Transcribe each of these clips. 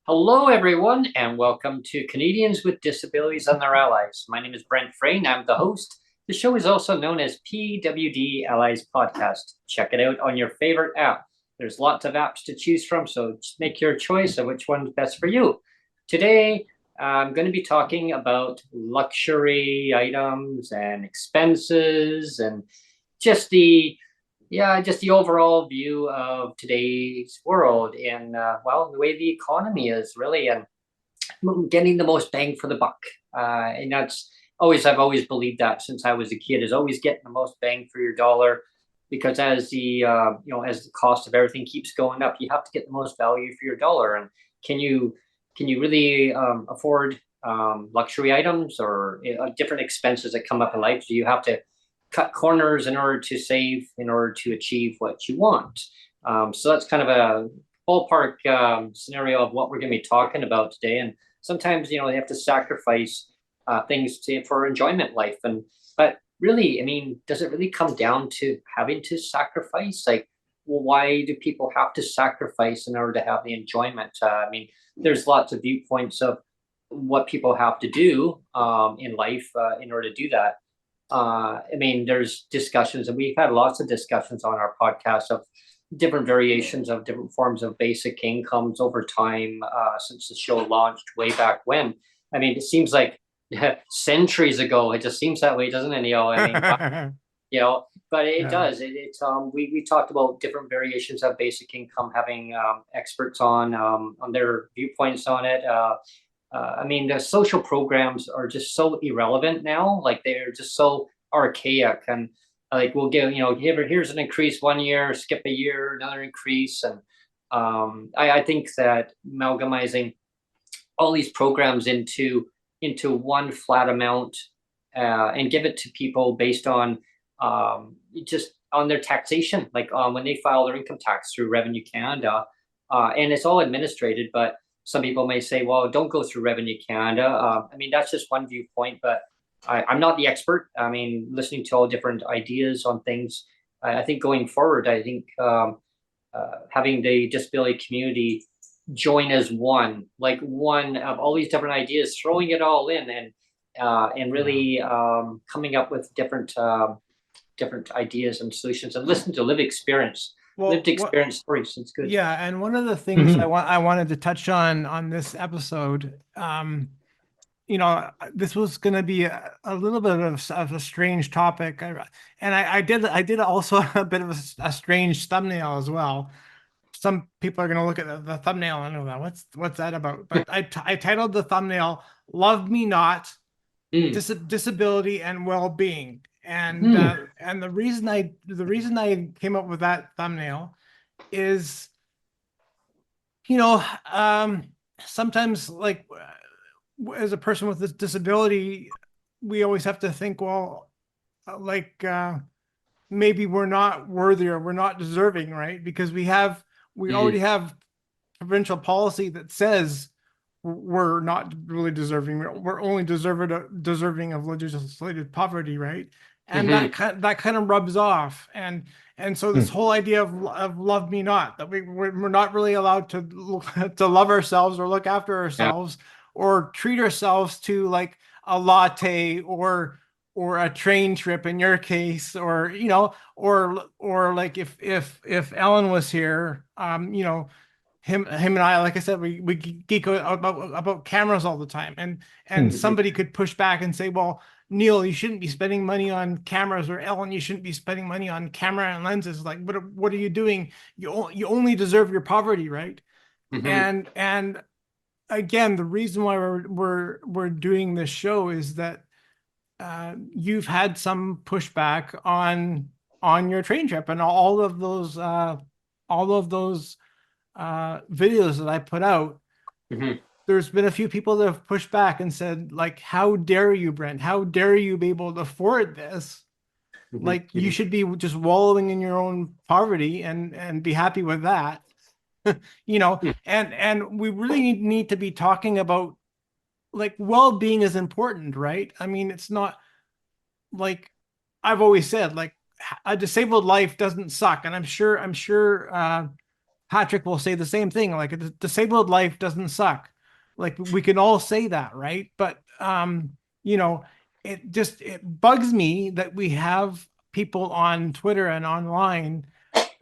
Hello, everyone, and welcome to Canadians with Disabilities and Their Allies. My name is Brent Frain. I'm the host. The show is also known as PWD Allies Podcast. Check it out on your favorite app. There's lots of apps to choose from, so just make your choice of which one's best for you. Today, I'm going to be talking about luxury items and expenses and just the overall view of today's world and the way the economy is really and getting the most bang for the buck. And that's I've always believed that since I was a kid, is always getting the most bang for your dollar, because as the cost of everything keeps going up, you have to get the most value for your dollar. And can you can you really afford luxury items or different expenses that come up in life? Do you have to cut corners in order to save, in order to achieve what you want? So that's kind of a ballpark scenario of what we're going to be talking about today. And sometimes, they have to sacrifice things for enjoyment life. But really, I mean, does it really come down to having to sacrifice? Like, well, why do people have to sacrifice in order to have the enjoyment? I mean, there's lots of viewpoints of what people have to do in life in order to do that. I mean, there's discussions, and we've had lots of discussions on our podcast of different variations of different forms of basic incomes over time since the show launched way back when. I mean, it seems like centuries ago. It just seems that way, doesn't it, Neil? I mean, but it Yeah. does. We talked about different variations of basic income, having experts on their viewpoints on it. I mean, the social programs are just so irrelevant now. Like, they're just so archaic, and like we'll give here's an increase one year, skip a year, another increase, and I think that amalgamizing all these programs into one flat amount and give it to people based on just on their taxation, like when they file their income tax through Revenue Canada, and it's all administrated. But some people may say, well, don't go through Revenue Canada. I mean, that's just one viewpoint, but I'm not the expert. I mean, listening to all different ideas on things, I think going forward, I think having the disability community join as one, like one of all these different ideas, throwing it all in, and Yeah. really coming up with different ideas and solutions, and listen to lived Well, what experience stories. It's good. Yeah, and one of the things Mhm. I wanted to touch on this episode, this was going to be a little bit of a strange topic. I did also a bit of a strange thumbnail as well. Some people are going to look at the thumbnail and go, what's that about? But I titled the thumbnail "Love Me Not, Mm. Disability and Well-Being." Mm. And the reason I came up with that thumbnail is, you know, sometimes, like, as a person with this disability, we always have to think, well, like, maybe we're not worthy or we're not deserving, right? Because we Mm. already have provincial policy that says we're not really deserving. We're only deserving of legislated poverty, right? And Mhm. that kind of rubs off. And so this Mm. whole idea of love me not, that we're not really allowed to to love ourselves or look after Yeah. ourselves or treat ourselves to, like, a latte or a train trip in your case, or like, if Ellen was here, him and I, like I said, we geek out about cameras all the time, and Mm. somebody could push back and say, well, Neil, you shouldn't be spending money on cameras, or Ellen, you shouldn't be spending money on camera and lenses. Like, what are you doing? You only deserve your poverty, right? Mhm. And again, the reason why we're doing this show is that you've had some pushback on your train trip, and all of those videos that I put out. Mhm. There's been a few people that have pushed back and said, like, how dare you, Brent? How dare you be able to afford this? Mhm. Like, you Mhm. should be just wallowing in your own poverty and be happy with that. you know Mm. and we really need to be talking about, like, well-being is important, right? I mean, it's not like, I've always said, like, a disabled life doesn't suck. And I'm sure Patrick will say the same thing. Like a disabled life doesn't suck. Like we can all say that, right? But you know, it bugs me that we have people on Twitter and online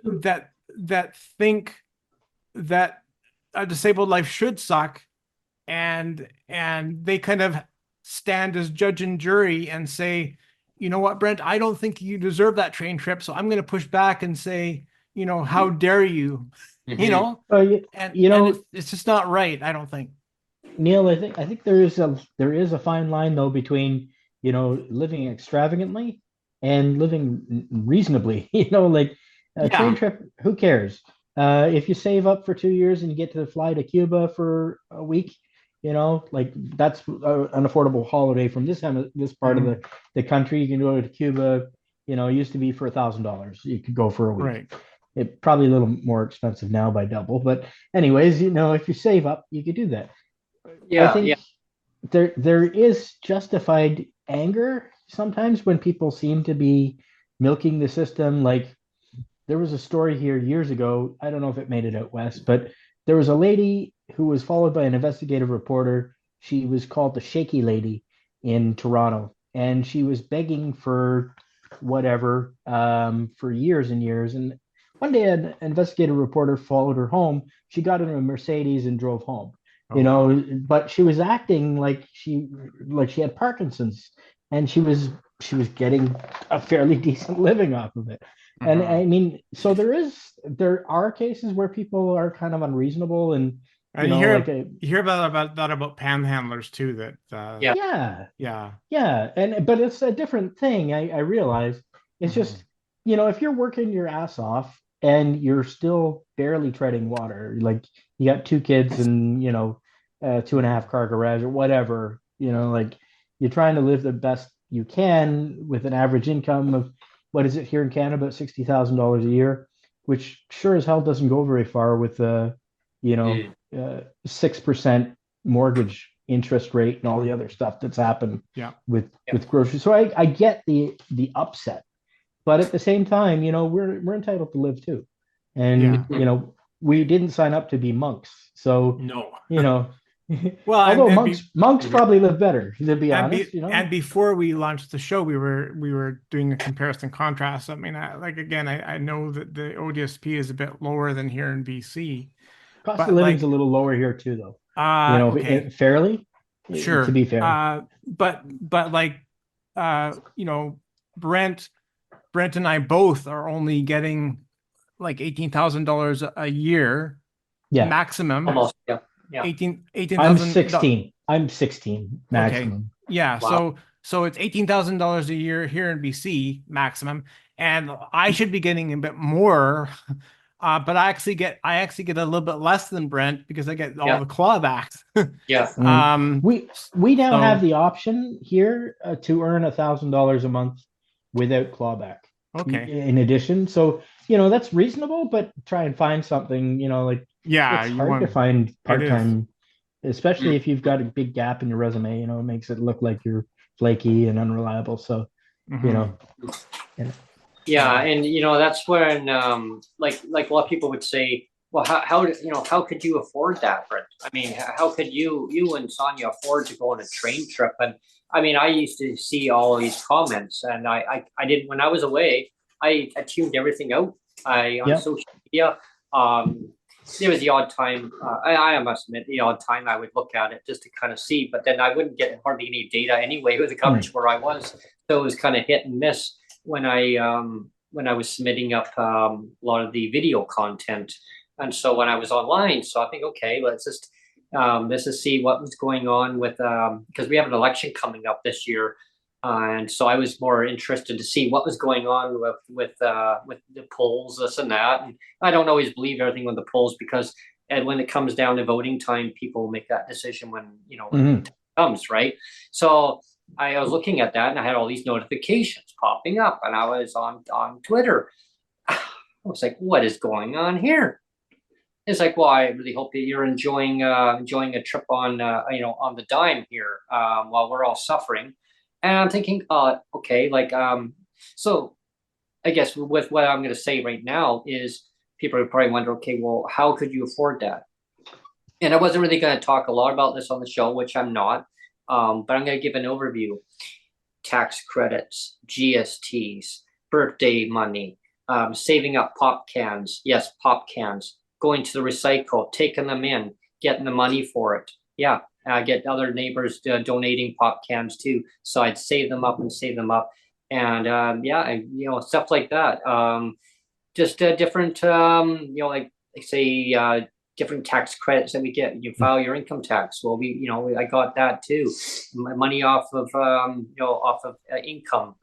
that think that a disabled life should suck, and they kind of stand as judge and jury and say, you know what, Brent, I don't think you deserve that train trip, so I'm going to push back and say, how dare you, you Mhm. know, Well, you and know, it's just not right, I don't think. Neil, I think there is a fine line though between, living extravagantly and living reasonably. Like a train Yeah, trip, who cares? If you save up for 2 years and you get to fly to Cuba for a week, like that's an affordable holiday from this part of Mhm. the country. You can go to Cuba. It used to be for $1,000. You could go for a week. Right. It probably a little more expensive now by double, but anyways, if you save up, you could do that. I Yeah, yeah. think there is justified anger sometimes when people seem to be milking the system. Like there was a story here years ago. I don't know if it made it out west, but there was a lady who was followed by an investigative reporter. She was called the Shaky Lady in Toronto, and she was begging for whatever for years and years. And one day, an investigative reporter followed her home. She got in a Mercedes and drove home. Oh, wow. But she was acting like she had Parkinson's, and she was getting a fairly decent living off of it. And Mhm. I mean, so there are cases where people are kind of unreasonable and, And you like hear a, you hear about that about panhandlers too, that Yeah. yeah, yeah. yeah. But it's a different thing. I realize it's Mhm. just, if you're working your ass off and you're still barely treading water, like you got two kids and, a 2.5 car garage or whatever, like you're trying to live the best you can with an average income of, what is it here in Canada, about $60,000 a year, which sure as hell doesn't go very far with you know, Mm. 6% mortgage interest rate and all the other stuff that's happened Yeah. with Yeah. with groceries. So I get the upset, but at the same time, we're entitled to live too, Yeah. and we didn't sign up to be monks. So No. you know, Well, although and monks probably live better, to be honest. and before we launched the show, we were doing a comparison contrast. I mean, like again, I know that the ODSP is a bit lower than here in BC, Cost of but living's a like, little lower here too, though. okay, Fairly, to sure. be fair. But like, you know, Brent, Brent and I both are only getting like $18,000 a year Yeah, maximum. Almost. Yeah. Yeah. Eighteen I'm thousand. 16. I'm 16 Okay. maximum. Yeah. Wow. So it's $18,000 a year here in BC maximum, and I should be getting a bit more. But I actually get a little bit less than Brent because I get all Yeah. the clawbacks. Yeah. Mm. Um, We now have so the option here to earn $1,000 a month without clawback. okay. In addition, so that's reasonable, but try and find something. Like Yeah, it's you hard to want find it part is. time, especially Mm. if you've got a big gap in your resume. It makes it look like you're flaky and unreliable. So you Hmm. know, and, Yeah, So and that's when like a lot of people would say, well, how could you afford that, Brent? I mean, how could you and Sonia afford to go on a train trip? And I mean, I used to see all of these comments, and I didn't when I was away. I tuned everything out. I on yeah. social media. Um, there was the odd time. I must admit, the odd time I would look at it just to kind of see, but then I wouldn't get hardly any data anyway with the Hmm. coverage where I was. So it was kind of hit and miss when I was submitting up a lot of the video content, and so when I was online, so I think okay, let's just see what was going on with because we have an election coming up this year, and so I was more interested to see what was going on with the polls, this and that. And I don't always believe everything with the polls because and when it comes down to voting time, people make that decision when when the Hmm. time comes, right? So I was looking at that and I had all these notifications popping up, and I was on Twitter. I was like, "What is going on here?" It's like, "Well, I really hope that you're enjoying a trip on on the dime here while we're all suffering." And I'm thinking, okay, like so I guess with what I'm going to say right now is people are probably wondering, okay, well, how could you afford that? And I wasn't really going to talk a lot about this on the show, which I'm not, but I'm going to give an overview. Tax credits, GSTs, birthday money, saving up pop cans. Yes, pop cans. Going to the recycle, taking them in, getting the money for it. Yeah, I get other neighbors donating pop cans too. So I'd save them up and save them up. And stuff like that. Just different, like say, different tax credits that we get. You file your income tax. Well, I got that too. Money off of, income,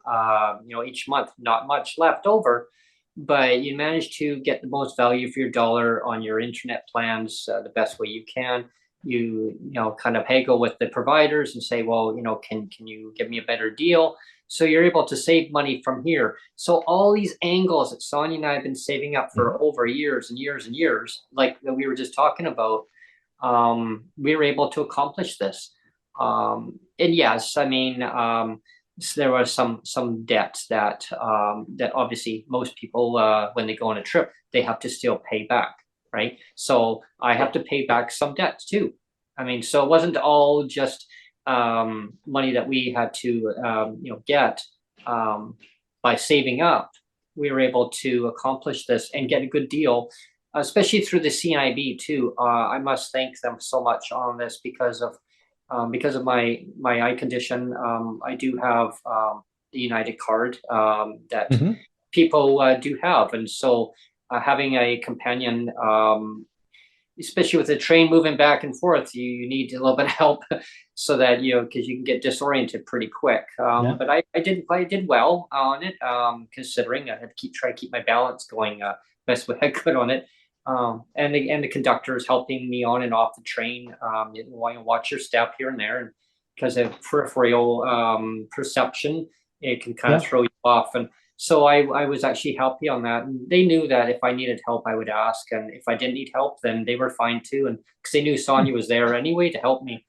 each month, not much left over, but you manage to get the most value for your dollar on your internet plans the best way you can. You kind of haggle with the providers and say, well, can you give me a better deal? So you're able to save money from here. So all these angles that Sonia and I have been saving up for over years and years and years, like that we were just talking about, we were able to accomplish this. And yes, I mean, so there was some debts that that obviously most people, when they go on a trip, they have to still pay back, right? So I have to pay back some debts too. I mean, so it wasn't all just money that we had to get by saving up. We were able to accomplish this and get a good deal, especially through the CNIB too. I must thank them so much on this because of my eye condition. I do have the United card that people do have, and so having a companion, especially with the train moving back and forth, you need a little bit of help so that because you can get disoriented pretty quick. But I did well on it, considering I had to try to keep my balance going best way I could on it. And the conductor is helping me on and off the train. You want to watch your step here and there, and because of peripheral perception, it can kind of throw you off. And so I was actually happy on that. And they knew that if I needed help, I would ask. And if I didn't need help, then they were fine too. And because they knew Sonia was there anyway to help me.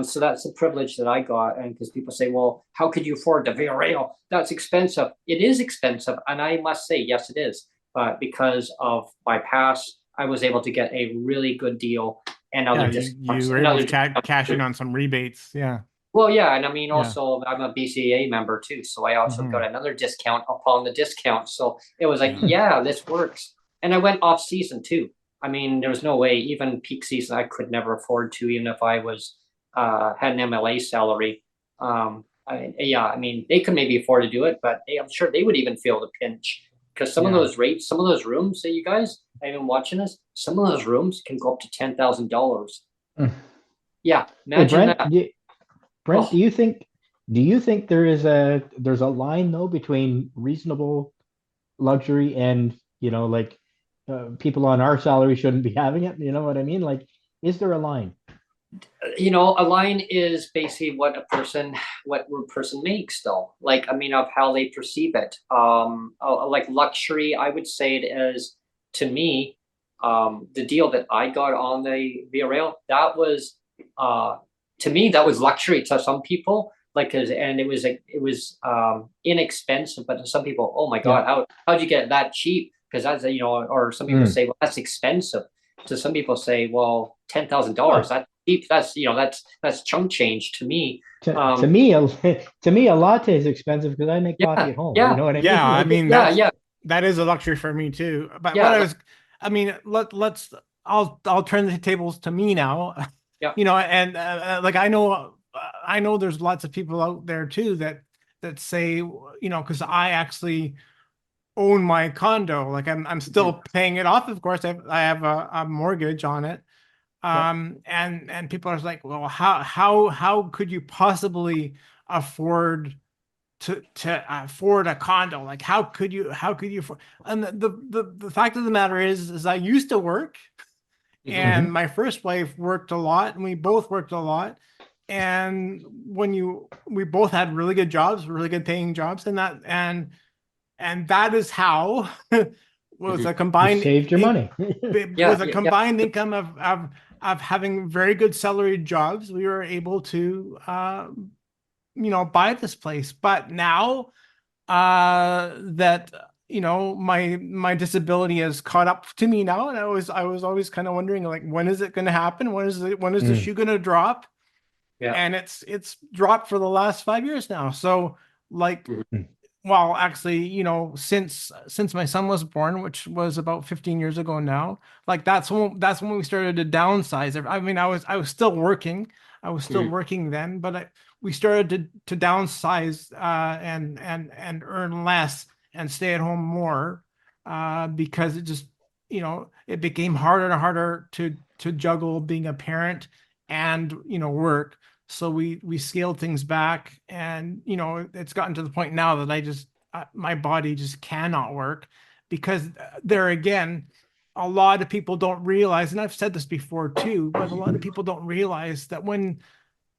So that's a privilege that I got. And because people say, well, how could you afford the Via Rail? That's expensive. It is expensive. And I must say, yes, it is. But because of my past, I was able to get a really good deal and other discounts. You were able to cash in on some rebates. Yeah. Well, yeah, and I mean, also, I'm a BCA member too, so I also got another discount upon the discount. So it was like, yeah, this works. And I went off season too. I mean, there was no way, even peak season, I could never afford to, even if I was had an MLA salary. I mean, they could maybe afford to do it, but I'm sure they would even feel the pinch because some of those rates, some of those rooms that you guys, I've been watching this, some of those rooms can go up to $10,000. Yeah, imagine that. Brent, do you think there's a line though between reasonable luxury and people on our salary shouldn't be having it? You know what I mean? Like, is there a line? A line is basically what a person makes though. Like, I mean, of how they perceive it. Like luxury, I would say it is, to me, the deal that I got on the Via Rail, that was to me, that was luxury. To some people, and it was inexpensive, but to some people, oh my God, how'd you get that cheap? Because that's or some people say, well, that's expensive. To some people say, well, $10,000, that's cheap. That's chunk change to me. To me, a latte is expensive because I make coffee at home. Yeah, you know what I mean? Yeah, I mean, that is a luxury for me too. But I'll turn the tables to me now. Yeah. And I know there's lots of people out there too that say, because I actually own my condo, like I'm still paying it off. Of course, I have a mortgage on it. And people are like, well, how could you possibly afford to afford a condo? Like, how could you afford? And the fact of the matter is I used to work. And my first wife worked a lot, and we both worked a lot. And we both had really good jobs, really good paying jobs, and that is how was a combined you saved your money. With a combined income of having very good salaried jobs, we were able to buy this place. But now that my disability has caught up to me now, and I was always kind of wondering, like, when is it going to happen? When is the shoe going to drop? Yeah. And it's dropped for the last 5 years now. So, like, Mhm. well, actually, since my son was born, which was about 15 years ago now, like that's when we started to downsize. I mean, I was still working. I was still Mhm. working then, but we started to downsize, and earn less and stay at home more, because it just, it became harder and harder to juggle being a parent and, work. So we scaled things back, and it's gotten to the point now that my body just cannot work, because there again, a lot of people don't realize, and I've said this before too, but a lot of people don't realize that when,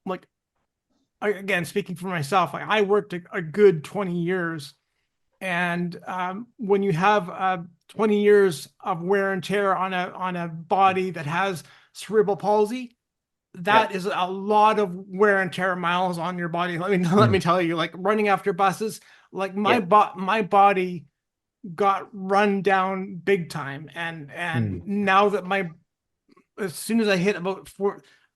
like, again, speaking for myself, I worked a good 20 years, and when you have 20 years of wear and tear on a body that has cerebral palsy, that is a lot of wear and tear miles on your body. Let me tell you, like, running after buses, like, Yeah. my body got run down big time, and now that as soon as I hit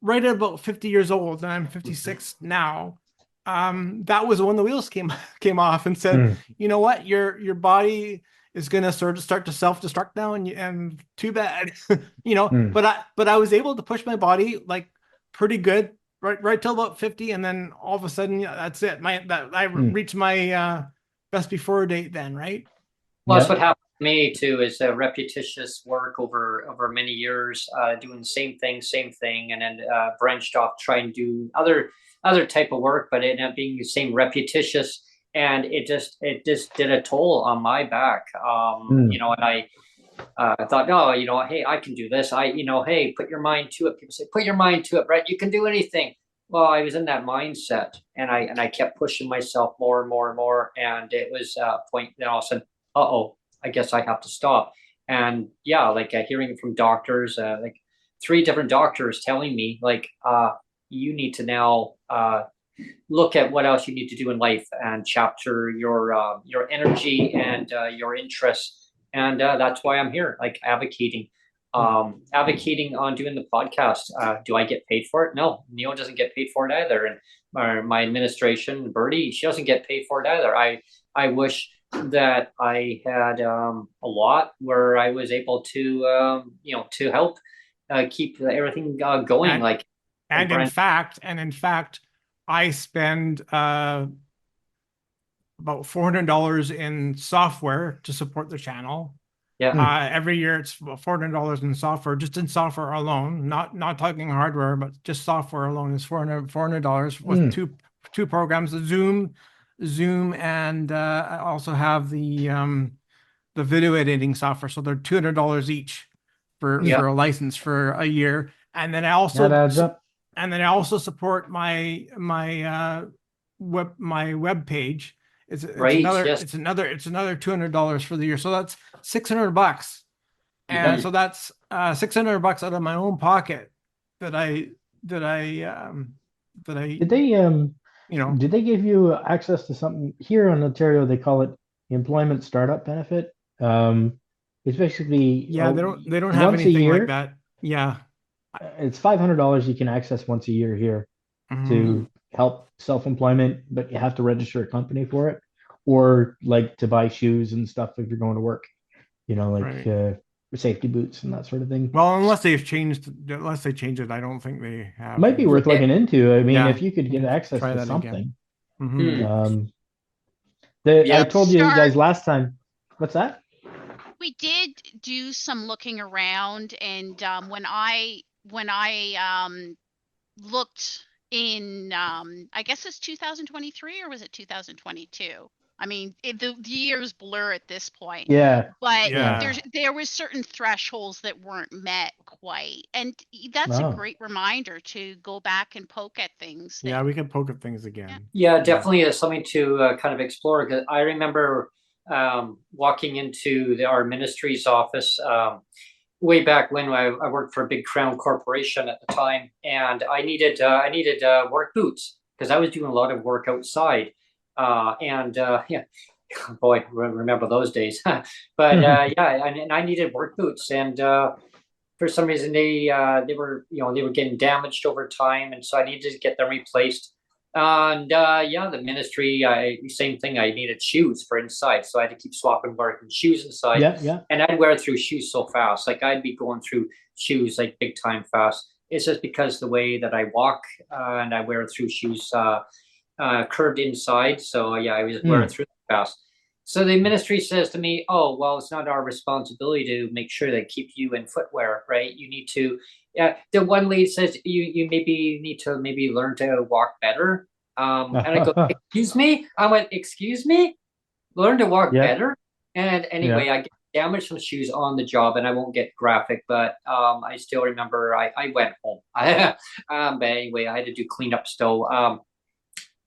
right at about 50 years old, and I'm 56 now, that was when the wheels came off and said, you know what, your body is gonna sort of start to self-destruct now, and too bad. But I was able to push my body, like, pretty good, right till about 50, and then all of a sudden, yeah, that's it. I reached my best before date then, right? Well, that's what happened to me too. Is repetitious work over many years, doing the same thing, and then branched off trying to do other type of work, but it ended up being the same repetitious, and it just did a toll on my back. And I thought, no, hey, I can do this. Hey, put your mind to it. People say, put your mind to it, Brett. You can do anything. Well, I was in that mindset, and I kept pushing myself more and more and more, and it was a point that all of a sudden, oh, I guess I have to stop. And yeah, like hearing from doctors, like three different doctors telling me, like, you need to now look at what else you need to do in life and chapter your energy and your interests, and that's why I'm here, like advocating on doing the podcast. Do I get paid for it? No, Neil doesn't get paid for it either, and my administration, Bertie, she doesn't get paid for it either. I wish that I had a lot where I was able to to help keep everything going, And like and in Brent. fact, I spend about $400 in software to support the channel. Yeah. Every year it's about $400 in software, just in software alone, not talking hardware, but just software alone is $400 with two programs, the Zoom, and I also have the video editing software. So they're $200 each Yeah. for a license for a year. And then That adds up. support my web page. It's Right. another Yes. it's another $200 for the year. So that's $600. And Mhm. so that's $600 out of my own pocket that I that I that I Did they you know did they give you access to something here in Ontario? They call it the employment startup benefit. It's basically yeah, they don't have once a anything like year. that. Yeah. It's $500 you can access once a year here Mhm. to help self-employment, but you have to register a company for it, or like to buy shoes and stuff if you're going to work. Like Right. safety boots and that sort of thing. Well, unless they change it, I don't think they have Might be worth Yeah. looking into. I mean, Yeah, if you could we get can access try to that again. something. Mhm. Hmm. I Yeah. told you guys last time. What's that? We did do some looking around, and when I looked in, I guess it's 2023, or was it 2022? I mean, the years blur at this point, Yeah, but yeah. Yeah. there was certain thresholds that weren't met quite, and that's a Oh, great reminder to go back and poke at things that, Yeah, we can poke at things yeah. again. Yeah, definitely is something to kind of explore. Because I remember walking into our ministry's office way back when I worked for a big Crown corporation at the time, and I needed work boots because I was doing a lot of work outside, and yeah, boy, remember those days. But yeah, and I needed work boots, and for some reason they were they were getting damaged over time, and so I needed to get them replaced. And yeah, the ministry, same thing. I needed shoes for inside, so I had to keep swapping work and shoes inside. Yeah, yeah. And I'd wear through shoes so fast, like I'd be going through shoes like big time fast. It's just because the way that I walk and I wear through shoes curved inside. So yeah, I was wearing through fast. So the ministry says to me, "Oh, well, it's not our responsibility to make sure they keep you in footwear, right? You need to." The one lady says, "You maybe need to maybe learn to walk better." And I go, "Excuse me?" I went, "Excuse me? Learn to walk Yeah. better?" And anyway, I get damaged some shoes on the job, and I won't get graphic, but I still remember I went home. But anyway, I had to do cleanup still.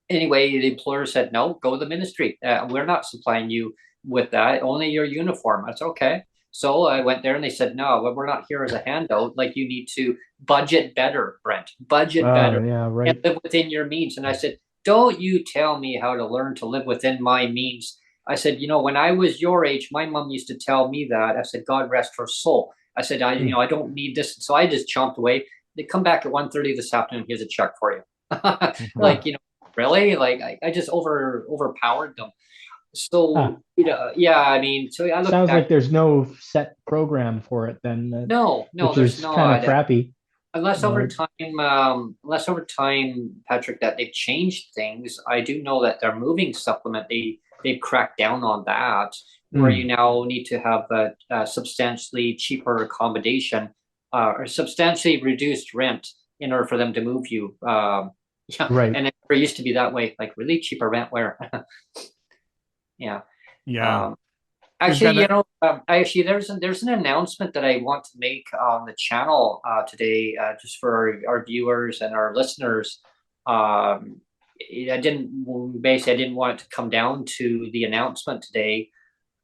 Anyway, the employer said, "No, go to the ministry. We're not supplying you with that, only your uniform." That's okay. So I went there and they said, "No, well, we're not here as a handout. Like, you need to budget better, Brent, budget better Yeah, and right. live within your means." And I said, "Don't you tell me how to learn to live within my means." I said, "When I was your age, my mom used to tell me that." I said, "God rest her soul." I said, I don't need this." So I just chomped away. They come back at 1:30 this afternoon. "Here's a check for you." Like, really? Like I just overpowered them. So yeah, I mean, so I look Sounds back. like there's no set program for it then, No, which there's is kind of not. crappy. Unless over time, Patrick, that they've changed things. I do know that their moving supplement, they've cracked down on that, where you now need to have a substantially cheaper accommodation or substantially reduced rent in order for them to move you. Yeah, Right. and it never used to be that way. Like really cheaper rent where, yeah. Yeah. Actually, got actually, there's an announcement that I want to make on the channel today, just for our viewers and our listeners. I didn't want it to come down to the announcement today,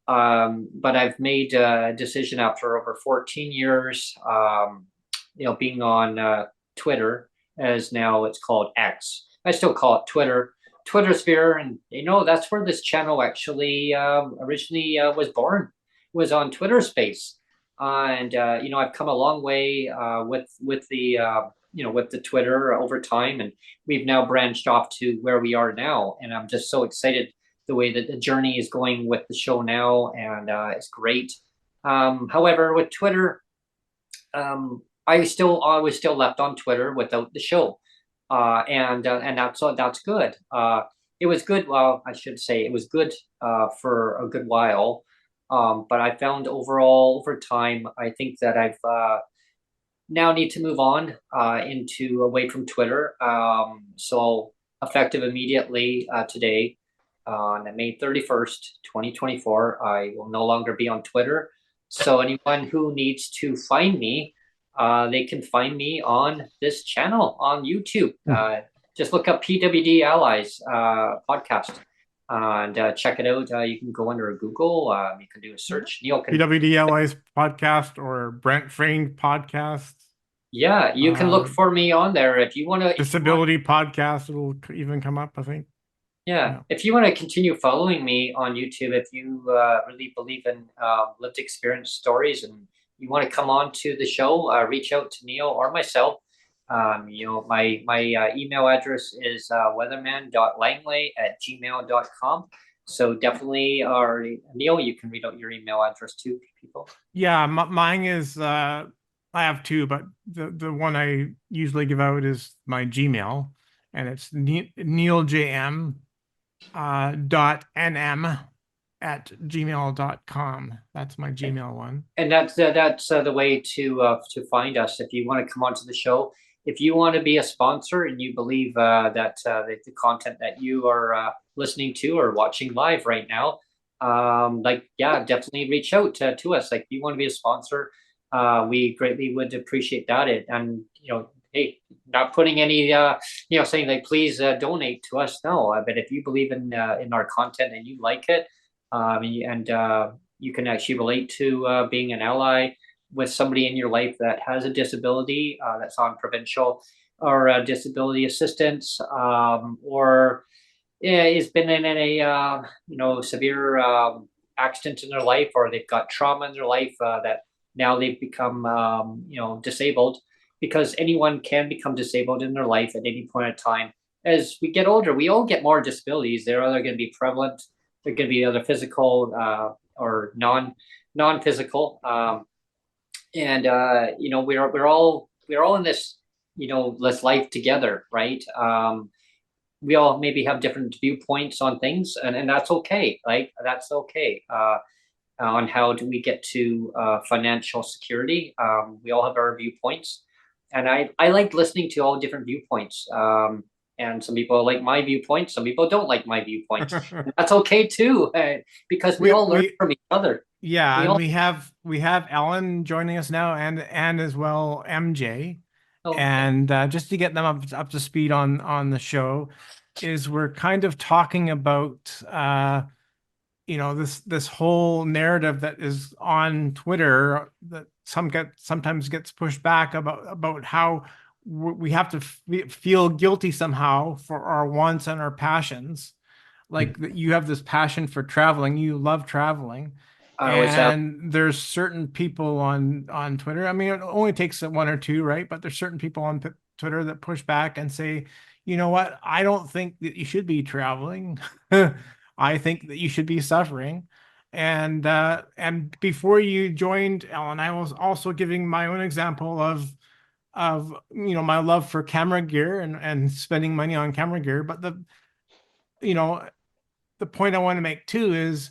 but I've made a decision after over 14 years, being on Twitter, as now it's called X. I still call it Twitter. Twitter sphere, and that's where this channel actually originally was born. Was on Twitter Space, and I've come a long way with the with the Twitter over time, and we've now branched off to where we are now, and I'm just so excited the way that the journey is going with the show now, and it's great. However, with Twitter, I was still left on Twitter without the show. And that's good. It was good. Well, I should say it was good for a good while, but I found overall over time, I think that I've now need to move on into away from Twitter. So effective immediately today, on May 31st, 2024, I will no longer be on Twitter. So anyone who needs to find me, they can find me on this channel on YouTube. Just look up PWD Allies podcast and check it out. You can go under Google. You can do a search. Neil can. PWD Allies podcast or Brent Frain podcast. Yeah, you can look for me on there if you want to. Disability podcast. It'll even come up, I think. Yeah, if you want to continue following me on YouTube, if you really believe in lived experience stories and you want to come on to the show, reach out to Neil or myself. My email address is weatherman.langley@gmail.com. So definitely, or Neil, you can read out your email address too, people. Yeah, mine is I have two, but the one I usually give out is my Gmail, and it's neeljm .nm@gmail.com. That's my Gmail one. And that's the way to find us if you want to come onto the show. If you want to be a sponsor and you believe that the content that you are listening to or watching live right now, definitely reach out to us. Like, if you want to be a sponsor, we greatly would appreciate that. And hey, not putting any saying like please donate to us. No, but if you believe in our content and you like it, and you can actually relate to being an ally with somebody in your life that has a disability that's on provincial or disability assistance, or is been in a severe accident in their life, or they've got trauma in their life that now they've become disabled, because anyone can become disabled in their life at any point in time. As we get older, we all get more disabilities. They're either going to be prevalent, they're going to be either physical or non-physical, and we're all in this this life together, right? We all maybe have different viewpoints on things, and that's okay. Like, that's okay. On how do we get to financial security? We all have our viewpoints, and I like listening to all different viewpoints. And some people like my viewpoint, some people don't like my viewpoint. That's okay too, because we all learn from each other. Yeah, We and all, we have Ellen joining us now, and as well MJ. oh, And just to get them up to speed on the show, is we're kind of talking about this whole narrative that is on Twitter that sometimes gets pushed back about how we have to feel guilty somehow for our wants and our passions. Like that you have this passion for traveling, you love traveling, I always have. and there's certain people on Twitter. I mean, it only takes one or two, right? But there's certain people on Twitter that push back and say, you know what? I don't think that you should be traveling. I think that you should be suffering. And before you joined, Ellen, I was also giving my own example of my love for camera gear and spending money on camera gear. But you know the point I want to make too is,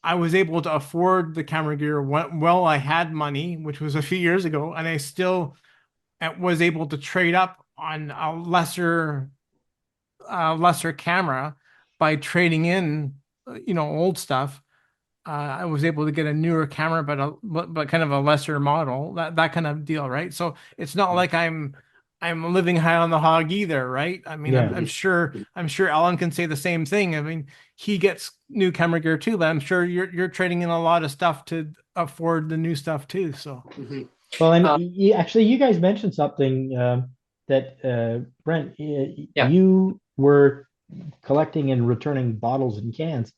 I was able to afford the camera gear while I had money, which was a few years ago, and I still was able to trade up on a lesser camera by trading in, old stuff. I was able to get a newer camera, but kind of a lesser model, that kind of deal, right? So it's not like I'm living high on the hog either, right? I mean, Yeah. I'm sure Alan can say the same thing. I mean, he gets new camera gear too, but I'm sure you're trading in a lot of stuff to afford the new stuff too. So Mhm. Well, and Uh, actually, you guys mentioned something that Brent, Yeah. you were collecting and returning bottles and cans.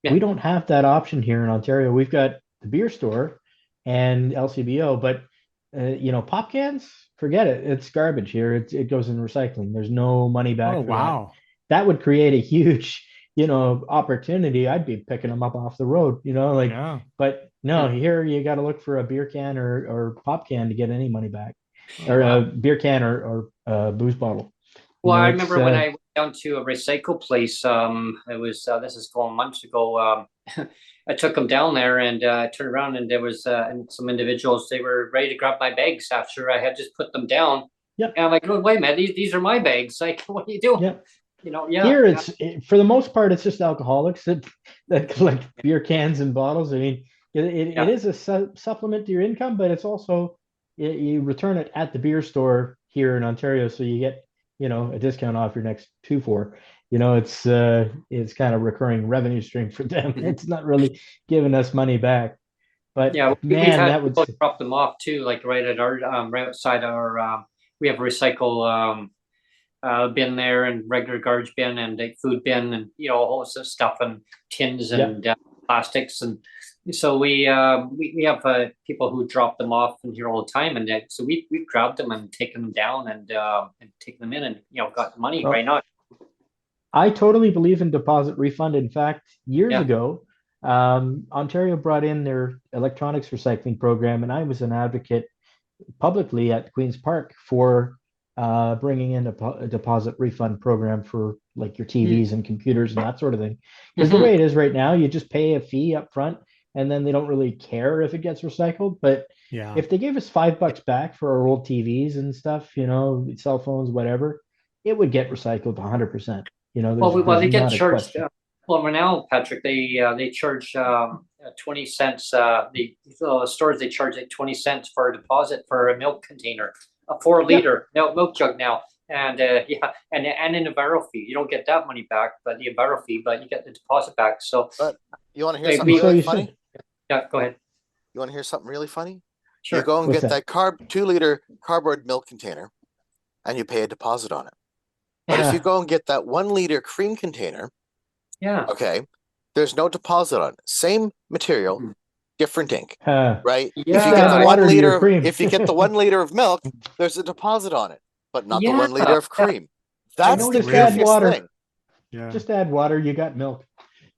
Yeah. We don't have that option here in Ontario. We've got the beer store and LCBO, but pop cans, forget it. It's garbage here. It goes in recycling. There's no money back oh for that. wow. That would create a huge, opportunity. I'd be picking them up off the road, Yeah. but no, here you got to look for a beer can or pop can to get any money back, Oh or a wow. beer can or a booze bottle. Well, I It's remember when I went down to a recycle place. It was this is going months ago. I took them down there and turned around, and there was and some individuals. They were ready to grab my bags after I had just put them down. yep, And I'm like, "Oh, wait a minute, these are my bags. Like, what are you doing?" yep. Yeah, Here, for the most part, it's just alcoholics that collect beer cans and bottles. I mean, it yeah. is a supplement to your income, but it's also you return it at the beer store here in Ontario, so you get a discount off your next 2 for. It's kind of recurring revenue stream for them. Mhm. It's not really giving us money back, but Yeah, we've man, had that would people drop them off too, like right at our right outside our. We have a recycle bin there, and regular garbage bin, and a food bin, and a whole host of stuff, and tins yeah. and plastics, and so we have people who drop them off in here all the time, and so we've grabbed them and taken them down and taken them in, and got the money. Well, Right now. I totally believe in deposit refund. In fact, years Yeah. ago, Ontario brought in their electronics recycling program, and I was an advocate publicly at Queen's Park for bringing in a deposit refund program for like your TVs and computers and that sort of thing. Because the Mhm. way it is right now, you just pay a fee up front, and then they don't really care if it gets recycled. But Yeah. if they gave us $5 back for our old TVs and stuff, cell phones, whatever, it would get recycled 100%. Well, There's they get not a charged. question. Well, now, Patrick, they charge 20 cents. The stores, they charge like 20 cents for a deposit for a milk container, a 4 liter milk jug now, and yeah, and an Enviro fee. You don't get that money back, but the Enviro fee, but you get the deposit back. So, But you want to hear Hey, something we- really you funny? should. yeah, go ahead. You want to hear something really funny? Sure. You go and What's get that? that 2 liter cardboard milk container and you pay a deposit on it. But if you go and get that 1 liter cream container, Yeah. okay, there's no deposit on it. Same material, Mhm. different ink, Huh. right? Yeah. If you get Add the water 1 to your liter, cream. if you get the 1 liter of milk, there's a deposit on it, but not the Yeah. 1 liter of Yeah. cream. I That's know the Just add goofiest water. thing. Yeah. Just add water. You got milk.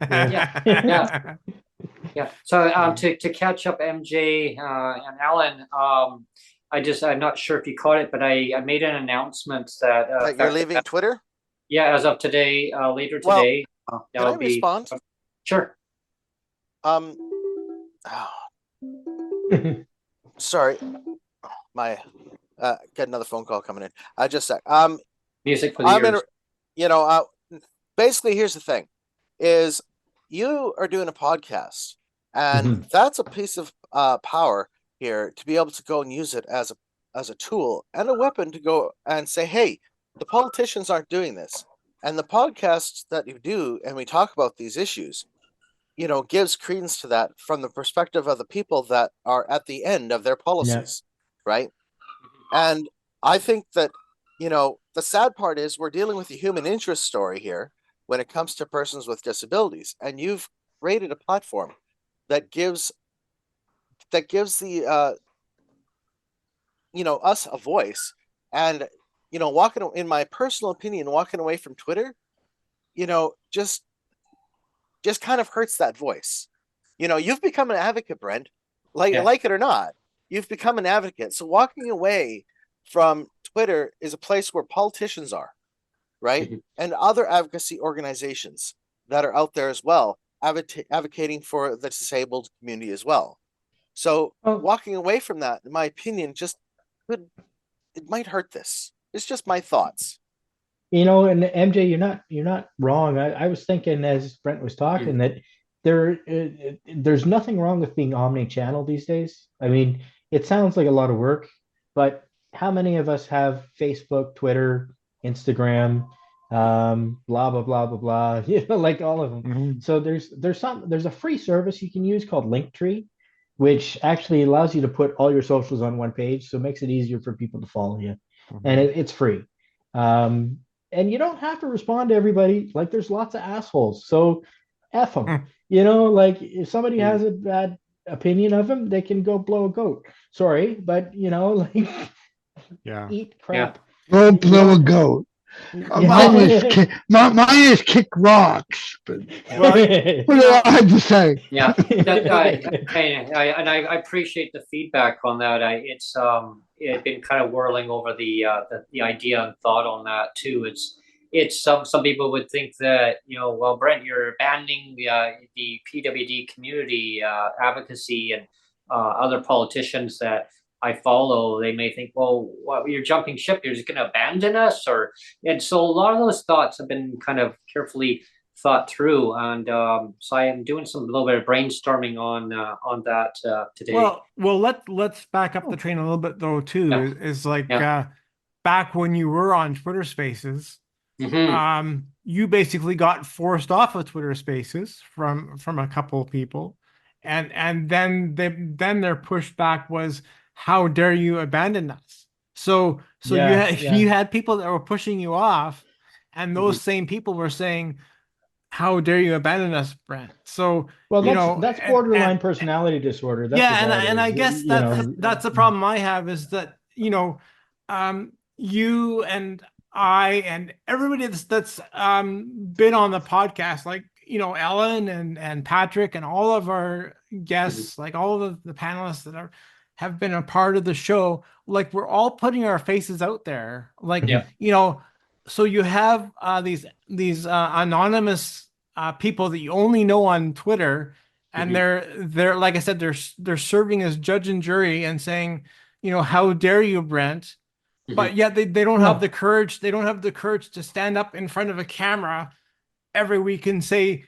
Yeah. Yeah. So to catch up, MJ and Alan, I'm not sure if you caught it, but I made an announcement that That you're leaving Twitter? yeah, as of today, later Well, today, Can I that'll be respond? sure. Oh, sorry, my got another phone call coming in. Just a sec. Music for the I'm in. ears. You know, basically, here's the thing: is you are doing a podcast, and that's a piece of power here to be able to go and use it as a tool and a weapon to go and say, hey, the politicians aren't doing this, and the podcasts that you do, and we talk about these issues, you know, gives credence to that from the perspective of the people that are at the end of their policies, right? And I think that, you know, the sad part is we're dealing with a human interest story here when it comes to persons with disabilities, and you've created a platform that gives the you know, us a voice. And you know, in my personal opinion, walking away from Twitter, you know, just kind of hurts that voice. You know, you've become an advocate, Brent, like it or not, you've become an advocate. So walking away from Twitter is a place where politicians are, right? And other advocacy organizations that are out there as well, advocating for the disabled community as well. So walking away from that, in my opinion, it might hurt this. It's just my thoughts. You know, and MJ, you're not wrong. I was thinking as Brent was talking that there's nothing wrong with being omni-channel these days. I mean, it sounds like a lot of work, but how many of us have Facebook, Twitter, Instagram, blah blah blah blah blah, you know, like all of them. So there's a free service you can use called Linktree, which actually allows you to put all your socials on one page, so it makes it easier for people to follow you, and it's free. And you don't have to respond to everybody. Like, there's lots of assholes, so F them. You know, like, if somebody has a bad opinion of him, they can go blow a goat. Sorry, but you know, like, eat crap. Go blow a goat. Mine is kick rocks, but Well, what do I have to say? Yeah, I appreciate the feedback on that. It's been kind of whirling over the idea and thought on that too. It's some people would think that, you know, well, Brent, you're abandoning the PWD community advocacy, and other politicians that I follow, they may think, well, what, you're jumping ship, you're just going to abandon us, and so a lot of those thoughts have been kind of carefully thought through, and so I am doing a little bit of brainstorming on that today. Well, let's back up the train a little bit though too. Yeah. Is like back when you were on Twitter Spaces, you basically got forced off of Twitter Spaces from a couple of people, and then their pushback was, how dare you abandon us? So you had people that were pushing you off, and those same people were saying, how dare you abandon us, Brent? So that's borderline personality disorder. That's and I guess that's the problem I have, is that, you know, you and I and everybody that's been on the podcast, like, you know, Ellen and Patrick and all of our guests, like all of the panelists that have been a part of the show, like, we're all putting our faces out there, like, you know. So you have these anonymous people that you only know on Twitter, and they're like I said, they're serving as judge and jury and saying, you know, how dare you, Brent? But yet they don't have the courage. They don't have the courage to stand up in front of a camera every week and say,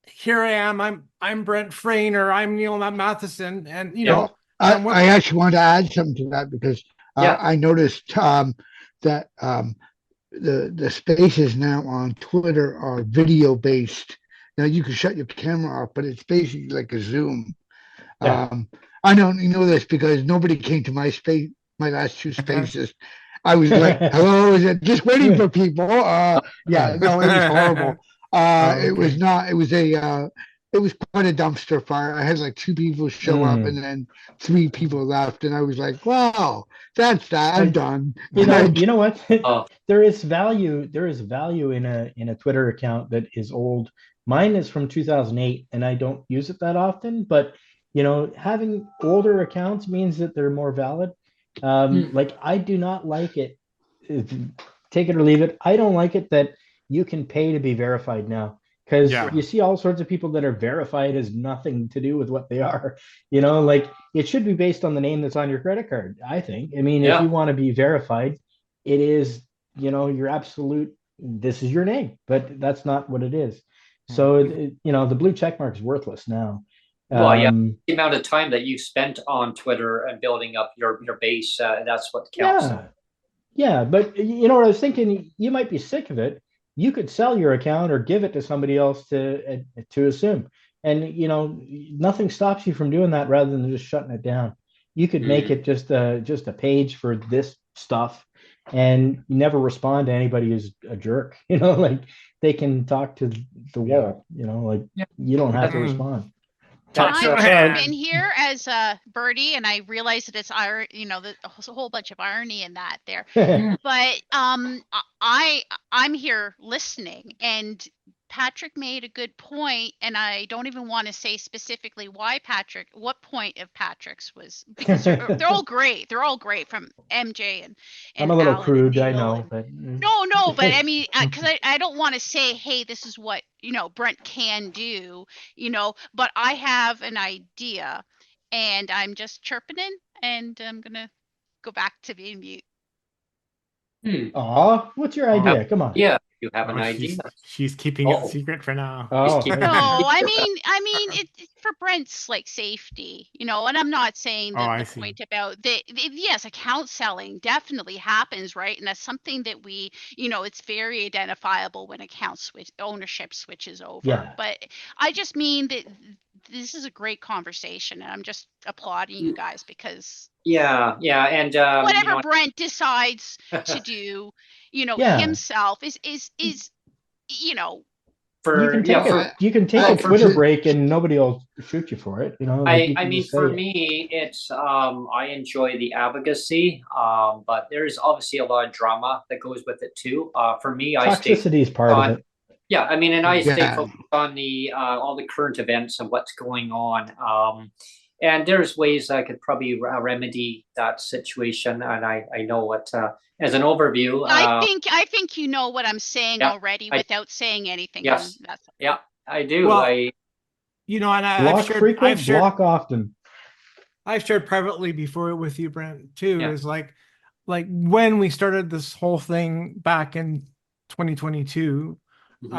here I am, I'm Brent Frain, or I'm Neil Matheson, and you know. I actually want to add something to that, because I noticed that the spaces now on Twitter are video based. Now you can shut your camera off, but it's basically like a Zoom. I don't know this because nobody came to my last two spaces, I was like, hello, is it just waiting for people? Yeah, no, it was horrible. It was Okay. not, it was quite a dumpster fire. I had like two people show up and then three people left. And I was like, well, that's that. I'm done. You know what? Oh, There is value in a Twitter account that is old. Mine is from 2008 and I don't use it that often, but having older accounts means that they're more valid. Like I do not like it. Take it or leave it. I don't like it that you can pay to be verified now because Yeah. you see all sorts of people that are verified as nothing to do with what they are. Like it should be based on the name that's on your credit card, I think. I mean, if yeah. you want to be verified, it is, your absolute, this is your name, but that's not what it is. So, the blue check mark is worthless now. Well, yeah, the amount of time that you spent on Twitter and building up your base, that's what counts. Yeah. Yeah, but you know what I was thinking? You might be sick of it. You could sell your account or give it to somebody else to assume, and nothing stops you from doing that rather than just shutting it down. You could make it just a page for this stuff, and never respond to anybody who's a jerk. Like they can talk to the wall. Like you don't have to respond. That's I Yeah. jump in here as Birdie, and I realize that it's there's a whole bunch of irony in that there. But I'm here listening, and Patrick made a good point, and I don't even want to say specifically what point of Patrick's was, because they're all great. They're all great, from MJ and I'm a little Alan crude, and I Neil know, and- but No, but I mean, because I don't want to say, hey, this is what Brent can do, but I have an idea, and I'm just chirping in, and I'm gonna go back to being mute. Aw, what's your idea? Come on. Yeah, you have an Oh, idea. she's keeping it Oh. secret for now. Oh, keeping- No, I mean, it's for Brent's safety, and I'm not saying Oh, I the see. point about yes, account selling definitely happens, right? And that's something that we, it's very identifiable when ownership switches over. Yeah. But I just mean that this is a great conversation, and I'm just applauding you guys because Yeah, and whatever Brent decides to do, Yeah. himself is You can take a Twitter break and nobody will shoot you for it. Like you I can mean, just say for it. me, it's I enjoy the advocacy, but there's obviously a lot of drama that goes with it too. For me, I stay Toxicity is part on. of it. Yeah, I mean, and I stay Yeah. focused on the all the current events and what's going on. And there's ways I could probably remedy that situation. And I know what as an overview. I think you know what I'm saying Yeah, already I- without saying anything. Yes. And that's Yeah, I do. Well, I And I've Block shared, frequent, block often. I've shared privately before with you, Brent, too, Yeah. is like when we started this whole thing back in 2022, Mhm.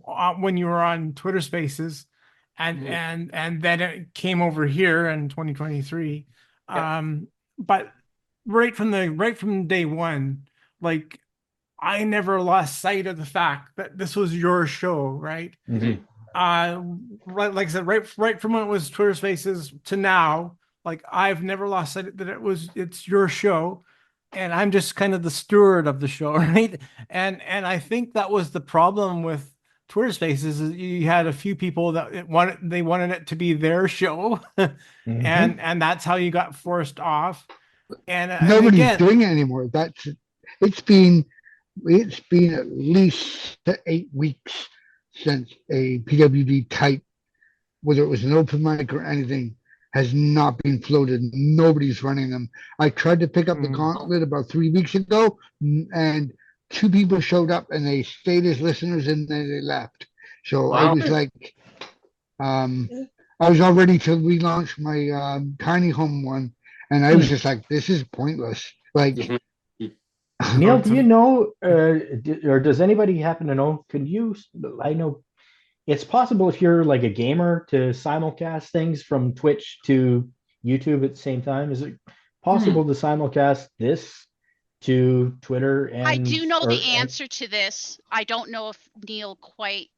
on when you were on Twitter Spaces, and then it came over here in 2023. Yeah. But right from day one, like I never lost sight of the fact that this was your show, right? Mhm. Right, like I said, right from when it was Twitter Spaces to now, like I've never lost sight that it's your show, and I'm just kind of the steward of the show, right? And I think that was the problem with Twitter Spaces, is you had a few people that wanted it to be their show, and that's how you got forced off. And Nobody's again, doing it anymore. It's been at least 8 weeks since a PWD type, whether it was an open mic or anything, has not been floated. Nobody's running them. I tried to pick up the gauntlet about 3 weeks ago, and 2 people showed up and they stayed as listeners and then they left. So I Wow. was like, I was all ready to relaunch my tiny home one, and I was just like, this is pointless. Like, Mhm. Neil, do you know, or does anybody happen to know? I know it's possible if you're like a gamer to simulcast things from Twitch to YouTube at the same time. Is it possible to simulcast this to Twitter? And I do know the answer to this. I don't know if Neil quite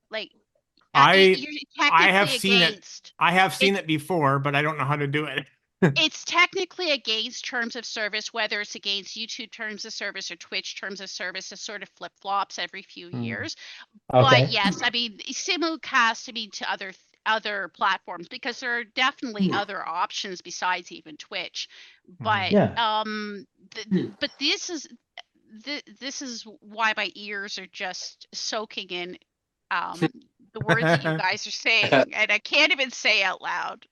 I you're I have technically seen it. against. I have seen it before, but I don't know how to do it. It's technically against terms of service, whether it's against YouTube terms of service or Twitch terms of service. It sort of flip flops every few years. But Okay. yes, I mean, simulcast, I mean, to other platforms, because there are definitely other options besides even Twitch. But Yeah. but this is why my ears are just soaking in the words that you guys are saying, and I can't even say out loud.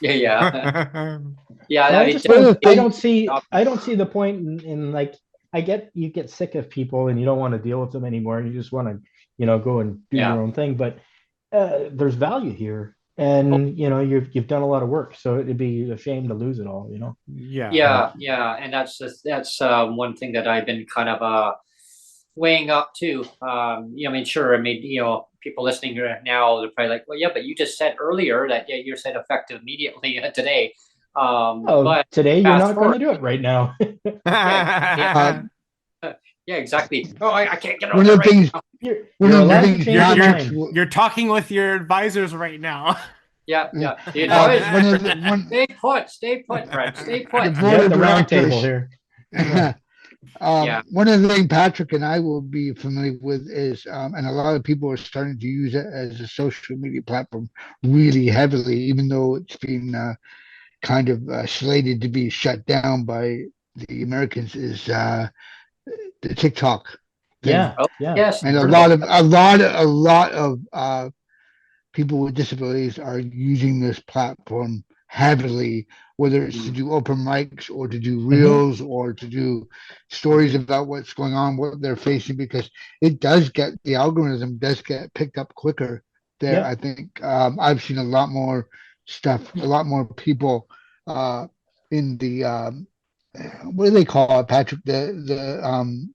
Yeah. Well, I it just definitely- I don't see the point in like, you get sick of people and you don't want to deal with them anymore. You just want to, go and do Yeah. your own thing. But there's value here, and you've done a lot of work, so it'd be a shame to lose it all. Yeah, and that's one thing that I've been kind of weighing up too. I mean, sure, I mean, people listening here now, they're probably like, well, yeah, but you just said earlier that you said effective immediately today. Oh, but today you're not going forward- to do it right now. yeah, exactly. Oh, I can't get on One there of the right things, now. You're one of the allowed to things change your Patrick's mind. You're talking with your advisors right now. Yeah. The one advisor, of the stay put, Brent, stay the put. You're board at of the round directors. table here. Yeah. One of the things Patrick and I will be familiar with is, and a lot of people are starting to use it as a social media platform really heavily, even though it's been kind of slated to be shut down by the Americans, is the TikTok thing. Yeah. Oh, Yeah. yes. And a lot of people with disabilities are using this platform heavily, whether it's to do open mics or to do reels or to do stories about what's going on, what they're facing, because the algorithm does get picked up quicker there. Yeah. I think I've seen a lot more stuff, a lot more people in the what do they call it, Patrick? The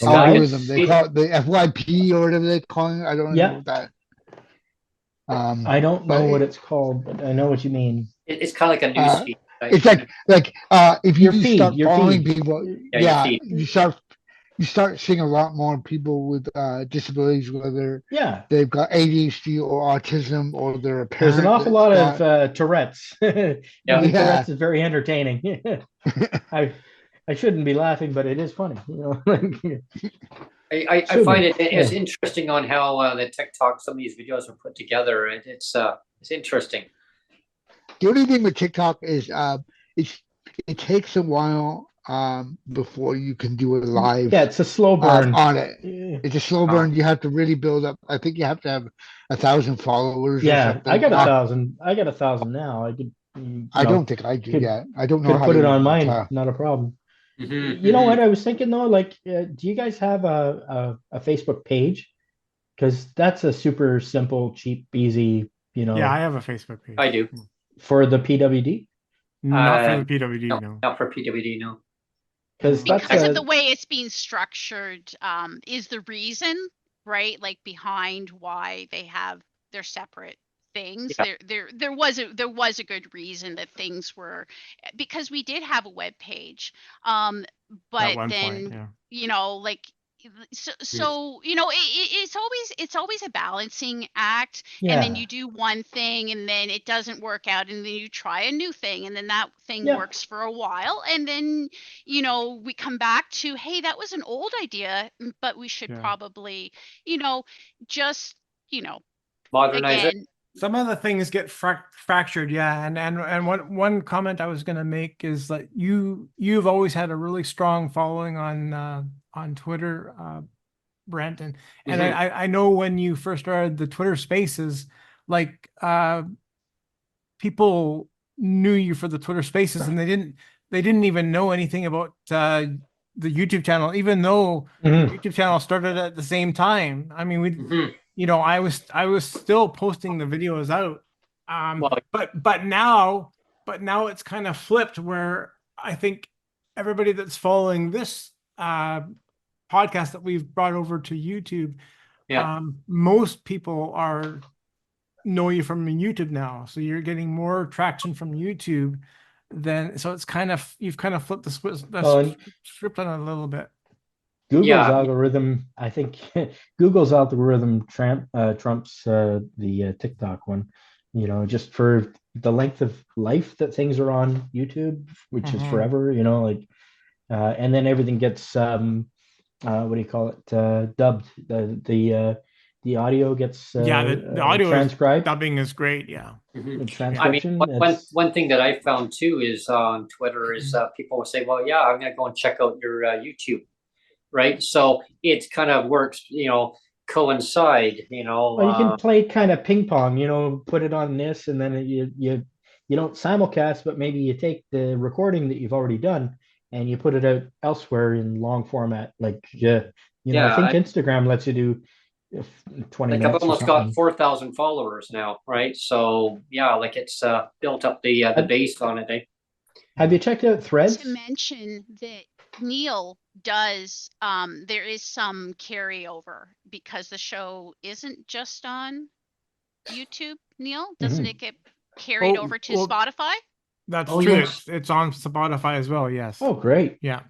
algorithm. They call it the FYP or whatever they call it. I don't know what that. I don't know what it's called, but I know what you mean. It's kind of like a news feed. Right? It's like if you start following feed. people, Your feed. you start seeing a lot more people with disabilities, whether Yeah. they've got ADHD or autism or they're a parent. There's an awful lot of Tourette's. Yeah. Tourette's is very entertaining. I shouldn't be laughing, but it is funny. I find it's interesting on how the TikTok, some of these videos are put together, and it's interesting. The only thing with TikTok is it takes a while before you can do a live. Yeah, it's a slow burn on it. It's a slow burn. You have to really build up. I think you have to have 1,000 followers. Yeah, or something. I got 1,000. I got 1,000 now. I could. I don't think I do yet. I don't know could how put to it on mine. Not a problem. You know what I was thinking though? Like, do you guys have a Facebook page? Because that's a super simple, cheap, easy. Yeah, I have a Facebook page. I do. For the PWD? Not for the PWD, no. Not for PWD, no. Because of the way it's being structured, is the reason, right? Like behind why they have their separate things. Yeah. There was a good reason that things were, because we did have a web page, but then like. So it's always a balancing act, and then you do one thing and then it doesn't work out, and then you try a new thing, and then that thing works for a while, and then we come back to, hey, that was an old idea, but we should probably just modernize again, it. Some of the things get fractured, and one comment I was going to make is that you've always had a really strong following on Twitter, Brent, and I know when you first started the Twitter Spaces, like people knew you for the Twitter Spaces, and they didn't even know anything about the YouTube channel, even though the YouTube channel started at the same time. I mean, I was still posting the videos out, but now it's kind of flipped, where I think everybody that's following this podcast that we've brought over to YouTube, most people know you from YouTube now, so you're getting more traction from YouTube so it's you've kind of flipped the script on it a little bit. Google's algorithm, I think Google's algorithm trumps the TikTok one, just for the length of life that things are on YouTube, which is forever, and then everything gets what do you call it? Dubbed. The audio gets the audio transcribed. Dubbing is great. Yeah. Mhm. The I mean, transcription. one thing that I found too is on Twitter is people will say, well, yeah, I'm going to go and check out your YouTube, right? So it kind of works, coincide, Well, you can play kind of ping pong, put it on this, and then you don't simulcast, but maybe you take the recording that you've already done and you put it out elsewhere in long format. Like, I think Instagram lets you do 20 like minutes. I've almost got 4,000 followers now, right? So yeah, like it's built up the base on it. Eh? Have you checked out Threads? To mention that Neil does, there is some carryover because the show isn't just on YouTube. Neil, doesn't it get carried over to Spotify? That's true. Yes. It's on Spotify as well. Yes. Oh, great. Yeah.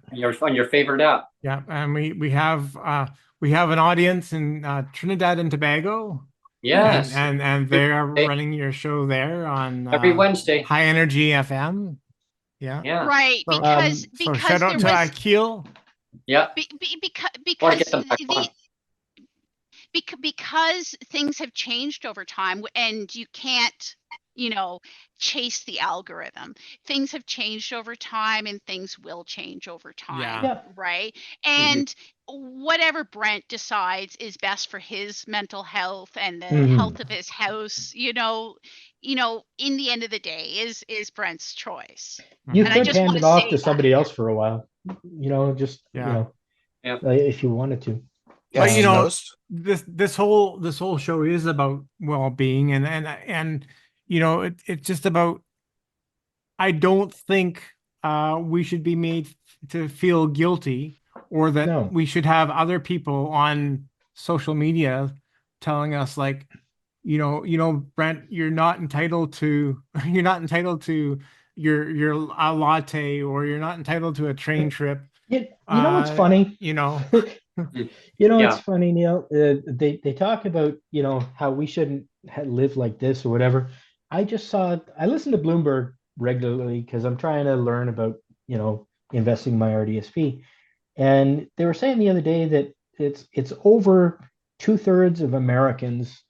On your favorite app. Yeah, and we have an audience in Trinidad and Tobago. Yes. And they are running your show there on every Wednesday. High Energy FM. Yeah. Yeah. Right. So, Because shout out to Akil. Yeah. Because things have changed over time and you can't, chase the algorithm. Things have changed over time and things will change over time. Yeah. Right. And whatever Brent decides is best for his mental health and the health of his house, in the end of the day is Brent's choice. You could hand it off to somebody else for a while, if you wanted to. But this whole show is about well-being and it's just about, I don't think we should be made to feel guilty or that we should have other people on social media telling us like, Brent, you're not entitled to your latte, or you're not entitled to a train trip. What's funny? It's funny, Neil. They talk about how we shouldn't live like this or whatever. I listen to Bloomberg regularly because I'm trying to learn about investing in my RDSP, and they were saying the other day that it's over 2/3 of Americans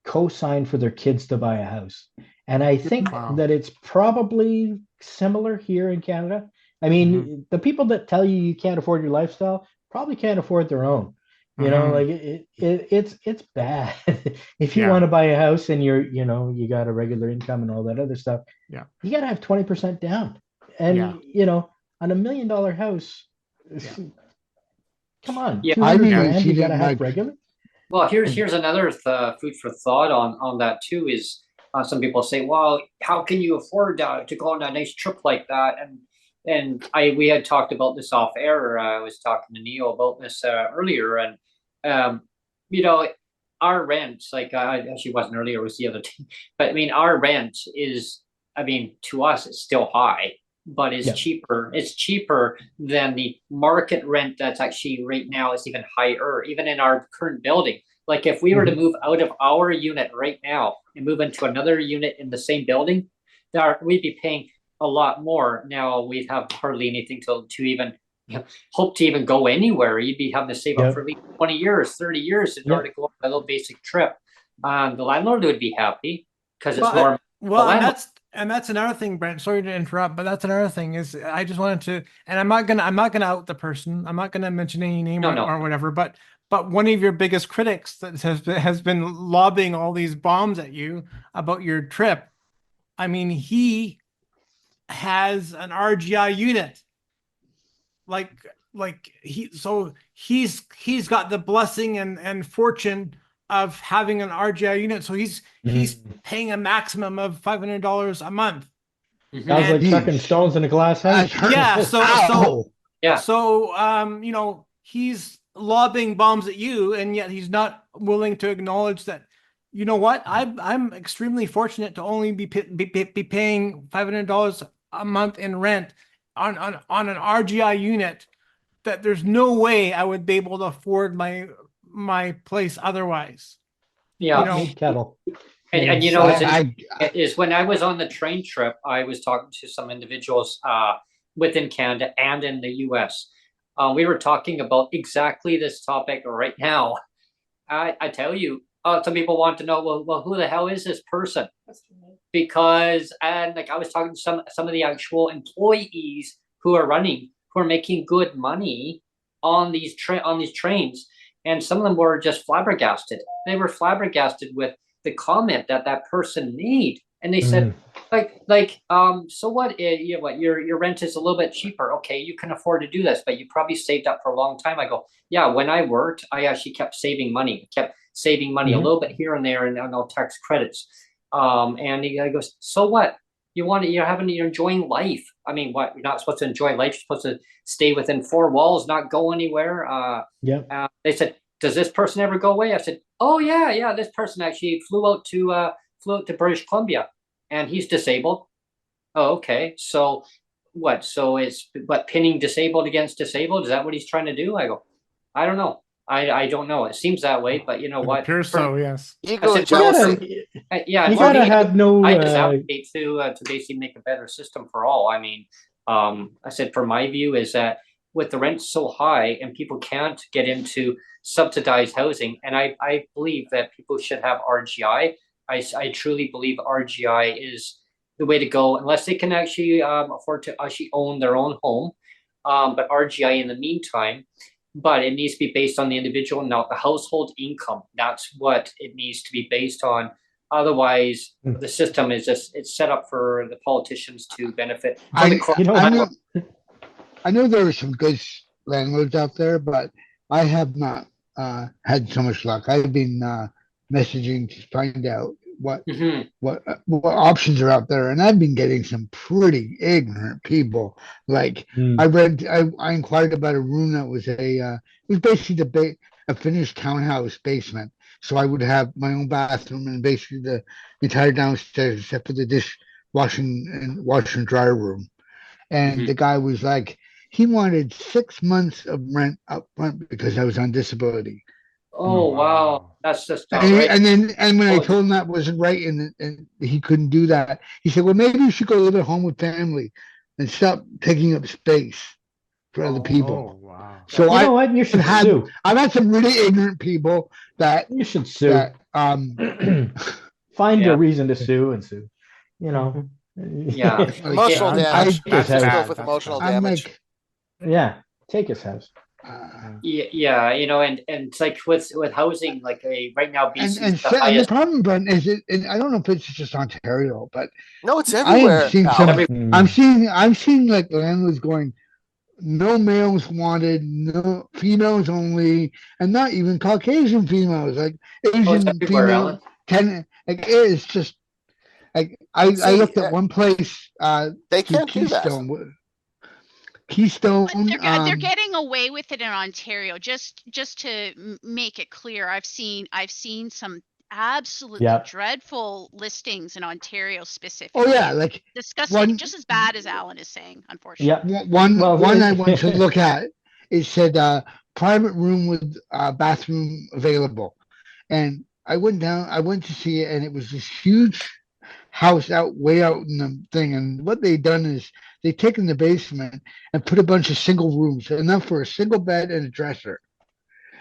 co-sign for their kids to buy a house, and I think that it's probably similar here in Canada. I mean, the people that tell you can't afford your lifestyle probably can't afford their own. It's bad. If you want to buy a house and you got a regular income and all that other stuff, you got to have 20% down. And on $1 million house, come on, $200,000 you got to have regular. Well, here's another food for thought on that too. Is some people say, well, how can you afford to go on a nice trip like that? And we had talked about this off air. I was talking to Neil about this earlier, and our rent, like actually wasn't earlier, it was the other day. But I mean, our rent is, to us, it's still high, but it's cheaper. It's cheaper than the market rent that's actually right now. Is even higher, even in our current building. Like if we were to move out of our unit right now and move into another unit in the same building, we'd be paying a lot more. Now we'd have hardly anything to even hope to even go anywhere. You'd be having to save up for at least 20 years, 30 years in order to go on a little basic trip. The landlord would be happy because it's more. And that's another thing, Brent. Sorry to interrupt, but that's another thing is I just wanted to, and I'm not gonna out the person. I'm not gonna mention any name or whatever. But one of your biggest critics that has been lobbing all these bombs at you about your trip. I mean, he has an RGI unit. He's got the blessing and fortune of having an RGI unit. So he's paying a maximum of $500 a month. Sounds like chucking stones in a glass house. Yeah. So he's lobbing bombs at you, and yet he's not willing to acknowledge that. You know what? I'm extremely fortunate to only be paying $500 a month in rent on an RGI unit, that there's no way I would be able to afford my place otherwise. Yeah, kettle. And you It's, know, I when I was on the train trip, I was talking to some individuals within Canada and in the US. We were talking about exactly this topic right now. I tell you, some people want to know, well, who the hell is this person? Because, and like I was talking to some of the actual employees who are making good money on these trains, and some of them were just flabbergasted. They were flabbergasted with the comment that person made, and they said, so what? Your rent is a little bit cheaper. Okay, you can afford to do this, but you probably saved up for a long time. I go, yeah. When I worked, I actually kept saving money. A little bit here and there, and all tax credits. And he goes, so what? You're enjoying life. I mean, what? You're not supposed to enjoy life. You're supposed to stay within four walls, not go anywhere. They said, does this person ever go away? I said, oh yeah. This person actually flew out to British Columbia, and he's disabled. Oh, okay. So what? So it's pinning disabled against disabled? Is that what he's trying to do? I go, I don't know. I don't know. It seems that way, but you know It what? appears so, yes. Ego and for me, jealousy. yeah, you for gotta me, have no. I just advocate to basically make a better system for all. I mean, I said for my view is that with the rent so high and people can't get into subsidized housing, and I believe that people should have RGI. I truly believe RGI is the way to go, unless they can actually afford to actually own their own home. But RGI in the meantime, but it needs to be based on the individual, not the household income. That's what it needs to be based on. Otherwise, the system is it's set up for the politicians to benefit from I know there are some good landlords out there, but I have not had so much luck. I've been messaging to find out what options are out there, and I've been getting some pretty ignorant people. Like I inquired about a room that was it was basically a finished townhouse basement, so I would have my own bathroom and basically the entire downstairs except for the washer and dryer room. And the guy was like, he wanted 6 months of rent up front because I was on disability. Oh wow, that's just not And, right. and when I told him that wasn't right and he couldn't do that, he said, well, maybe you should go live at home with family and stop taking up space for other people. Oh wow. So you know what? You should sue. I've had some really ignorant people that You should sue. Find a reason to sue and sue. You know. Yeah. Emotional damage. That's Let's go bad. with emotional I'm damage. like, Yeah, take his house. Yeah, you know, and it's like with housing, like right now, BC and is the highest. the problem, Brent, is I don't know if it's just Ontario, but No, it's I everywhere. am seeing now. I'm seeing like landlords going, no males wanted, no females only, and not even Caucasian females, like Asian female. Like it's just like I looked at one place. They can't do that. Keystone. But they're getting away with it in Ontario. Just to make it clear, I've seen some absolutely dreadful listings in Ontario specifically. Oh yeah, like disgusting, just as bad as Alan is saying, unfortunately. Yeah, one I went to look at, it said private room with bathroom available, and I went to see it, and it was this huge house way out in the thing. And what they'd done is they'd taken the basement and put a bunch of single rooms, enough for a single bed and a dresser.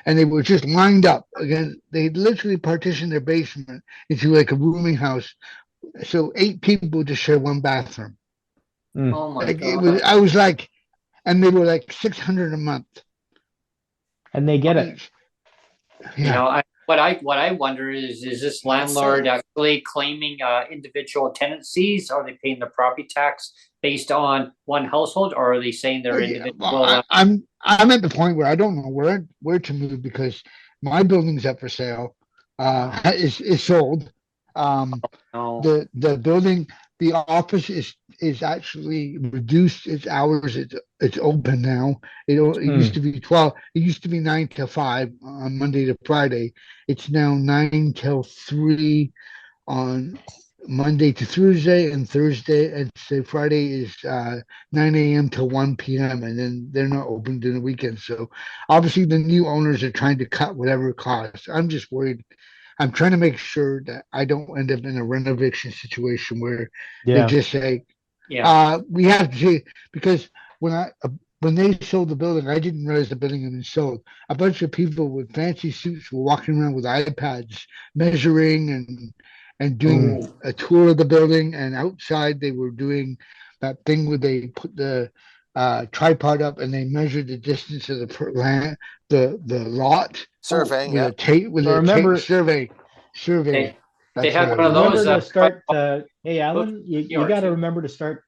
And they were just lined up. Again, they literally partitioned their basement into like a rooming house. So 8 people just share one bathroom. Oh my God. I was like, and they were like $600 a month. And they get it. Yeah. You know, what I wonder is this landlord actually claiming individual tenancies? Are they paying the property tax based on one household, or are they saying they're individual? Well, I'm at the point where I don't know where to move because my building's up for sale. Is sold. The building, the office is actually reduced its hours. It's open now. It used to be 12. It used to be 9 till 5 on Monday to Friday. It's now 9 till 3 on Monday to Thursday, and Friday is 9 a.m. till 1 p.m. and then they're not open during the weekend. So obviously the new owners are trying to cut whatever costs. I'm just worried. I'm trying to make sure that I don't end up in a renovation situation where they Yeah. just say, Yeah. we have to see, because when I when they sold the building, I didn't realize the building had been sold. A bunch of people with fancy suits were walking around with iPads, measuring and doing Oh. a tour of the building. And outside, they were doing that thing where they put the tripod up and they measured the distance of the lot Surveying, with yeah. a tape So remember, survey. They That's had what one I of was. remember those. to start. Hey, Oops, Alan, you you are got to too. remember to start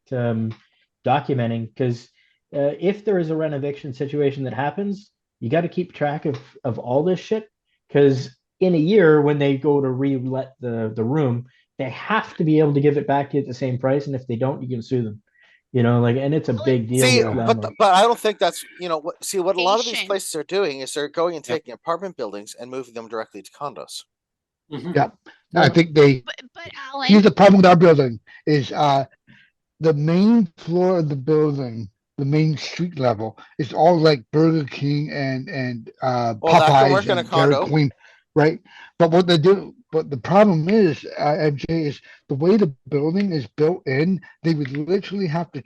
documenting, because if there is a renovation situation that happens, you got to keep track of all this shit. Because in a year, when they go to re-let the room, they have to be able to give it back to you at the same price, and if they don't, you can sue them. You know, like, and it's a big deal See, with Yeah. landlords. but I don't think that's what a lot of these Patient. places are doing is they're going and taking apartment buildings and moving them directly to condos. Mhm. Yeah, I think they. But Here's Alan, the problem with our building is the main floor of the building, the main street level, is all like Burger King and Well, that can work Popeyes in a and Dairy condo. Queen, right? But what they do, but the problem is, MJ, is the way the building is built in. They would literally have to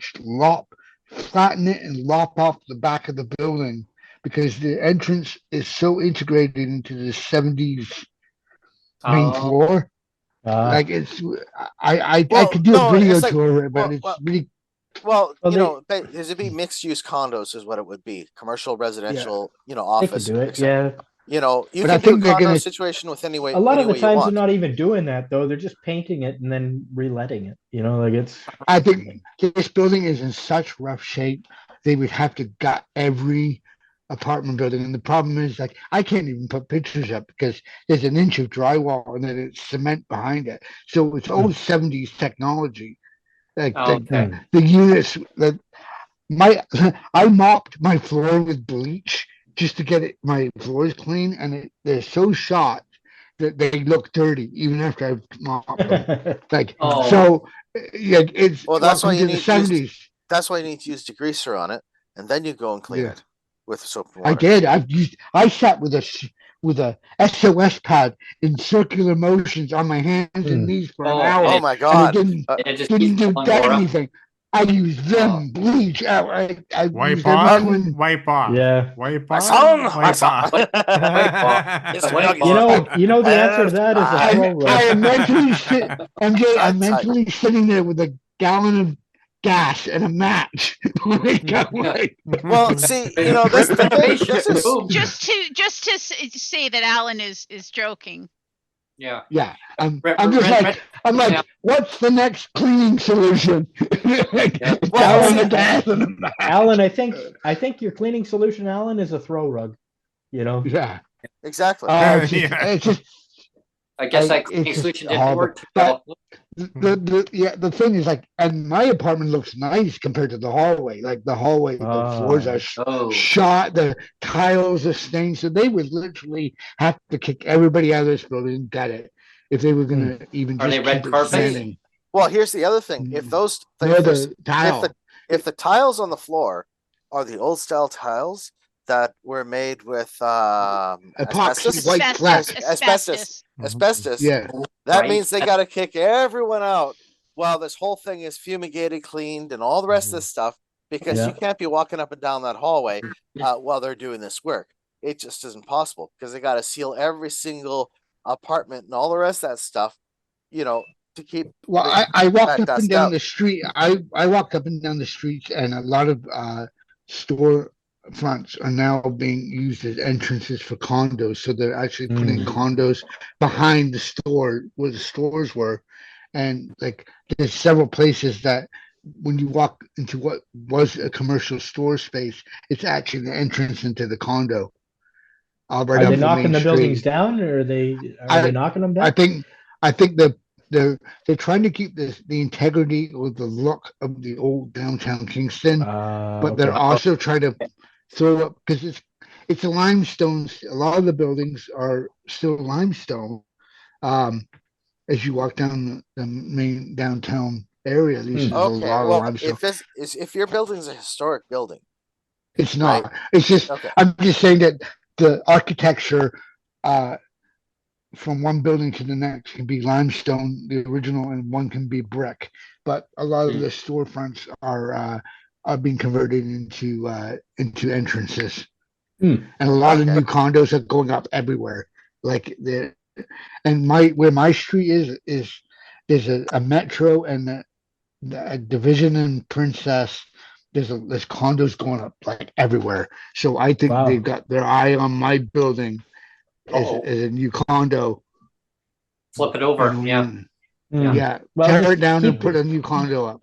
flatten it, and lop off the back of the building because the entrance is so integrated into the '70s main Oh, floor. Ah, Like it's, I Well, could do a no, video it's like tour, but well, it's well, really, well, well, it'd be mixed use condos is what it would be. Commercial, yeah. residential, they could office, do it. etc. Yeah, You But I can do a think they're condo gonna. situation with any a lot of the way you times they're want. not even doing that though. They're just painting it and then reletting it. You know, like it's. I think this building is in such rough shape. They would have to gut every apartment building, and the problem is, like, I can't even put pictures up because there's an inch of drywall and then it's cement behind it. So it's old '70s technology. Like okay. the units that my I mopped my floor with bleach just to get my floors clean, and they're so shot that they look dirty even after I've mopped them. Like Oh, so, yeah, it's Well, welcome to the '70s. that's why you need to use degreaser on it, and then you go and clean Yeah, it with soap and I water. did. I sat with a SOS pad in circular motions on my hands and knees for an oh, hour, Oh my and it God! it just didn't keeps do going more up. anything. I used Oh, them bleach. I Wipe used every off, twin. wipe off, Yeah. wipe My off, son, my wipe son. off. wipe off. It's Wipe Doug's. off. You know, the answer to that is a I- throw rug. I am mentally MJ. I'm Tight. mentally sitting there with a gallon of gas and a match. Like, I'm like, Well, see, Renovation. this is Boom. just to say that Alan is joking. Yeah. yeah. I'm just Rent- like, I'm like, yeah. what's the next cleaning solution? Like, Yeah. a Well, gallon see- of gas and a match. Alan, I think your cleaning solution, Alan, is a throw rug. You know. Yeah. exactly. Yeah. It's just, I guess that it's cleaning just solution didn't horrible. work too But well. the thing is, like, and my apartment looks nice compared to the hallway. Like the hallway, the floors are Oh, shot, the tiles are stained. So they would literally have to kick everybody out of this building and gut it if they were gonna even Are just they red keep it carpets? standing. Well, here's the other thing: if those Near if, there's- the tile. if the tiles on the floor are the old style tiles that were made with Epoxy asbestos, white Asbestos. asbestos, Yeah. that Right. means they got to kick everyone out while this whole thing is fumigated, cleaned, and all the rest of this stuff because Yeah. you can't be walking up and down that hallway while they're doing this work. It just isn't possible because they got to seal every single apartment and all the rest of that stuff, to keep. Well, I walked that up and dust down out. the street. I walked up and down the streets, and a lot of store fronts are now being used as entrances for condos. So they're actually putting condos behind the store where the stores were, and like there's several places that when you walk into what was a commercial store space, it's actually the entrance into the condo. Right Are they up the knocking main the buildings street. down, or are they knocking them I down? think that they're trying to keep the integrity or the look of the old downtown Kingston, but they're Okay. also trying to throw up because it's a limestone. A lot of the buildings are still limestone. As you walk down the main downtown area, there's a Okay, lot of well, limestone. if your building's a historic building, It's right? not. It's just Okay. I'm just saying that the architecture from one building to the next can be limestone, the original, and one can be brick. But a lot of the storefronts are being converted into entrances, Hmm. and a lot of Okay. new condos are going up everywhere. Like and where my street is there's a metro and a division in Princess. There's condos going up like everywhere. So I think Wow. they've got their eye on my building as Oh, a new condo. flip it over. And Yeah. Hmm. yeah, Well, tear just it down and put a new condo up.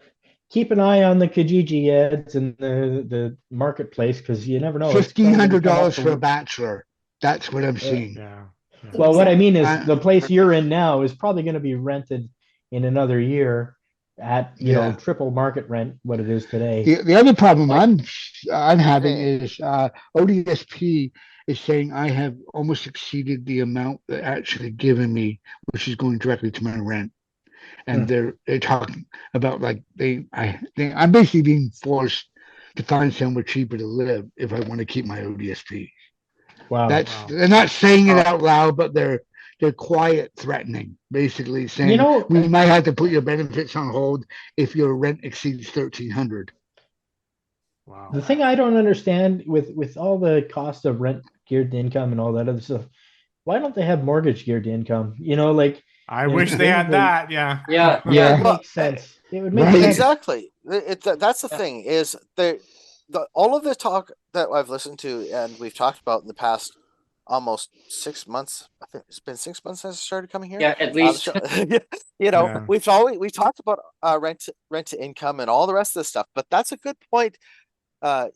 keep an eye on the Kijiji ads and the marketplace, because you never know. It's Fifteen probably going hundred to come up dollars for a for. bachelor. That's what I'm seeing. Yeah. Well, what I mean is Uh, the place you're in now is probably going to be rented in another year at, Yeah. triple market rent what it is today. The other problem Like- I'm having Hey. is ODSP is saying I have almost exceeded the amount they're actually giving me, which is going directly to my rent. And they're talking about like I'm basically being forced to find somewhere cheaper to live if I want to keep my ODSP. Wow. They're not saying it out loud, but they're quiet threatening, basically saying we might have to put your benefits on hold if your rent exceeds 1,300. Wow. The thing I don't understand with all the cost of rent geared to income and all that other stuff, why don't they have mortgage geared to income? Like, I wish they had that. Yeah. Yeah. It Yeah. would Well, make sense. It would make Right. sense. Exactly. That's the Yeah. thing is all of the talk that I've listened to and we've talked about in the past almost 6 months. I think it's been 6 months since I started coming here. Yeah, at least. Yeah. we've talked about rent to income and all the rest of this stuff. But that's a good point. Good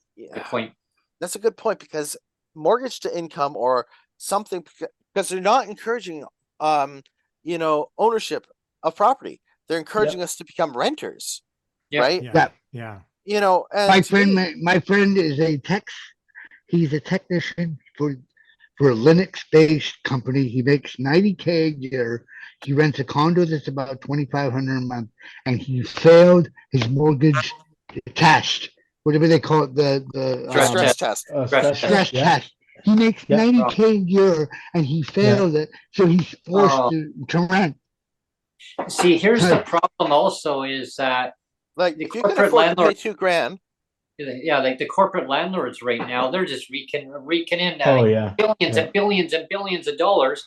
point. That's a good point because mortgage to income or something, because they're not encouraging ownership of property. They're encouraging us to become renters, Yeah. right? Yeah. Yeah. And My to me- friend, my friend is he's a technician for a Linux-based company. He makes 90K a year. He rents a condo that's about 2,500 a month, and he failed his mortgage test, whatever they call it, the Stress test. stress Yeah. test. He makes Yeah. 90K a year, and he failed it, so he's forced Oh. to rent. See, here's the problem also is that Like the if you can corporate afford to landlord- pay $2,000, yeah, like the corporate landlords right now, they're just raking in Oh yeah. billions Yeah. and billions and billions of dollars.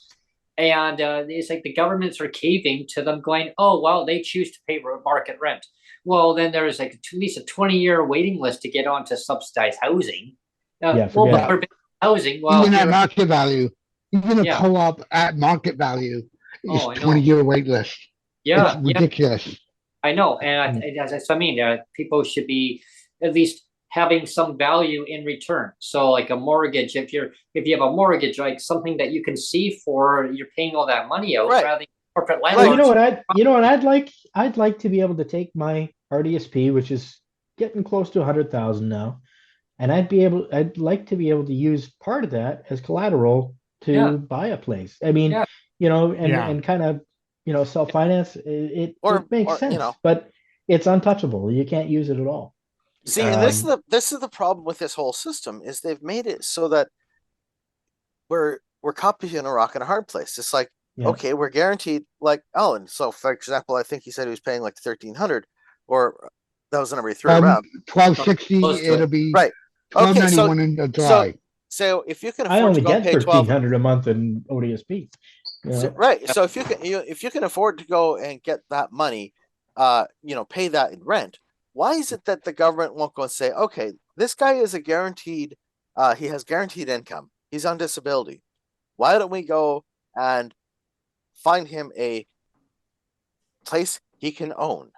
And it's like the governments are caving to them going, oh, well, they choose to pay market rent. Well, then there's like at least a 20-year waiting list to get onto subsidized housing. Yeah, Well, forget but for housing, well, Even at here- market value, even a Yeah. co-op at market value is Oh, I know. 20-year wait list. yeah, It's ridiculous. I know. And as I mean, people should be at least having some value in return. So like a mortgage, if you have a mortgage, like something that you can see for, you're paying all that money out Right. rather than corporate Well, landlords. you know what I'd like? I'd like to be able to take my RDSP, which is getting close to 100,000 now, and I'd like to be able to use part of that as collateral to Yeah. buy a place. I mean, Yeah. Yeah. and kind of, self-finance. It Or- makes or, sense, but it's untouchable. You can't use it at all. see, and this is the problem with this whole system is they've made it so that we're caught between a rock and a hard place. It's like, Yeah. okay, we're guaranteed like Alan. So for example, I think he said he was paying like 1,300, or that was the number he threw around. 1260, Close to it. it'll be Right. Okay, so 1291 in the dry. so if you can I afford only to go get pay 12, 1,300 a month in ODSP. right? So if you can afford to go and get that money, pay that in rent. Why is it that the government won't go and say, okay, this guy is a guaranteed, he has guaranteed income. He's on disability. Why don't we go and find him a place he can own,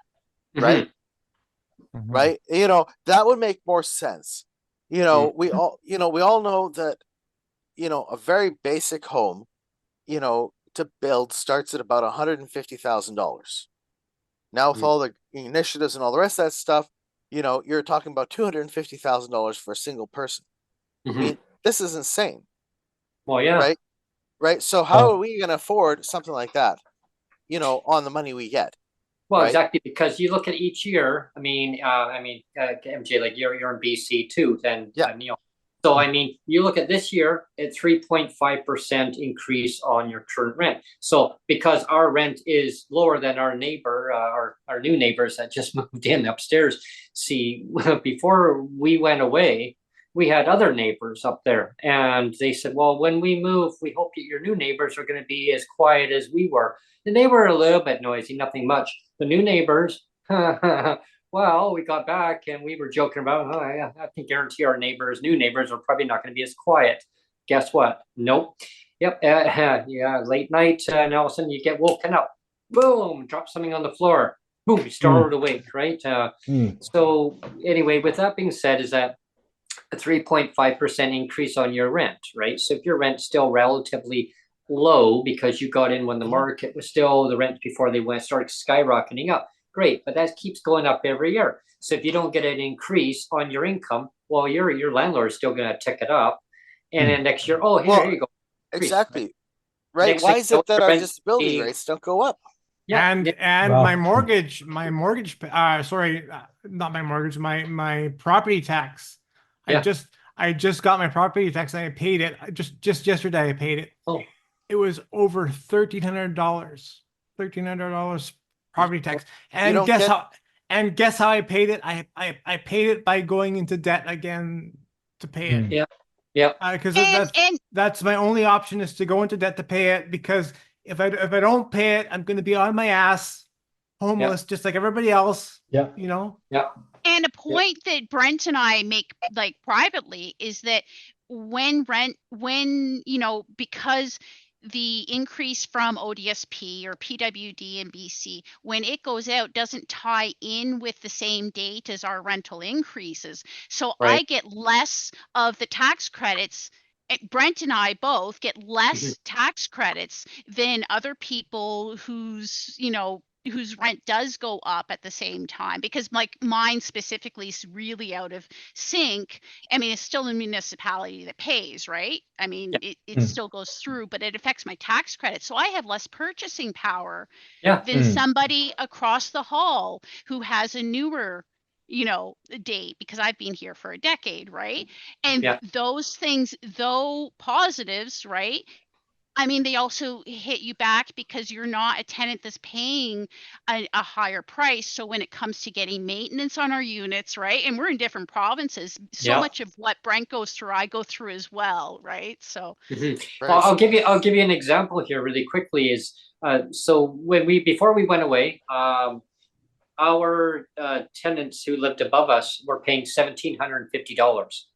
right? Mhm. Right? That would make more sense. We all know that, a very basic home, to build starts at about $150,000. Now with all the initiatives and all the rest of that stuff, you're talking about $250,000 for a single person. Mhm. I mean, this is insane, Well, yeah. right? Right. So how are we going to afford something like that, on the money we get? Well, right? exactly, because you look at each year. I mean, MJ, like you're in BC too. Then Yeah. Neil, So, I mean, you look at this year at 3.5% increase on your current rent. So because our rent is lower than our neighbor, our new neighbors that just moved in upstairs. See, before we went away, we had other neighbors up there, and they said, well, when we move, we hope that your new neighbors are going to be as quiet as we were. And they were a little bit noisy, nothing much. The new neighbors, well, we got back and we were joking about, oh, I can guarantee our new neighbors are probably not going to be as quiet. Guess what? Nope. Yep. Yeah. Late night, and all of a sudden you get woken up. Boom! Drop something on the floor. Boom! You startled awake, right? So anyway, with that being said, is that a 3.5% increase on your rent, right? So if your rent's still relatively low because you got in when the market was still the rent before they started skyrocketing up. Great, but that keeps going up every year. So if you don't get an increase on your income, well, your landlord is still going to tick it up, and then next year, oh, here you go. Exactly, right? Next Why thing is you know, it that your our rent disability be- rates don't go up? Yeah, And Well, my mortgage, sorry, not my mortgage, my property tax. Yeah. I just got my property tax and I paid it. Just yesterday I paid it. Oh. It was over $1,300. $1,300 property tax. And don't guess get- how I paid it? I paid it by going into debt again to pay it. yeah. Because And that's my only option, is to go into debt to pay it, because if I don't pay it, I'm going to be on my ass, homeless, just like everybody else. Yeah. You know. Yeah. And a point that Brent and I make, like, privately, is that when because the increase from ODSP or PWD in BC, when it goes out, doesn't tie in with the same date as our rental increases. So I Right. get less of the tax credits. Brent and I both get less tax credits than other people whose rent does go up at the same time, because like mine specifically is really out of sync. I mean, it's still the municipality that pays, right? I mean, it still goes through, but it affects my tax credit. So I have less purchasing power than somebody across the hall who has a newer date, because I've been here for a decade, right? And those things, though positives, right? I mean, they also hit you back because you're not a tenant that's paying a higher price. So when it comes to getting maintenance on our units, right? And we're in different provinces. So much of what Brent goes through, I go through as well, right? So Right. Well, I'll give you an example here really quickly. Is so before we went away, our tenants who lived above us were paying $1,750.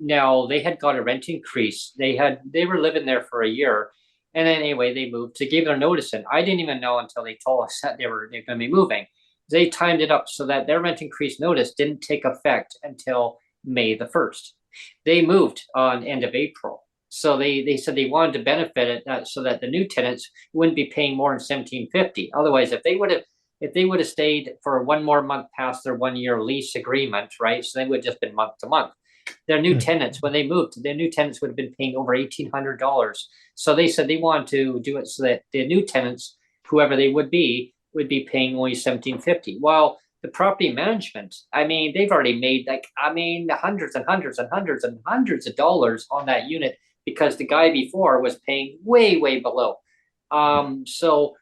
Now they had got a rent increase. They were living there for a year, and then anyway they moved. They gave their notice in. I didn't even know until they told us that they're going to be moving. They timed it up so that their rent increase notice didn't take effect until May the 1st. They moved on end of April. So they said they wanted to benefit it so that the new tenants wouldn't be paying more than $1,750. Otherwise, if they would have stayed for one more month past their 1 year lease agreement, right? So they would have just been month to month. Their new tenants, when they moved, their new tenants would have been paying over $1,800. So they said they wanted to do it so that the new tenants, whoever they would be paying only $1,750. Well, the property management, I mean, they've already made hundreds and hundreds and hundreds and hundreds of dollars on that unit because the guy before was paying way, way below. So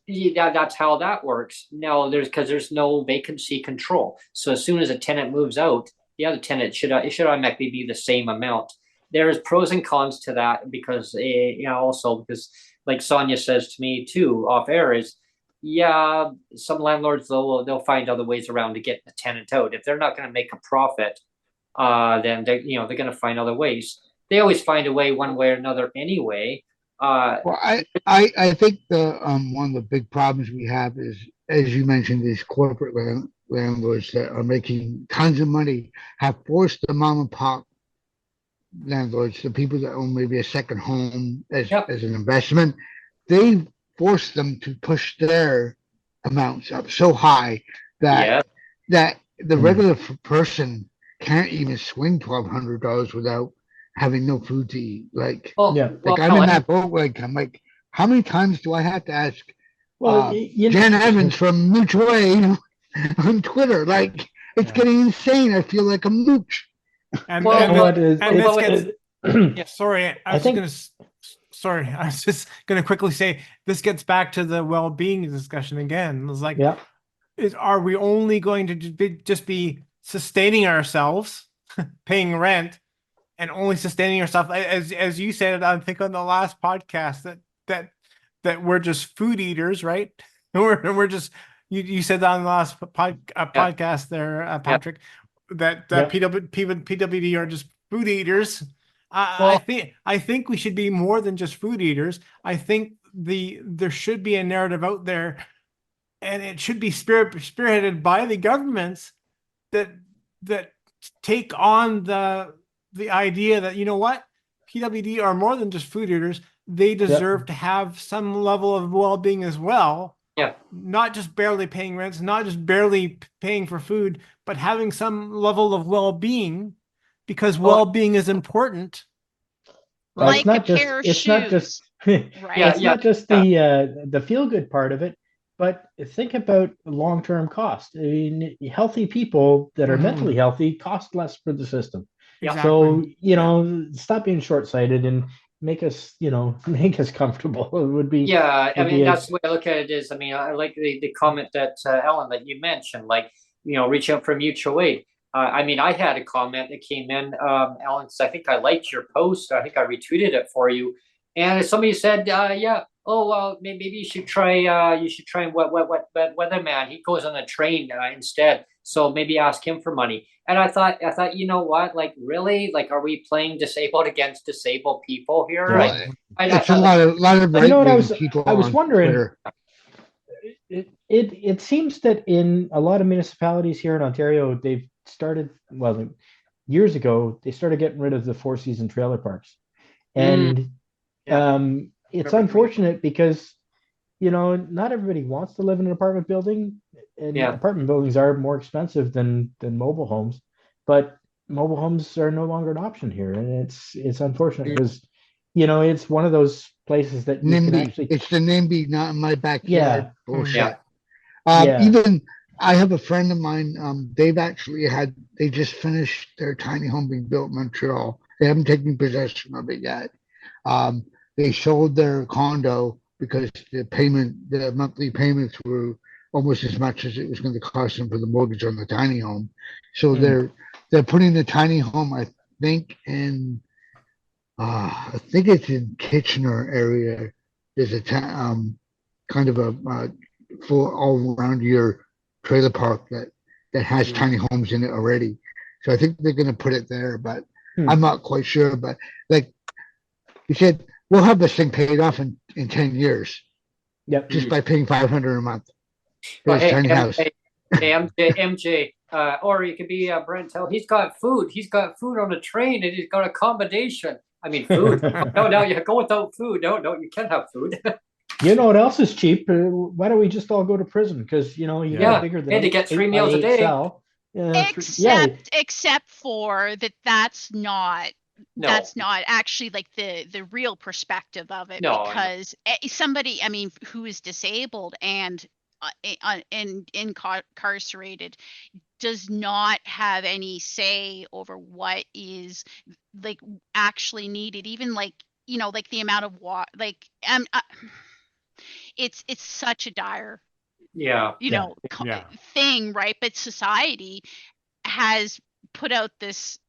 that's how that works. Now there's no vacancy control. So as soon as a tenant moves out, the other tenant should automatically be the same amount. There's pros and cons to that because also because like Sonia says to me too off air is some landlords they'll find other ways around to get the tenant out. If they're not going to make a profit, then they're going to find other ways. They always find a way one way or another anyway. Well, I think the one of the big problems we have is, as you mentioned, these corporate landlords that are making tons of money have forced the mom and pop landlords, the people that own maybe a second home as an investment, they force them to push their amounts up so high that the regular person can't even swing $1,200 without having no food to eat. I'm in that boat. I'm like, how many times do I have to ask Jen Evans from Mutual Aid on Twitter? Like, it's getting insane. I feel like a mooch. And Well, and, what the, is and this gets it's, yeah, sorry, I think I was just gonna quickly say this gets back to the well-being discussion again. It's like, yeah, are we only going to just be sustaining ourselves, paying rent, and only sustaining ourselves? As you said, I think on the last podcast that we're just food eaters, right? We're just you said that on the last podcast there, Patrick, that yeah. PWD are just food eaters. Well, I think we should be more than just food eaters. I think there should be a narrative out there, and it should be spearheaded by the governments that that take on the idea that, you know what, PWD are more than just food eaters. They deserve to have some level of well-being as well. yeah. Not just barely paying rents, not just barely paying for food, but having some level of well-being, because Well, well-being is important, right? It's Like a not just pair of it's not just shoes, Yeah, right? it's not just the feel good part of it, but think about long-term cost. I mean, healthy people that are Mhm. mentally healthy cost less for the system. Yeah. So, Exactly. stop being short-sighted and make us, make us comfortable. It Yeah, I would mean be that's the way I look at it. Is I mean I like the comment that Ellen that you mentioned, like reach out for mutual aid. I mean I had a comment that came in, Ellen. I think I liked your post. I think I retweeted it for you, and somebody said, yeah, oh well, maybe you should try what weatherman. He goes on a train instead, so maybe ask him for money. And I thought, you know what, like really, like are we playing disabled against disabled people here? yeah. Like I It's a thought, like, lot of You know what right-wing people I was on wondering. Twitter. It seems that in a lot of municipalities here in Ontario, they've started, well, years ago, they started getting rid of the four-season trailer parks. And yeah. it's Remember unfortunate because, not everybody wants to live in an apartment building, and Yeah. apartment buildings are more expensive than mobile homes, but mobile homes are no longer an option here. And it's unfortunate because, it's one of those places that you can NIMBY. actually, It's the NIMBY, not in my backyard yeah, bullshit. Yeah. yeah. Even I have a friend of mine. They just finished their tiny home being built in Montreal. They haven't taken possession of it yet. They sold their condo because the monthly payments were almost as much as it was going to cost them for the mortgage on the tiny home. So they're putting the tiny home, I think, it's in Kitchener area. There's a kind of a full all around your trailer park that has tiny homes in it already. So I think they're going to put it there, but I'm not quite sure. But like you said, we'll have this thing paid off in 10 years Yep. just by paying $500 a month for But this hey, tiny house. MJ, or it could be Brent. He's got food. He's got food on the train, and he's got accommodation. I mean, food. No, you go without food. No, you can't have food. You know what else is cheap? Why don't we just all go to prison? Because you Yeah. got bigger than And to get 3 8 by meals a 8 day. cell. Except for that, that's not No. actually like the real perspective of it, No, because somebody, I mean, who is disabled and incarcerated does not have any say over what is like actually needed, even like like the amount of water, like it's such a dire Yeah. thing, right? But society has put out this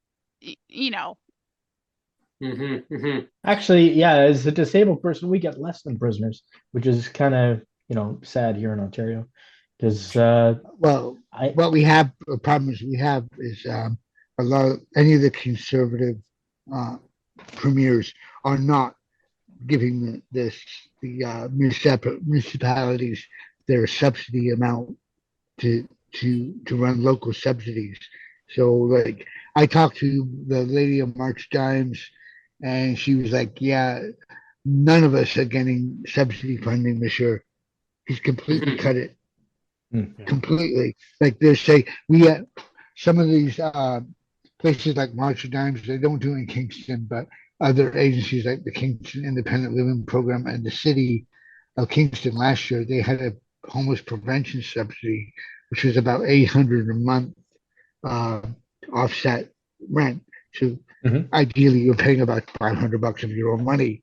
Actually, yeah, as a disabled person, we get less than prisoners, which is kind of, sad here in Ontario. Because what we have, the problems we have is any of the conservative premiers are not giving the municipalities their subsidy amount to run local subsidies. So like I talked to the lady of March Dimes, and she was like, "Yeah, none of us are getting subsidy funding this year." He's completely cut it. Completely. Like they say, we have some of these places like March Dimes, they don't do it in Kingston, but other agencies like the Kingston Independent Living Program and the city of Kingston last year, they had a homeless prevention subsidy, which was about $800 a month offset rent. So Mhm. ideally, you're paying about $500 of your own money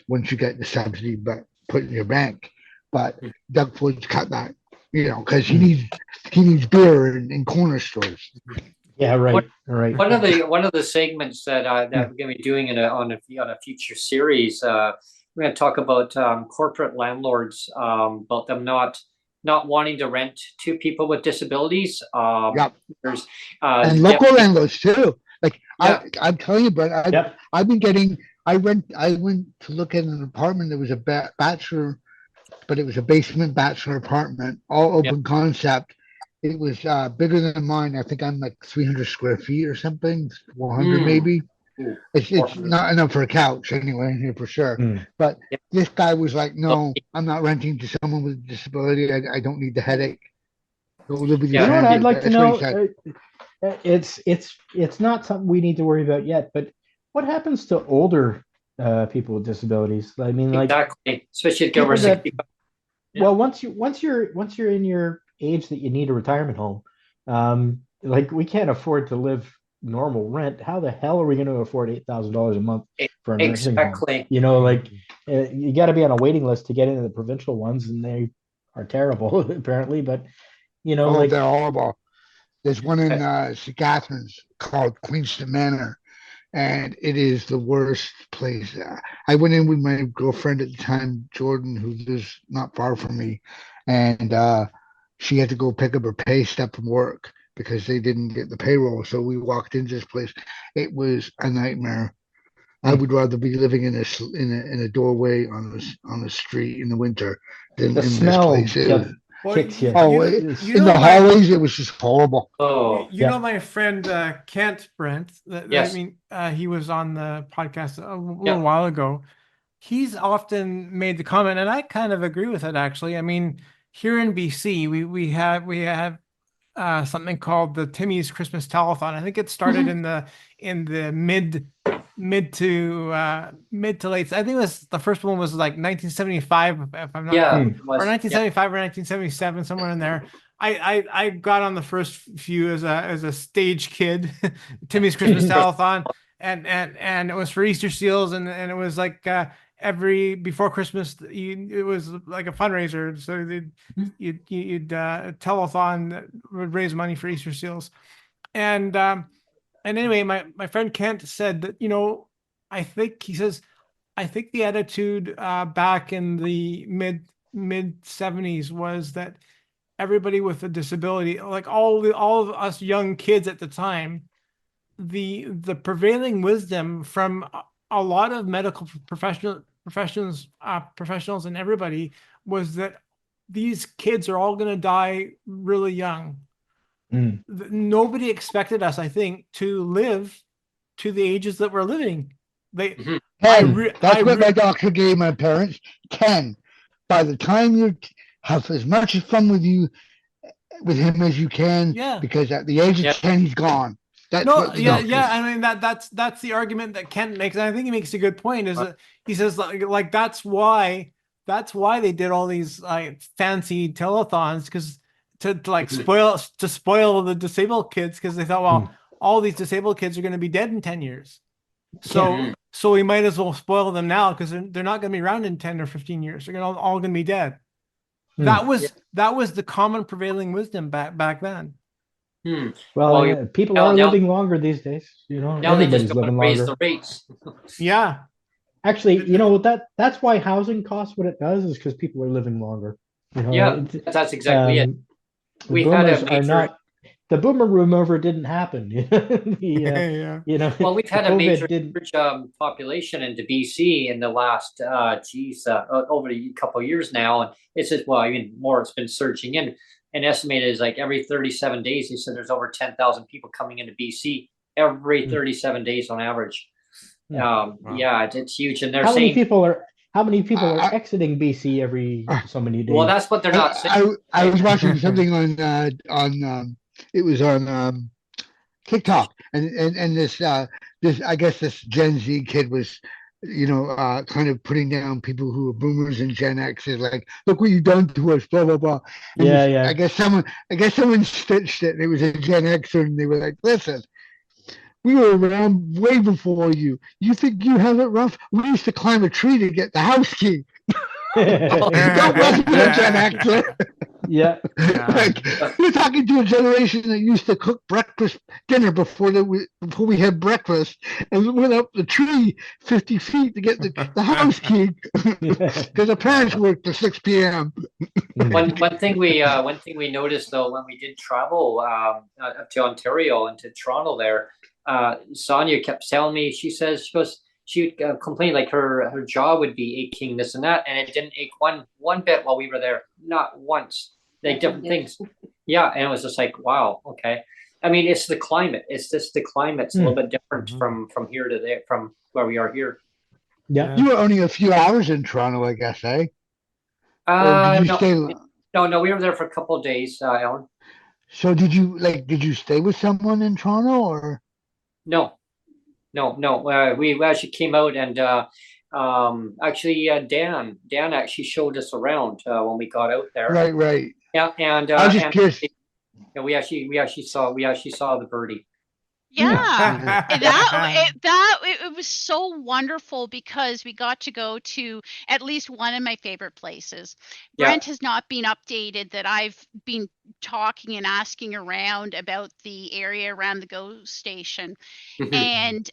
once you get the subsidy, but put in your bank. But Doug Floyd's cut that, because he needs beer in corner stores. Yeah, right, right. One of the segments that we're going to be doing on a future series, we're going to talk about corporate landlords, about them not wanting to rent to people with disabilities. Yep. There's And local landlords too. Like Yeah. I'm telling you, Brett, Yep. I've been getting. I went to look at an apartment that was a bachelor, but it was a basement bachelor apartment, all open concept. It was bigger than mine. I think I'm like 300 square feet or something, 400 maybe. Ooh, It's 400. not enough for a couch anyway here for sure. Mm. But Yeah. this guy was like, no, I'm not renting to someone with a disability. I don't need the headache. Go live with your You know what family. I'd like to That's what he know? said. It's not something we need to worry about yet, but what happens to older people with disabilities? I mean, like Exactly, especially if you're over people that- 65. Yeah. well, once you're in your age that you need a retirement home, like we can't afford to live normal rent. How the hell are we going to afford $8,000 a month for a nursing home? Exactly. You know, like you got to be on a waiting list to get into the provincial ones, and they are terrible apparently. But Oh, like they're horrible. There's one in St. Catharines called Queenston Manor, and it is the worst place. I went in with my girlfriend at the time, Jordan, who lives not far from me, and she had to go pick up her pay stub from work because they didn't get the payroll. So we walked into this place. It was a nightmare. I would rather be living in a doorway on the street in the winter than the in smell this place. Well, kicks you. Oh, you in know the my- hallways, it was just horrible. Oh, You know my friend Kent Brent. Yes. I mean, he was on the podcast a little Yeah. while ago. He's often made the comment, and I kind of agree with it actually. I mean, here in BC, we have something called the Timmy's Christmas Telethon. I think it started in the mid to late. I think it was the first one was like 1975, if I'm not yeah. Hmm. it was- or 1975 or 1977, somewhere in there. I got on the first few as a stage kid, Timmy's Christmas Telethon, and it was for Easter seals, and it was like every before Christmas, it was like a fundraiser. So you'd telethon that would raise money for Easter seals, and anyway, my friend Kent said that I think he says I think the attitude back in the mid 70s was that everybody with a disability, like all of us young kids at the time, the prevailing wisdom from a lot of medical professionals and everybody was that these kids are all going to die really young. Mm. Nobody expected us, I think, to live to the ages that we're living. Mhm. 10. That's what my doctor gave my parents. 10. By the time you have as much fun with him as you can, Yeah. because at the age of 10, he's gone. That's what the doctor yeah. I mean that's the argument that Kent makes, and I think he makes a good point. Is that he says like that's why they did all these like fancy telethons, because to like spoil the disabled kids, because they thought, well, all these disabled kids are going to be dead in 10 years. So we might as well spoil them now, because they're not going to be around in 10 or 15 years. They're all going to be dead. That was the common prevailing wisdom back then. Well, people now- are now- living longer these days. Now they Everybody's just don't living raise longer. the rates. Yeah. Actually, that's why housing costs what it does, is because people are living longer. Yeah, that's exactly it. The We had a boomers are major- not. The boomer remover didn't happen. Yeah. Well, we've had a COVID major didn't. population into BC in the last, over a couple of years now, and it's just, well, even more. It's been surging in, and estimated is like every 37 days. They said there's over 10,000 people coming into BC every 37 days on average. Wow. Yeah, it's huge, and they're How many saying, people are exiting BC every so many days? well, that's what they're not saying. I was watching something on it was on TikTok, and this I guess this Gen Z kid was kind of putting down people who are boomers and Gen X, is like, look what you've done to us, blah blah blah. And Yeah. I guess someone stitched it, and it was a Gen Xer, and they were like, listen, We were around way before you. You think you have it rough? We used to climb a tree to get the house key. That wasn't a Gen Xer. Yeah. Like, you're talking to a generation that used to cook breakfast dinner before we had breakfast and went up the tree 50 feet to get the house key because the parents worked till 6 p.m. One thing we noticed though when we did travel up to Ontario and to Toronto there, Sonia kept telling me, she goes, she would complain like her jaw would be aching, this and that, and it didn't ache one bit while we were there, not once. Like different things. Yeah, and it was just like, wow, okay. I mean, it's the climate. It's just the climate's a little bit different from here to there, from where we are here. Yeah. You were only a few hours in Toronto, I guess, eh? Or did you stay? No, we were there for a couple of days, Ellen. So did you stay with someone in Toronto or? No. We actually came out and Dan actually showed us around when we got out there. Right. Yeah, and I was just curious. we actually saw the birdie. Yeah, it was so wonderful because we got to go to at least one of my favorite places. Brent has not been updated that I've been talking and asking around about the area around the GO station. And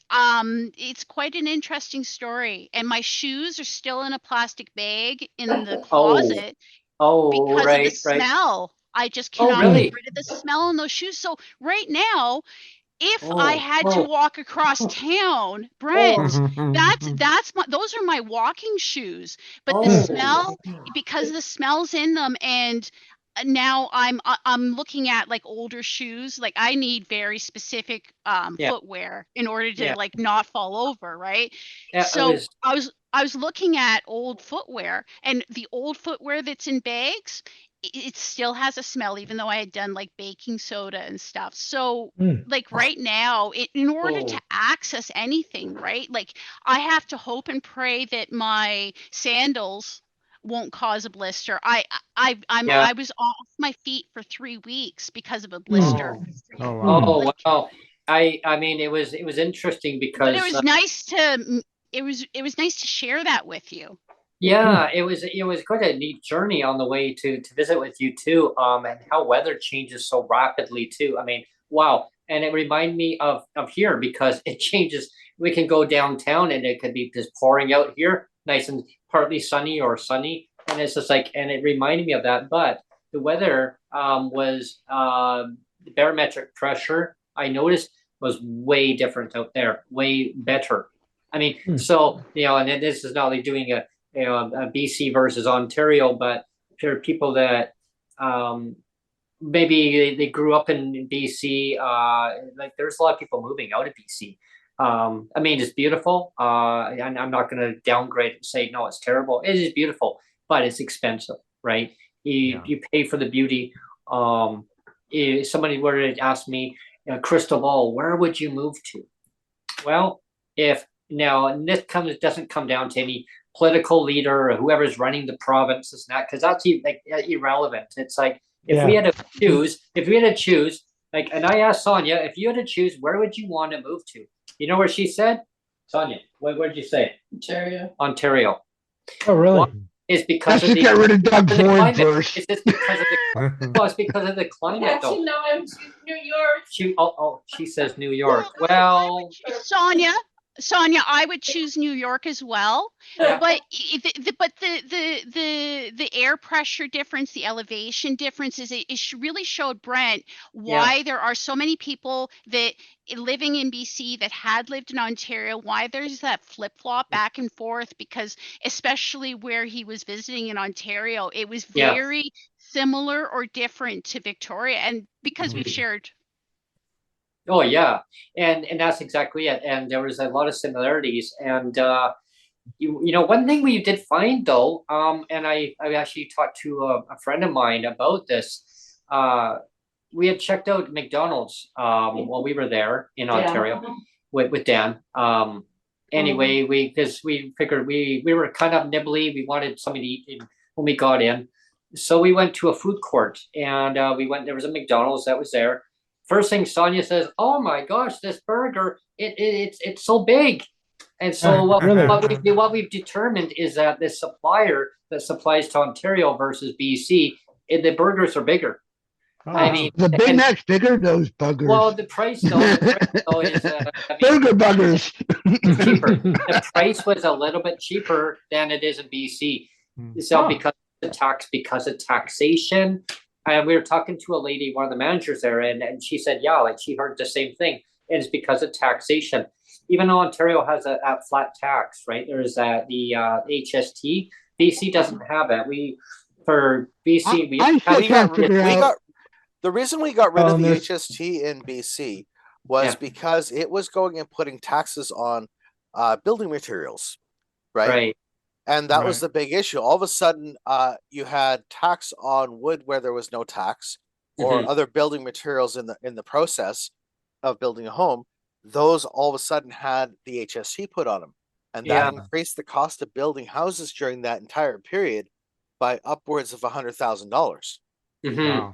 it's quite an interesting story. And my shoes are still in a plastic bag in the closet because of the smell. I just cannot get rid of the smell on those shoes. So right now, if I had to walk across town, Brent, those are my walking shoes. But the smell, because the smell's in them, and now I'm looking at like older shoes. Like I need very specific footwear in order to like not fall over, right? So I was looking at old footwear, and the old footwear that's in bags, it still has a smell, even though I had done like baking soda and stuff. So like right now, in order to access anything, right? Like I have to hope and pray that my sandals won't cause a blister. I was off my feet for 3 weeks because of a blister. Oh wow. I mean, it was interesting because but it was nice to share that with you. Yeah, it was quite a neat journey on the way to visit with you too. And how weather changes so rapidly too. I mean, wow. And it reminded me of here because it changes. We can go downtown and it could be just pouring out here, nice and partly sunny or sunny. And it's just like, and it reminded me of that. But the weather was the barometric pressure I noticed was way different out there, way better. I mean, so, and this is not like doing a BC versus Ontario, but there are people that maybe they grew up in BC. Like there's a lot of people moving out of BC. I mean, it's beautiful. And I'm not going to downgrade and say, no, it's terrible. It is beautiful, but it's expensive, right? You pay for the beauty. If somebody were to ask me, crystal ball, where would you move to? Well, and this doesn't come down to any political leader or whoever's running the province, and that, because that's like irrelevant. It's like if we had to choose, like, and I asked Sonia, if you had to choose, where would you want to move to? You know where she said? Sonia, what did you say? Ontario. Oh, really? Well, it's because Let's just get rid of Doug Ford first. It's just because of it's because of the climate, though. No, I'm New York. She says New York. Well, Sonia, I would choose New York as well. Yeah. But the air pressure difference, the elevation differences, it really showed Brent why there are so many people that living in BC that had lived in Ontario, why there's that flip-flop back and forth, because especially where he was visiting in Ontario, it was very similar or different to Victoria, and because we've shared. Oh yeah, and that's exactly it. And there was a lot of similarities. And one thing we did find though, and I actually talked to a friend of mine about this. We had checked out McDonald's while we were there in Ontario with Dan. Anyway, because we figured we were kind of nibbly. We wanted something to eat when we got in, so we went to a food court, and we went. There was a McDonald's that was there. first thing Sonia says, "Oh my gosh, this burger, it's so big." And so Really? what we've determined is that the supplier that supplies to Ontario versus BC, the burgers are bigger. Oh, I wow. mean, The Big and Mac's bigger, those buggers. well, the price though is I mean, Burger buggers. it's cheaper. The price was a little bit cheaper than it is in BC. So Oh. because of taxation, and we were talking to a lady, one of the managers there, and she said, yeah, like she heard the same thing. And it's because of taxation. Even though Ontario has a flat tax, right? There's the HST. BC doesn't have it. For BC, I still can't figure out. The reason we got rid of the there's- HST in BC was Yeah. because it was going and putting taxes on building materials, right? right. And that was Right. the big issue. All of a sudden, you had tax on wood where there was no tax, or Mhm. other building materials in the process of building a home. Those all of a sudden had the HST put on them, and that Yeah. increased the cost of building houses during that entire period by upwards of $100,000. Mhm. Wow.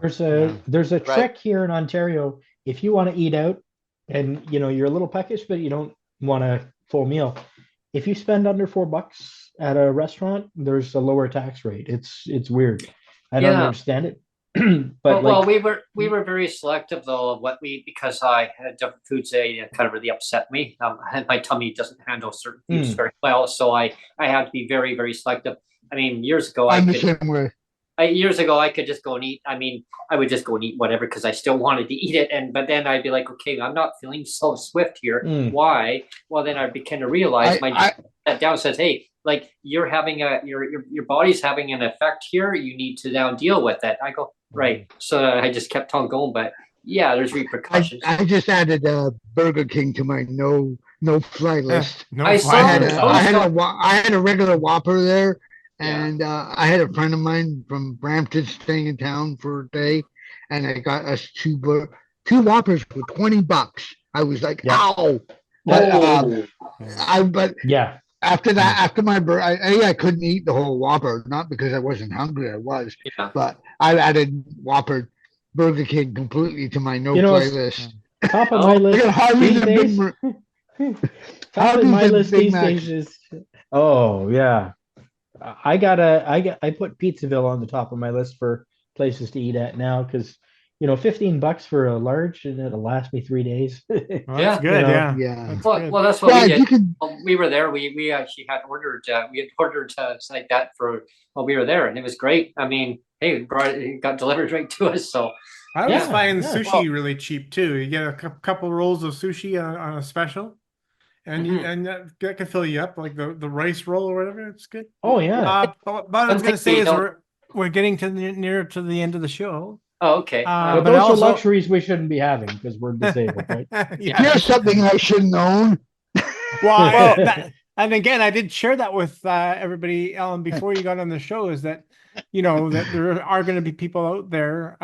There's a Right. trick here in Ontario. If you want to eat out and you're a little peckish, but you don't want a full meal, if you spend under $4 at a restaurant, there's a lower tax rate. It's weird. I don't Yeah. understand it. But well, like, we were very selective though of what because I had different foods that kind of really upset me. And my tummy doesn't handle certain foods very well, so I had to be very, very selective. I mean, years ago I'm the same way. I could just go and eat. I mean, I would just go and eat whatever because I still wanted to eat it. But then I'd be like, okay, I'm not feeling so swift here. Why? Well, then I began to realize that down says, hey, like you're having your body's having an effect here. You need to now deal with it. I go, right. So I just kept on going. But yeah, there's repercussions. I just added Burger King to my no fly list. No I fly saw- list. I had a regular Whopper there, Yeah. and I had a friend of mine from Brampton staying in town for a day, and I got us two Whoppers for $20. I was like, Yeah. ow! But, but yeah, after that, after my I couldn't eat the whole Whopper, not because I wasn't hungry, I was, Yeah. but I added Burger King completely to my no play list. top of my list these days. Top of my list these days is yeah. I put Pizzaville on the top of my list for places to eat at now because $15 for a large and it'll last me 3 days. Well, Yeah. that's good. Yeah. Yeah. That's good. Well, that's what Yeah, we did. you could. We were there. We actually had ordered. We had ordered like that for while we were there, and it was great. I mean, hey, it got delivered right to us. So I always Yeah, find yeah. sushi really cheap too. You get a couple rolls of sushi on a special, and that can fill you up, like the rice roll or whatever. It's good. Oh yeah. What I was going to say is don't- we're getting to near to the end of the show. oh, okay. But but those also- are luxuries we shouldn't be having because we're disabled, right? Yeah. Here's something I shouldn't own. Well, and again, I did share that with everybody, Ellen, before you got on the show, is that that there are going to be people out there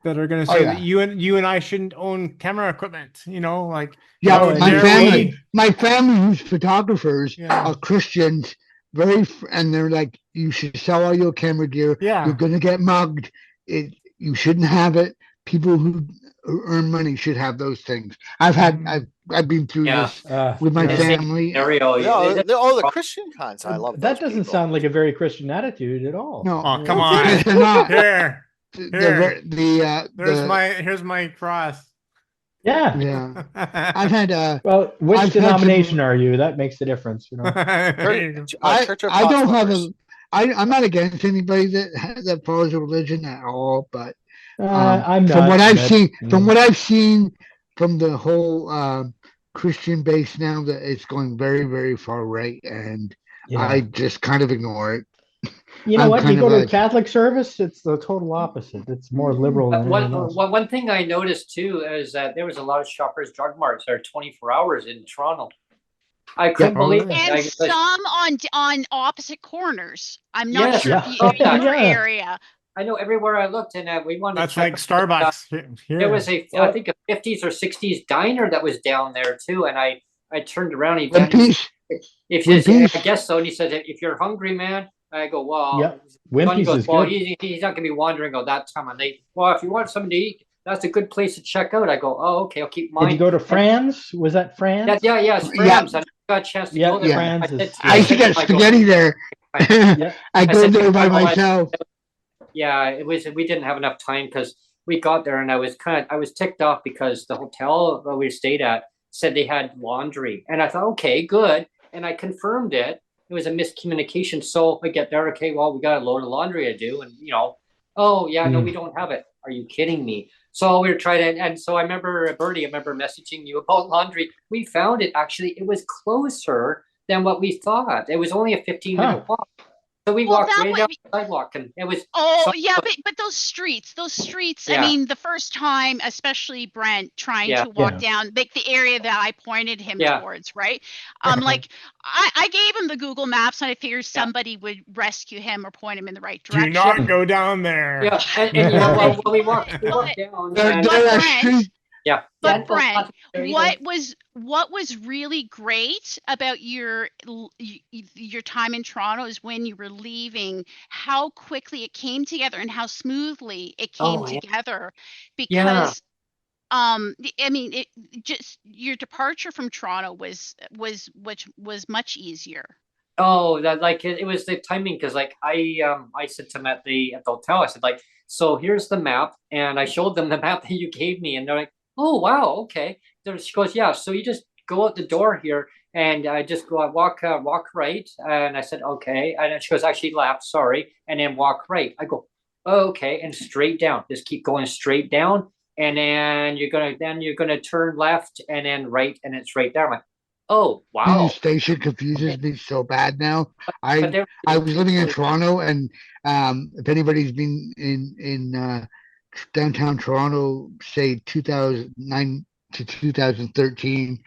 that are going to say that you and I shouldn't own camera equipment. Like Yeah, Oh, and my family who's photographers Yeah. are Christians, and they're like, you should sell all your camera gear. Yeah. You're gonna get mugged. You shouldn't have it. People who earn money should have those things. I've been through Yeah. this with my Yeah. family. Scenario. Yeah, the Christian kinds. I love That those doesn't people. sound like a very Christian attitude at all. No, Oh, come on. because they're not. Here, The here's my cross. Yeah. yeah. I've had Well, which I've had denomination are you? That makes the difference. There you go. Church of I don't have Potluckers. I'm not against anybody that follows a religion at all, but I'm not. from what I've but, seen, mm. from what I've seen from the whole Christian base now, that it's going very, very far right, and Yeah. I just kind of ignore it. You know I'm what? You kind go of to a like- Catholic service, it's the total opposite. It's more liberal than anything else. One thing I noticed too is that there was a lot of Shoppers Drug Marts that are 24 hours in Toronto. I couldn't Yeah. believe Oh, it. yeah. And I- some on opposite corners. I'm not Yes. sure Yeah. if you in your Yeah. area. I know everywhere I looked, and we wanted That's to check like Starbucks. Here. There was I think a 50s or 60s diner that was down there too, and I turned around. He One went, piece. if One you, Piece? I guess so. And he said, if you're hungry, man, I go, well. Yep. Sonny Wimpy's goes, is well, good. he's not gonna be wandering all that time of night. Well, if you want something to eat, that's a good place to check out. I go, oh, okay, I'll keep mine. Did you go to France? Was that France? Yeah, it's France. I got a chance to go there. France I used to get spaghetti there. Yeah. I go there by myself. Yeah, it was. We didn't have enough time because we got there, and I was ticked off because the hotel that we stayed at said they had laundry, and I thought, okay, good, and I confirmed it. It was a miscommunication. So I get there, okay, well, we got a load of laundry to do, and oh yeah, no, we don't have it. Are you kidding me? So we were trying to, and so I remember, Bertie, I remember messaging you about laundry. We found it, actually, it was closer than what we thought. It was only a 15-minute walk. So we walked right down the sidewalk, and it was. Oh, yeah, but those streets, Yeah. I mean, the first time, especially Brent trying to walk down like the area that I pointed him towards, right? Like I gave him the Google Maps, and I figured somebody would rescue him or point him in the right direction. Do not go down there. Yeah, and well, we walked down. But Brent, what was really great about your time in Toronto is when you were leaving, how quickly it came together and how smoothly it came together. Because I mean, it just your departure from Toronto was much easier. Oh, that it was the timing, because like I said to them at the hotel, I said, like, so here's the map, and I showed them the map that you gave me, and they're like, oh wow, okay. She goes, yeah, so you just go out the door here, and I just go walk right, and I said, okay, and then she goes, actually left, sorry, and then walk right. I go, oh, okay, and straight down. Just keep going straight down, and then you're gonna turn left, and then right, and it's right there. I'm like, oh wow. The station confuses me so bad now. I was living in Toronto, and if anybody's been in downtown Toronto, say 2009 to 2013,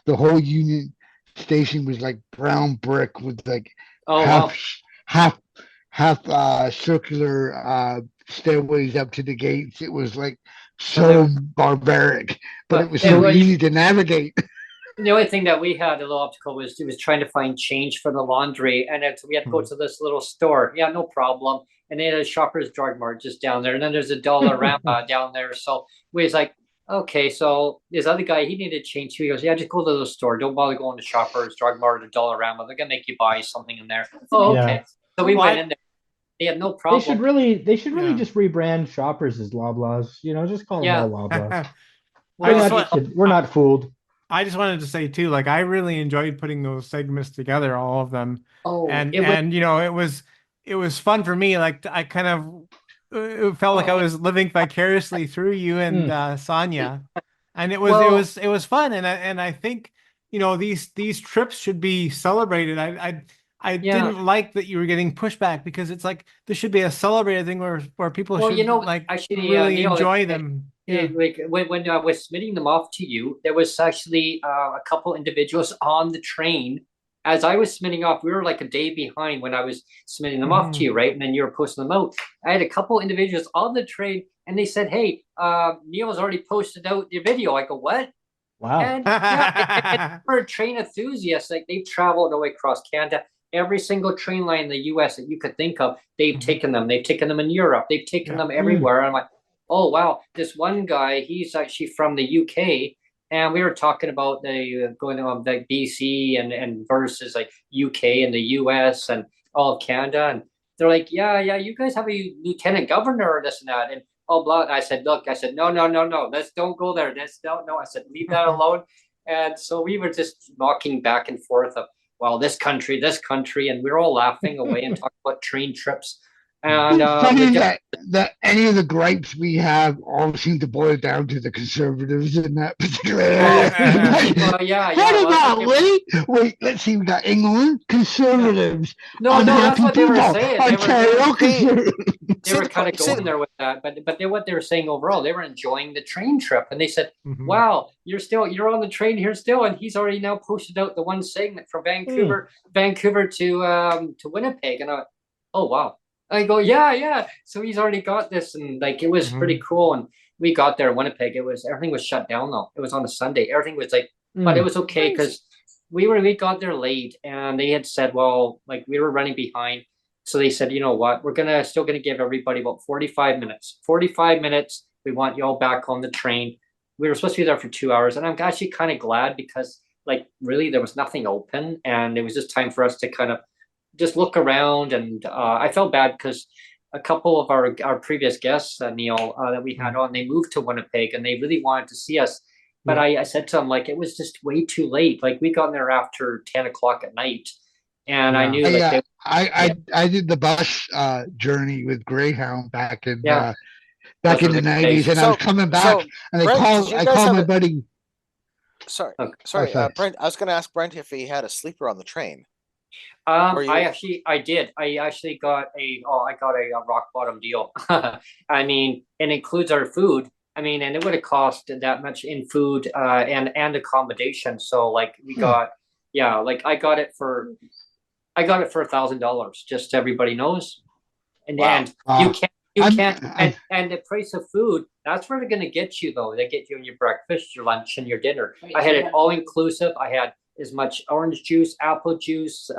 the whole Union Station was like brown brick with like half circular stairways up to the gates. It was like so barbaric, but it was so easy to navigate. The only thing that we had a little obstacle was trying to find change for the laundry, and we had to go to this little store. Yeah, no problem. And they had a Shoppers Drug Mart just down there, and then there's a Dollarama down there. So we was like, okay. So this other guy, he needed change too. He goes, yeah, just go to the store. Don't bother going to Shoppers Drug Mart or Dollarama. They're gonna make you buy something in there. Oh, okay. So we went in there. They had no problem. They should really just rebrand Shoppers as Loblaws. Just call them all Loblaws. We're not fooled. I just wanted to say too, like, I really enjoyed putting those segments together, all of them. Oh, and it was fun for me. Like, I kind of it felt like I was living vicariously through you and Sonia, and it was fun. And I think these trips should be celebrated. I didn't like that you were getting pushback, because it's like there should be a celebrated thing where people should actually really enjoy them. Like when I was submitting them off to you, there was actually a couple individuals on the train. As I was submitting off, we were like a day behind when I was submitting them off to you, right? And then you were posting them out. I had a couple individuals on the train, and they said, hey, Neil's already posted out your video. I go, what? Wow. And for train enthusiasts, like, they've traveled all the way across Canada. Every single train line in the US that you could think of, they've taken them. They've taken them in Europe. They've taken them everywhere. And I'm like, oh wow, this one guy, he's actually from the UK, and we were talking about the going on like BC and versus like UK and the US and all of Canada, and they're like, yeah, you guys have a lieutenant governor or this and that, and oh blah. And I said, look, no, let's don't go there. No. I said, leave that alone. And so we were just walking back and forth of, well, this country, and we were all laughing away and talking about train trips. And it's funny that any of the gripes we have all seem to boil down to the conservatives in that particular area. Wait, let's see, we got England, conservatives. No, that's what they were saying. They were kind of See, going there with that, but what they were saying overall, they were enjoying the train trip, and they said, wow, you're on the train here still, and he's already now posted out the one segment from Vancouver to Winnipeg, and I went, oh wow. I go, yeah. So he's already got this, and like, it was pretty cool. And we got there in Winnipeg. Everything was shut down though. It was on a Sunday. Everything was like, but it was okay because we got there late, and they had said, well, like, we were running behind. So they said, you know what, we're still gonna give everybody about 45 minutes. 45 minutes, We want you all back on the train. We were supposed to be there for 2 hours, and I'm actually kind of glad because, like, really there was nothing open, and it was just time for us to kind of just look around. And I felt bad because a couple of our previous guests, Neil, that we had on, they moved to Winnipeg, and they really wanted to see us. But I said to them, like, it was just way too late. Like, we got there after 10 o'clock at night, and I knew, like, I did the bus journey with Greyhound back in Yeah. back Those in are the the 90s, days. and I was coming back, and I Brent, did called you I guys called have my a- buddy. Sorry, Okay. sorry, sorry. Brent. I was going to ask Brent if he had a sleeper on the train. I did. I actually got I got a rock bottom deal. I mean, it includes our food. I mean, and it would have cost that much in food and accommodation. So, like, we got, like, I got it for $1,000. Just so everybody knows. And Wow. and you I'm- can't I'm- and the price of food, that's where they're gonna get you though. They get you on your breakfast, your lunch, and your dinner. I had it all inclusive. I had as much orange juice, apple juice,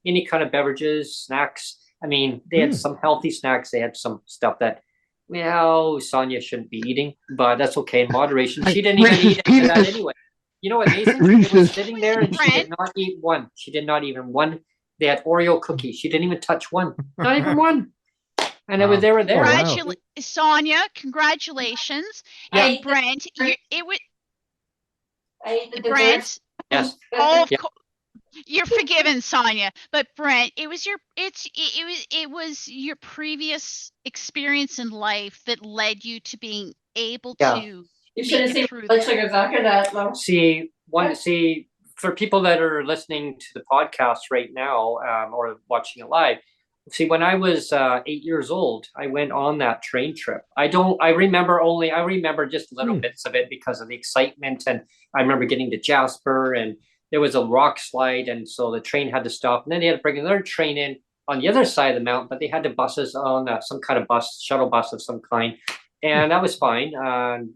any kind of beverages, snacks. I mean, they had some healthy snacks. They had some stuff that, well, Sonia shouldn't be eating, but that's okay in moderation. She didn't even Reese's eat any of that Peanuts. anyway. You know what, amazing? It was Reese's. sitting there and she did not eat one. She did not even one. They had Oreo cookies. She didn't even touch one. Not even one. And it was they were there. wow. Sonia, congratulations. Yeah. And Brent, it was I ate the dessert. Brent. Yes. Oh, of Yeah. you're forgiven, Sonia. But Brent, it was your previous experience in life that led you to being able Yeah. to You should have make seen it through blood there. sugars after that, though. See, for people that are listening to the podcast right now, or watching it live, see, when I was 8 years old, I went on that train trip. I remember just little bits of it because of the excitement. And I remember getting to Jasper, and there was a rock slide. And so the train had to stop. And then they had to bring another train in on the other side of the mountain, but they had the buses on some kind of shuttle bus of some kind. And that was fine.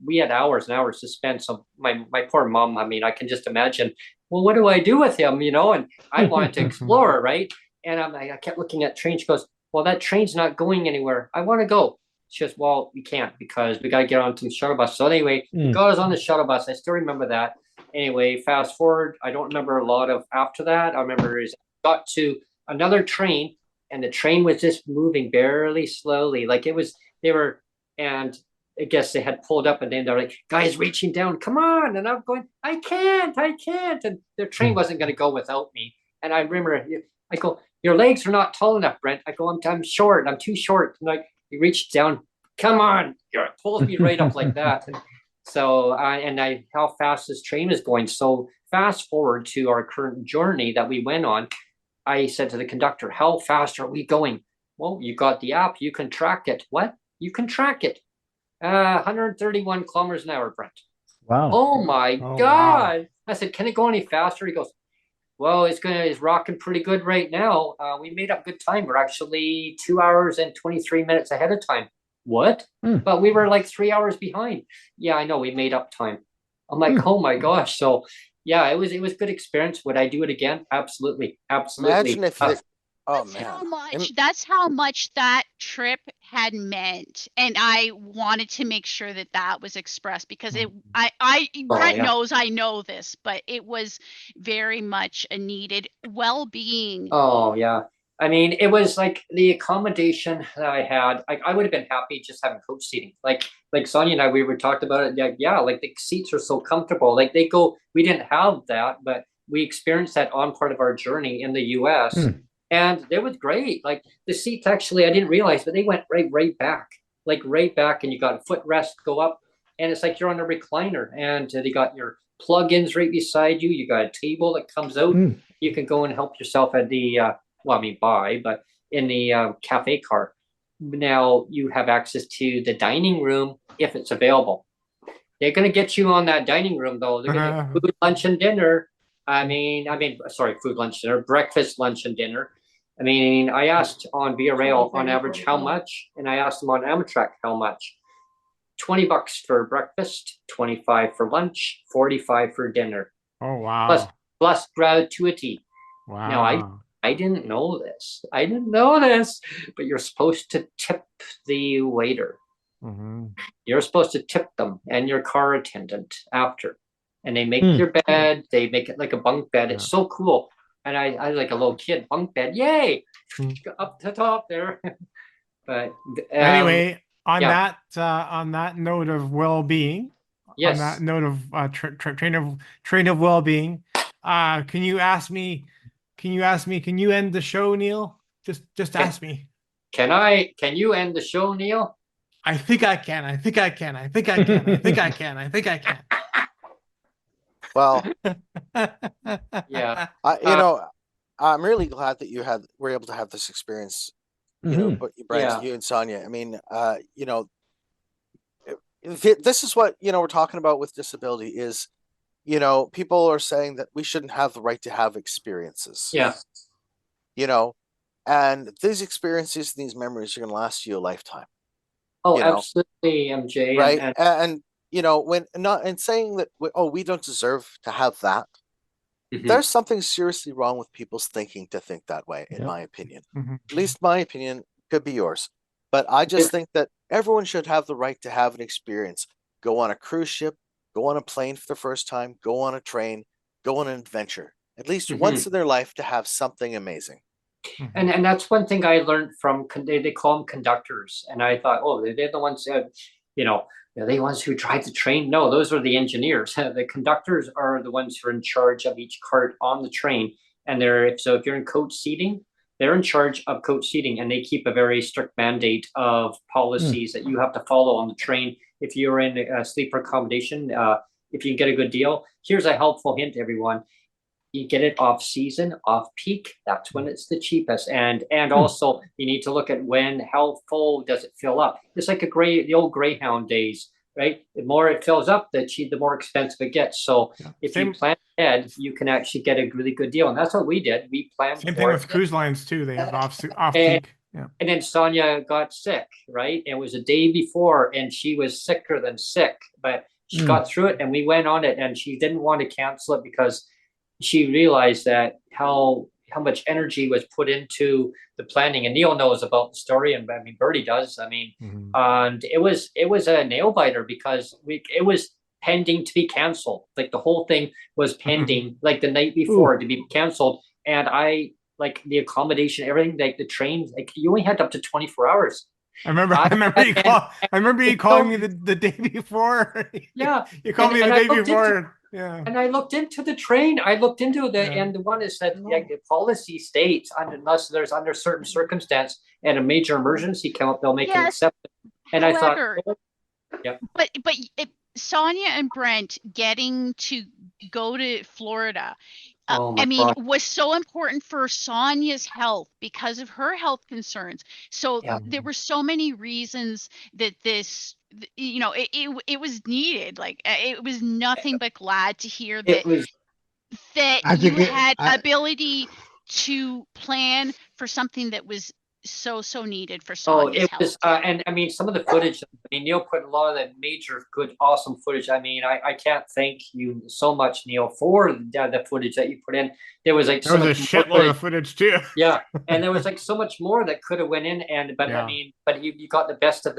We had hours and hours to spend. So my poor mom, I mean, I can just imagine, well, what do I do with him? And I wanted to explore, right? And I kept looking at trains. She goes, well, that train's not going anywhere. I want to go. She goes, well, we can't because we got to get onto the shuttle bus. So anyway, we got us on the shuttle bus. I still remember that. Anyway, fast forward. I don't remember a lot of after that. I remember is got to another train, and the train was just moving barely slowly. Like and I guess they had pulled up, and then they're like, guys reaching down, come on. And I'm going, I can't. And their train wasn't going to go without me. And I remember, I go, your legs are not tall enough, Brent. I go, I'm short. I'm too short. And like, he reached down, come on. It pulls me right up like that. And so, how fast this train is going. So fast forward to our current journey that we went on. I said to the conductor, how fast are we going? Well, you got the app. You can track it. What? You can track it. 131 kilometers an hour, Brent. Wow. Oh my Oh, God. Wow. I said, can it go any faster? He goes, well, it's rocking pretty good right now. We made up good time. We're actually 2 hours and 23 minutes ahead of time. What? But we were like 3 hours behind. Yeah, I know. We made up time. I'm like, oh my gosh. So yeah, it was good experience. Would I do it again? Absolutely. Imagine if you. Oh That's man. how much. That's how much that trip had meant, and I wanted to make sure that was expressed because Brent knows I know this, but it was very much a needed well-being. Oh yeah. I mean, it was like the accommodation that I had. I would have been happy just having coach seating. Like Sonia and I, we were talked about it. Yeah, like the seats are so comfortable. Like we didn't have that, but we experienced that on part of our journey in the US. And it was great. Like the seats actually, I didn't realize, but they went right back, and you got a footrest go up, and it's like you're on a recliner, and they got your plug-ins right beside you. You got a table that comes out. You can go and help yourself at the, but in the cafe car. Now you have access to the dining room if it's available. They're going to get you on that dining room though. They're going to get food, lunch, and dinner. Food, lunch, dinner, breakfast, lunch, and dinner. I mean, I asked on Via Rail on average how much, and I asked them on Amtrak how much. $20 for breakfast, 25 for lunch, 45 for dinner. Oh wow! Plus gratuity. Wow. Now I didn't know this. But you're supposed to tip the waiter. Mhm. You're supposed to tip them and your car attendant after. And they make Hmm. your bed, they make it like a bunk bed. It's Yeah. so cool. And I like a little kid, bunk bed, yay! Hmm. Up to top there. But Anyway, yeah. on that note of well-being, on Yes. that note of train of well-being, can you end the show, Neil? Just ask me. Can you end the show, Neil? I think I can. I think I can. I think I can. I think I can. I think I can. Well, Yeah. I'm really glad that you were able to have this experience. But Brent, Yeah. you and Sonia. I mean, this is what we're talking about with disability is, people are saying that we shouldn't have the right to have experiences. Yeah. And these experiences, these memories are going to last you a lifetime. Oh, absolutely, MJ. Right. And when not and saying that, we don't deserve to have that. There's something seriously wrong with people's thinking to think that way, in my opinion. At least my opinion, could be yours. But I just think that everyone should have the right to have an experience. Go on a cruise ship, go on a plane for the first time, go on a train, go on an adventure. At least once in their life to have something amazing. And that's one thing I learned from, they call them conductors. And I thought, oh, they're the ones that, they're the ones who drive the train. No, those are the engineers. The conductors are the ones who are in charge of each cart on the train. And if you're in coach seating, they're in charge of coach seating, and they keep a very strict mandate of policies that you have to follow on the train. If you're in a sleeper accommodation, if you get a good deal, here's a helpful hint, everyone. You get it off season, off peak. That's when it's the cheapest. And also you need to look at how full does it fill up. It's like the old Greyhound days, right? The more it fills up, the more expensive it gets. So if you plan ahead, you can actually get a really good deal. And that's what we did. We planned. Same thing with cruise lines too. They have off and, peak. Yeah. And then Sonia got sick, right? It was a day before, and she was sicker than sick, but she got through it, and we went on it, and she didn't want to cancel it because she realized that how much energy was put into the planning. And Neil knows about the story, and I mean Bertie does. I mean, and it was a nail biter because it was pending to be canceled. Like the whole thing was pending, like the night before to be canceled. And I like the accommodation, everything, like the train, like you only had up to 24 hours. I remember you calling me the day before. Yeah, you called me the day before. Yeah. And I looked into the train. I looked into and the one is that the policy states, unless there's under certain circumstance and a major emergency come up, they'll make an exception. And however, I thought, but Sonia and Brent getting to go to Florida, was so important for Sonia's health because of her health concerns. So there were so many reasons that this, it was needed. Like it was nothing but glad to hear that you had ability to plan for something that was so needed for Sonia's health. And I mean, some of the footage, Neil put a lot of that major, good, awesome footage. I mean, I can't thank you so much, Neil, for the footage that you put in. There was like a shitload of footage too. Yeah, and there was like so much more that could have went in, I mean, but you got the best of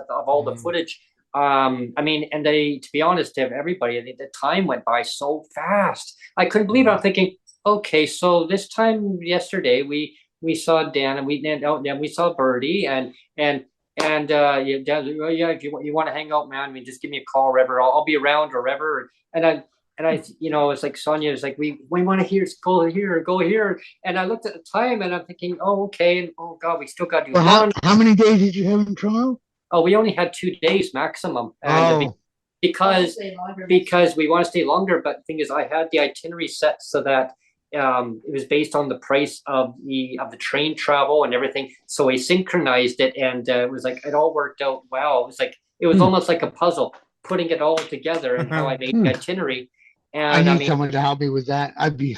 all the footage. I mean, and to be honest, to everybody, the time went by so fast. I couldn't believe it. I'm thinking, okay, so this time yesterday we saw Dan, and we saw Birdie, and if you want to hang out, man, I mean, just give me a call, wherever. I'll be around, or wherever. And I it's like Sonia was like, we want to go here. And I looked at the time, and I'm thinking, oh, okay, and oh god, we still got to do. Well, how many days did you have in Toronto? Oh, we only had 2 days maximum, and because we want to stay longer. But the thing is, I had the itinerary set so that it was based on the price of the train travel and everything. So we synchronized it, and it was like it all worked out well. It was like almost like a puzzle, putting it all together, and how I made the itinerary. And I need someone to help me with that. I can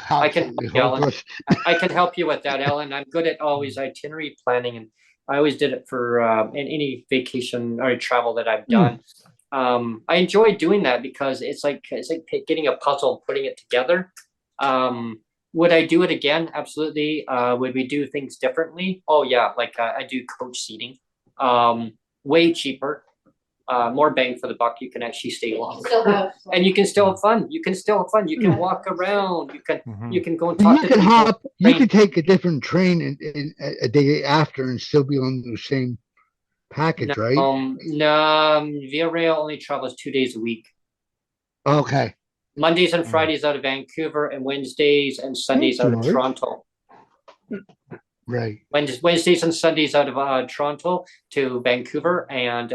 help you with that, Ellen. I'm good at always itinerary planning, and I always did it for in any vacation or travel that I've done. I enjoy doing that because it's like getting a puzzle and putting it together. Would I do it again? Absolutely. Would we do things differently? Oh yeah, like I do coach seating. Way cheaper. more bang for the buck. You can actually stay longer. Still have. And you can still have fun. You can still have fun. You can walk around. You can go and talk You to can people. hop. You can take a different train in a day after and still be on the same package, right? No, Via Rail only travels 2 days a week. Okay. Mondays and Fridays out of Vancouver, and Wednesdays and Sundays out of George. Toronto. Right. Wednesdays and Sundays out of Toronto to Vancouver, and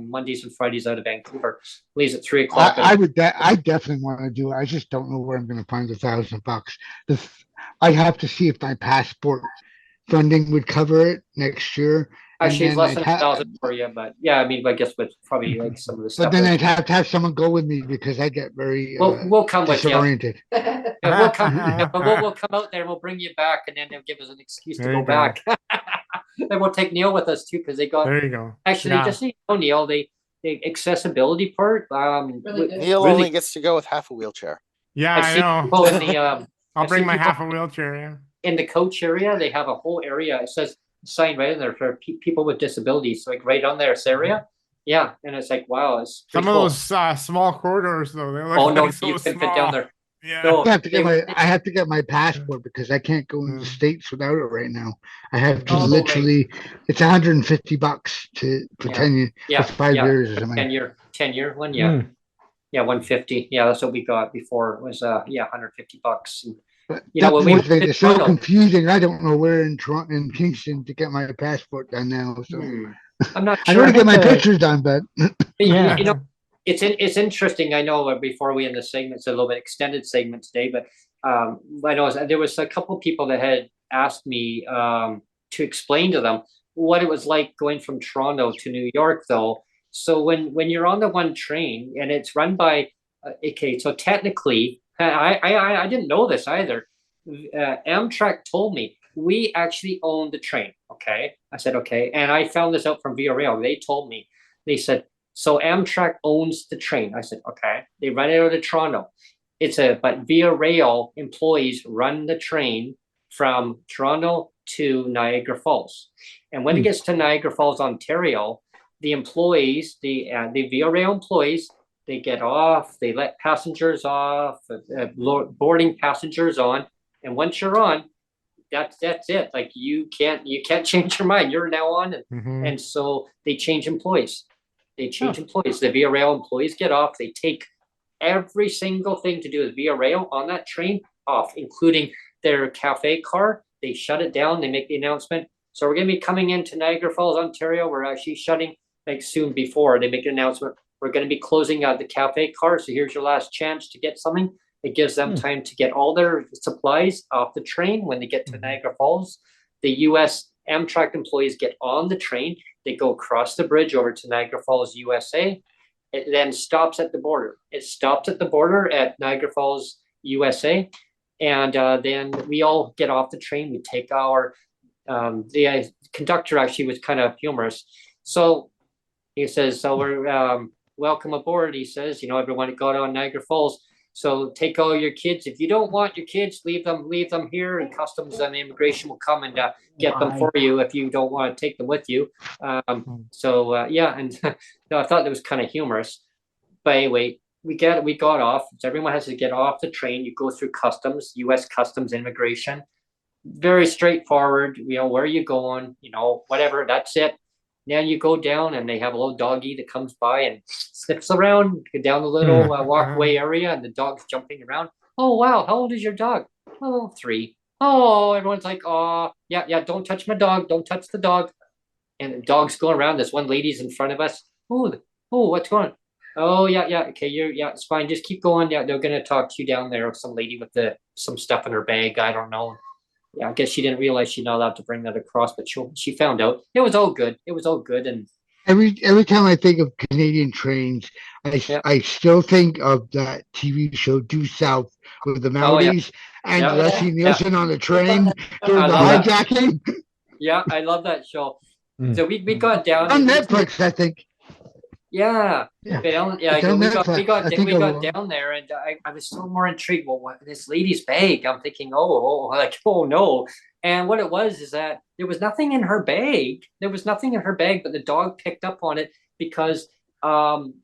Mondays and Fridays out of Vancouver. Leaves at 3 o'clock. I definitely want to do it. I just don't know where I'm going to find $1,000. I have to see if my passport funding would cover it next year. Actually, it's less than 1,000 for you, but yeah, I mean, I guess with probably like some of the stuff. But then I'd have to have someone go with me because I get very we'll come with you. disoriented. Yeah, we'll come, but we'll come out there and we'll bring you back, and then they'll give us an excuse to go back. And we'll take Neil with us too, because they got. There you go. Actually, they just need to know, Neil. The accessibility part. Really good. Neil only gets to go with half a wheelchair. Yeah, I've I seen know. people in the I'll I've bring seen my people- half a wheelchair. Yeah. in the coach area. They have a whole area. It says sign right in there for people with disabilities, like right on there, this area. Yeah, and it's like wow, it's Some pretty of cool. those small corridors, though. They look Oh no, like so you can fit small. down there. Yeah. No, I have to get my passport because I can't go in the States without it right now. I have to Oh, right. literally, it's $150 for Yeah. 10 years, Yeah, for 5 yeah. years or something. 10-year one, yeah. Yeah, 150. Yeah, that's what we got before. It was $150. And, But you know, that's when we one went thing to that's so Toronto- confusing. I don't know where in Toronto, in Kingston, to get my passport done now. So I'm not I sure. want to get my the- pictures done, but Yeah. You know, it's interesting. I know before we end the segment, it's a little bit extended segment today, but I know there was a couple of people that had asked me to explain to them what it was like going from Toronto to New York, though. So when you're on the one train and it's run by okay, so technically, I didn't know this either. Amtrak told me we actually own the train. Okay, I said okay, and I found this out from Via Rail. They told me. They said so. Amtrak owns the train. I said okay. They run it out of Toronto. But Via Rail employees run the train from Toronto to Niagara Falls, and when it gets to Niagara Falls, Ontario, the employees, the Via Rail employees, they get off, they let passengers off, boarding passengers on, and once you're on, that's it. Like you can't change your mind. You're now on, and so they change employees. They change employees. The Via Rail employees get off. They take every single thing to do with Via Rail on that train off, including their cafe car. They shut it down. They make the announcement. So we're going to be coming into Niagara Falls, Ontario. We're actually shutting like soon before they make an announcement. We're going to be closing out the cafe car. So here's your last chance to get something. It gives them time to get all their supplies off the train when they get to Niagara Falls. The U.S. Amtrak employees get on the train. They go across the bridge over to Niagara Falls, USA. It then stops at the border. It stops at the border at Niagara Falls, USA. And then we all get off the train. We take our, the conductor actually was kind of humorous. So he says, so we're welcome aboard. He says, everyone got on Niagara Falls. So take all your kids. If you don't want your kids, leave them here, and customs and immigration will come and get them for you if you don't want to take them with you. Yeah, and I thought that was kind of humorous. But anyway, we got off. So everyone has to get off the train. You go through customs, U.S. customs immigration. Very straightforward. Where are you going? Whatever. That's it. Now you go down and they have a little doggy that comes by and sniffs around down the little walkway area, and the dog's jumping around. Oh, wow. How old is your dog? Oh, 3. Oh, everyone's like, oh, yeah, don't touch my dog. Don't touch the dog. And the dog's going around. This one lady's in front of us. Oh, what's going on? Oh, yeah. Okay, it's fine. Just keep going. Yeah, they're going to talk to you down there. Some lady with some stuff in her bag. I don't know. Yeah, I guess she didn't realize she's not allowed to bring that across, but she found out. It was all good. And every time I think of Canadian trains, I still think of that TV show Due South with the Mounties and Leslie Nielsen on the train during the hijacking. Yeah, I love that show. So we got down on Netflix, I think. Yeah. We got down there, and I was still more intrigued. Well, what this lady's bag? I'm thinking, oh no. And what it was is that there was nothing in her bag. But the dog picked up on it because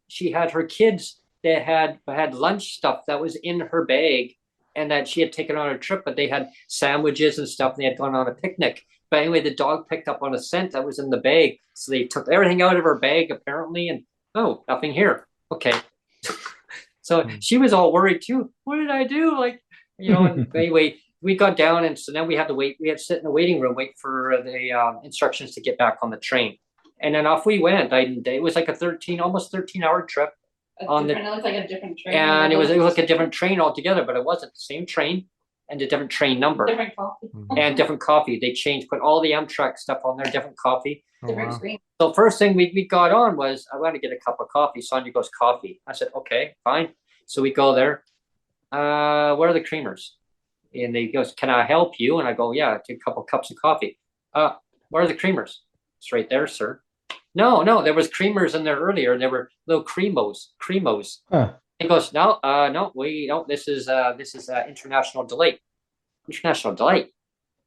she had her kids that had lunch stuff that was in her bag and that she had taken on a trip, but they had sandwiches and stuff and they had gone on a picnic. But anyway, the dog picked up on a scent that was in the bag. So they took everything out of her bag apparently, and oh, nothing here. Okay. So she was all worried too. What did I do? Like, and anyway, we got down, and so then we had to wait. We had to sit in the waiting room, wait for the instructions to get back on the train. And then off we went. It was like a almost 13-hour trip. It looks like a different train. And it was like a different train altogether, but it wasn't the same train and a different train number. Different coffee. And different coffee. They put all the Amtrak stuff on there, different coffee. Different screen. So first thing we got on was, I want to get a cup of coffee. Sonia goes, coffee. I said, okay, fine. So we go there. Where are the creamers? And they goes, can I help you? And I go, yeah, take a couple cups of coffee. Where are the creamers? It's right there, sir. No, there was creamers in there earlier. There were little cremos. Huh. He goes, no, this is international delight. International delight.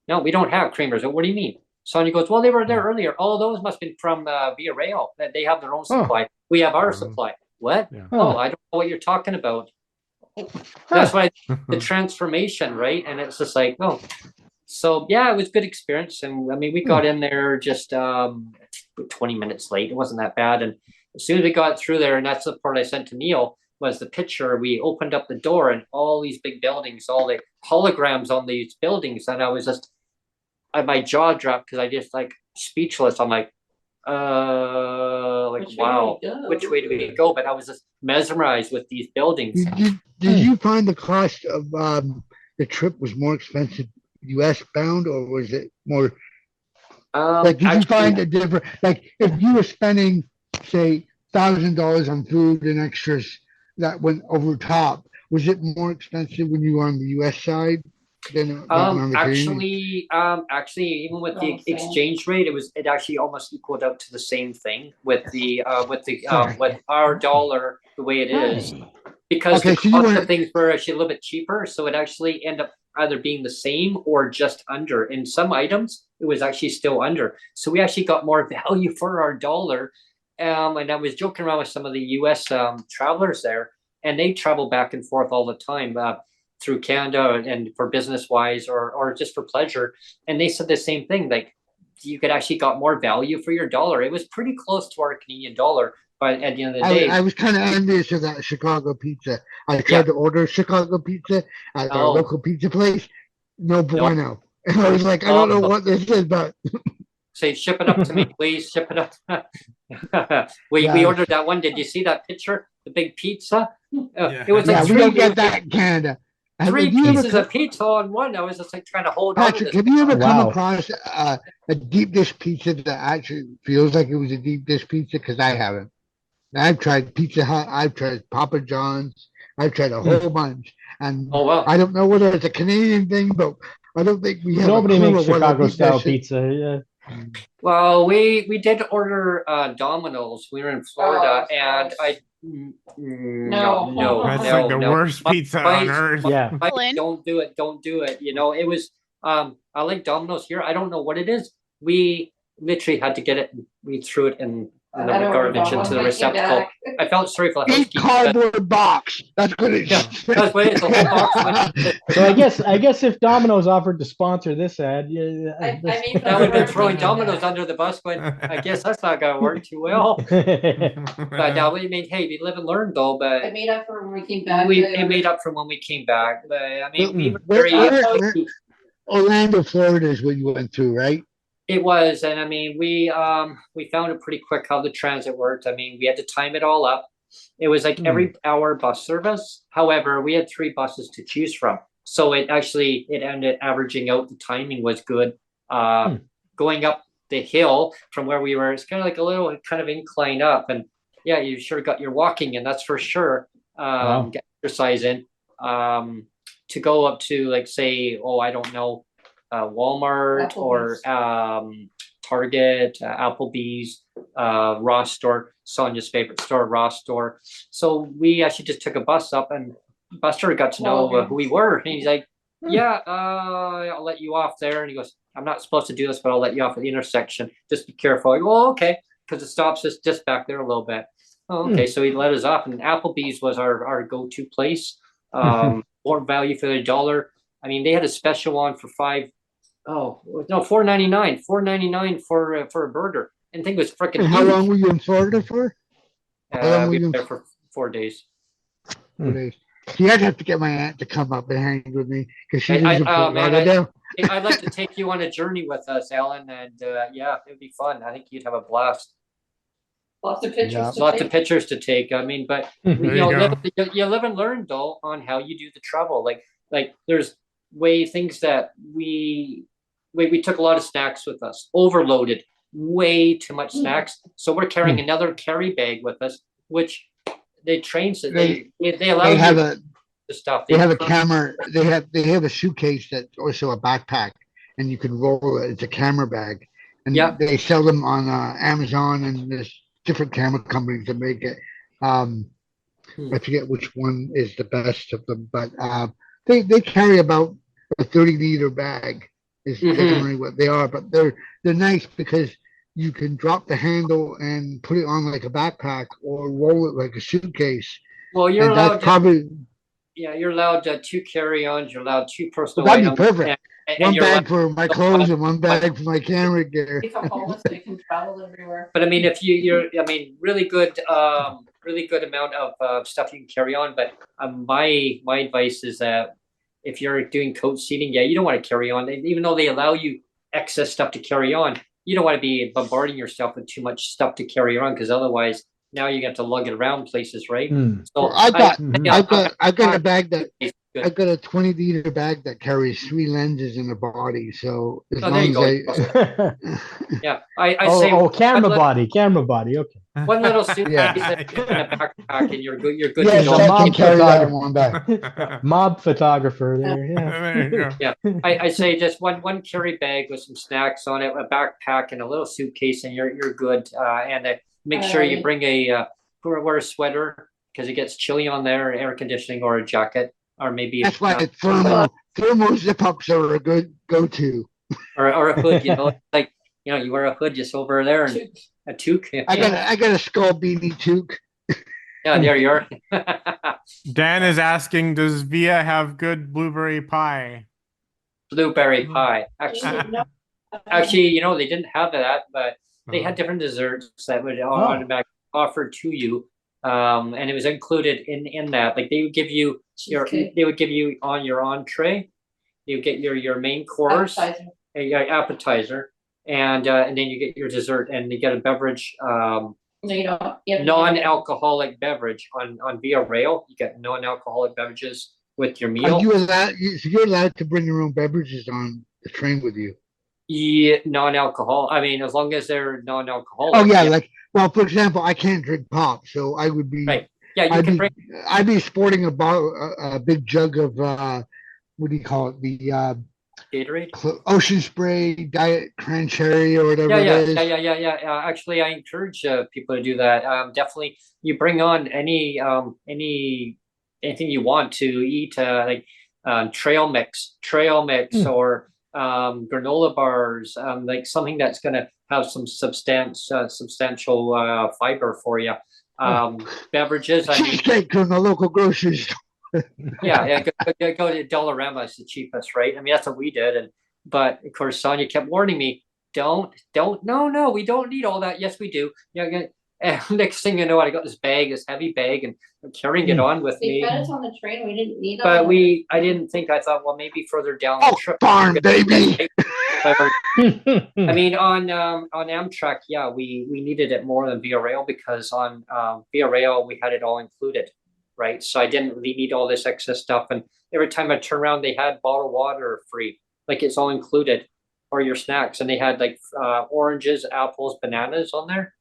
No, we don't have creamers. What do you mean? Sonia goes, well, they were there earlier. Oh, those must have been from Via Rail. They have their own supply. We have our supply. What? Yeah. Oh, I don't know what you're talking about. That's why the transformation, right? And it's just like, oh. So yeah, it was a good experience. And I mean, we got in there just 20 minutes late. It wasn't that bad. And as soon as we got through there, and that's the part I sent to Neil, was the picture. We opened up the door and all these big buildings, all the holograms on these buildings. And I was just, my jaw dropped because I just like speechless. I'm like, wow, which way do we go? But I was just mesmerized with these buildings. Did you find the cost of the trip was more expensive U.S. bound, or was it more? Like, did you find a different? Like, if you were spending, say, $1,000 on food and extras that went over top, was it more expensive when you were on the U.S. side? Actually, even with the exchange rate, it actually almost equaled out to the same thing with with our dollar the way it is, because the cost of things were actually a little bit cheaper, so it actually ended up either being the same or just under. In some items, it was actually still under, so we actually got more value for our dollar. And I was joking around with some of the U.S. Travelers there, and they travel back and forth all the time. Through Canada and for business wise or just for pleasure. And they said the same thing, like you could actually got more value for your dollar. It was pretty close to our Canadian dollar, but at the end of the day. I was kind of envious of that Chicago pizza. I tried to order Chicago pizza at our local pizza place. No bueno. And I was like, I don't know what this is, but. Say, ship it up to me, please. Ship it up. We ordered that one. Did you see that picture? The big pizza? It was like we don't get that in Canada. 3 pieces of pizza on one. I was just like trying to hold on to this. Have you ever come across a deep dish pizza that actually feels like it was a deep dish pizza? Because I haven't. I've tried Pizza Hut. I've tried Papa John's. I've tried a whole bunch. And I don't know whether it's a Canadian thing, but I don't think we have. Nobody makes Chicago style pizza. Yeah. Well, we did order Domino's. We were in Florida, and I. No, that's like the worst pizza on earth. Yeah, don't do it. It was. I like Domino's here. I don't know what it is. We literally had to get it. We threw it in the garbage into the receptacle. I felt sorry for the housekeeper. Cardboard box. That's good. That's what it is. The whole box. So I guess if Domino's offered to sponsor this ad, that would have been throwing Domino's under the bus, but I guess that's not going to work too well. But I mean, hey, we live and learn, though. But it made up for when we came back. It made up for when we came back. But I mean, we were very. Orlando, Florida is what you went through, right? It was, and I mean, we found it pretty quick how the transit worked. I mean, we had to time it all up. It was like every hour bus service. However, we had 3 buses to choose from, so it ended averaging out. The timing was good. Going up the hill from where we were, it's kind of like a little kind of incline up, and yeah, you sure got your walking in. That's for sure. Get exercise in. To go up to like say, I don't know. Walmart or Target, Applebee's, Ross store, Sonia's favorite store, Ross store. So we actually just took a bus up, and Buster got to know who we were. And he's like, yeah, I'll let you off there. And he goes, I'm not supposed to do this, but I'll let you off at the intersection. Just be careful. I go, okay, because it stops us just back there a little bit. Oh, okay. So he let us off, and Applebee's was our go-to place. More value for the dollar. I mean, they had a special on for $4.99 for a burger, and I think it was freaking And how long were you in Florida for? How long were we you were in there for 4 days. 4 days? See, I'd have to get my aunt to come up and hang with me because she I- lives in Fort man, Lauderdale. I'd like to take you on a journey with us, Alan, and yeah, it'd be fun. I think you'd have a blast. Lots of pictures. Yeah. to Lots of take. pictures to take. I mean, but There you you live and learn though on how you do the travel. Like there's things that we took a lot of snacks with us, overloaded, way too much snacks. So we're carrying another carry bag with us, which they train so they allow They have you a the stuff. they have a camera. They have a suitcase that's also a backpack, and you can roll it. It's a camera bag, and Yeah. they sell them on Amazon, and there's different camera companies that make it. I forget which one is the best of them, but they carry about a 30-liter bag is generally what they are. But they're nice because you can drop the handle and put it on like a backpack or roll it like a suitcase. Well, you're And allowed that's probably you're allowed 2 carry-ons. You're allowed 2 personal that'd be items. perfect. And One you're allowed- bag for my clothes and one bag for my camera gear. It's a homeless, they can travel everywhere. But I mean, if I mean, really good amount of stuff you can carry on. But my advice is that if you're doing coach seating, yeah, you don't want to carry on. Even though they allow you excess stuff to carry on, you don't want to be bombarding yourself with too much stuff to carry around because otherwise, now you have to lug it around places, right? So Well, I've got a bag that Good. I've got a 20-liter bag that carries 3 lenses in the body. So as Oh, there long you as go. Yeah, I say camera one body. Okay. one little suitcase Yeah. and a backpack, and you're good. You're good yeah, to so go. I mob can carry that in photographer. one bag. Mob photographer there. Yeah. There you go. Yeah, I say just one carry bag with some snacks on it, a backpack, and a little suitcase, and you're good. And make sure you bring wear a sweater because it gets chilly on there, air conditioning, or a jacket, or maybe That's why thermal zip ups are a good go-to. or a hood. Like you wear a hood just over there and a toque. I got a skull beanie toque. Yeah, there you are. Dan is asking, does Via have good blueberry pie? Blueberry pie. Actually, they didn't have that, but they had Oh. different desserts that would automatically offered to you, and it was included in that. Like they would give you on your entree, you get your main course, your appetizer, and then you get your dessert, and you get a beverage, No, you don't. non-alcoholic beverage on Via Rail. You get non-alcoholic beverages with your meal. Are you allowed? You're allowed to bring your own beverages on the train with you. Yeah, non-alcohol. I mean, as long as they're non-alcoholic. Oh yeah, well, for example, I can't drink pop, so I would be Right. Yeah, you can bring. I'd be sporting a big jug of what do you call it? The Gatorade. Ocean Spray Diet Cranberry or whatever it is. Yeah. Actually, I encourage people to do that. Definitely, you bring on anything you want to eat, like trail mix, or granola bars, like something that's going to have some substantial fiber for you. Beverages. Cheesecake from the local grocery store. Yeah. Go to Dollarama. It's the cheapest, right? I mean, that's what we did. But of course, Sonia kept warning me, no, we don't need all that. Yes, we do. Yeah. And next thing you know, I got this heavy bag, and I'm carrying it on with me. They fed us on the train. We didn't need But all I didn't think. I thought, well, maybe further down the trip. Barn, baby. I mean, on Amtrak, yeah, we needed it more than Via Rail because on Via Rail we had it all included, right? So I didn't really need all this excess stuff. And every time I turn around, they had bottled water free, like it's all included, or your snacks, and they had like oranges, apples, bananas on there.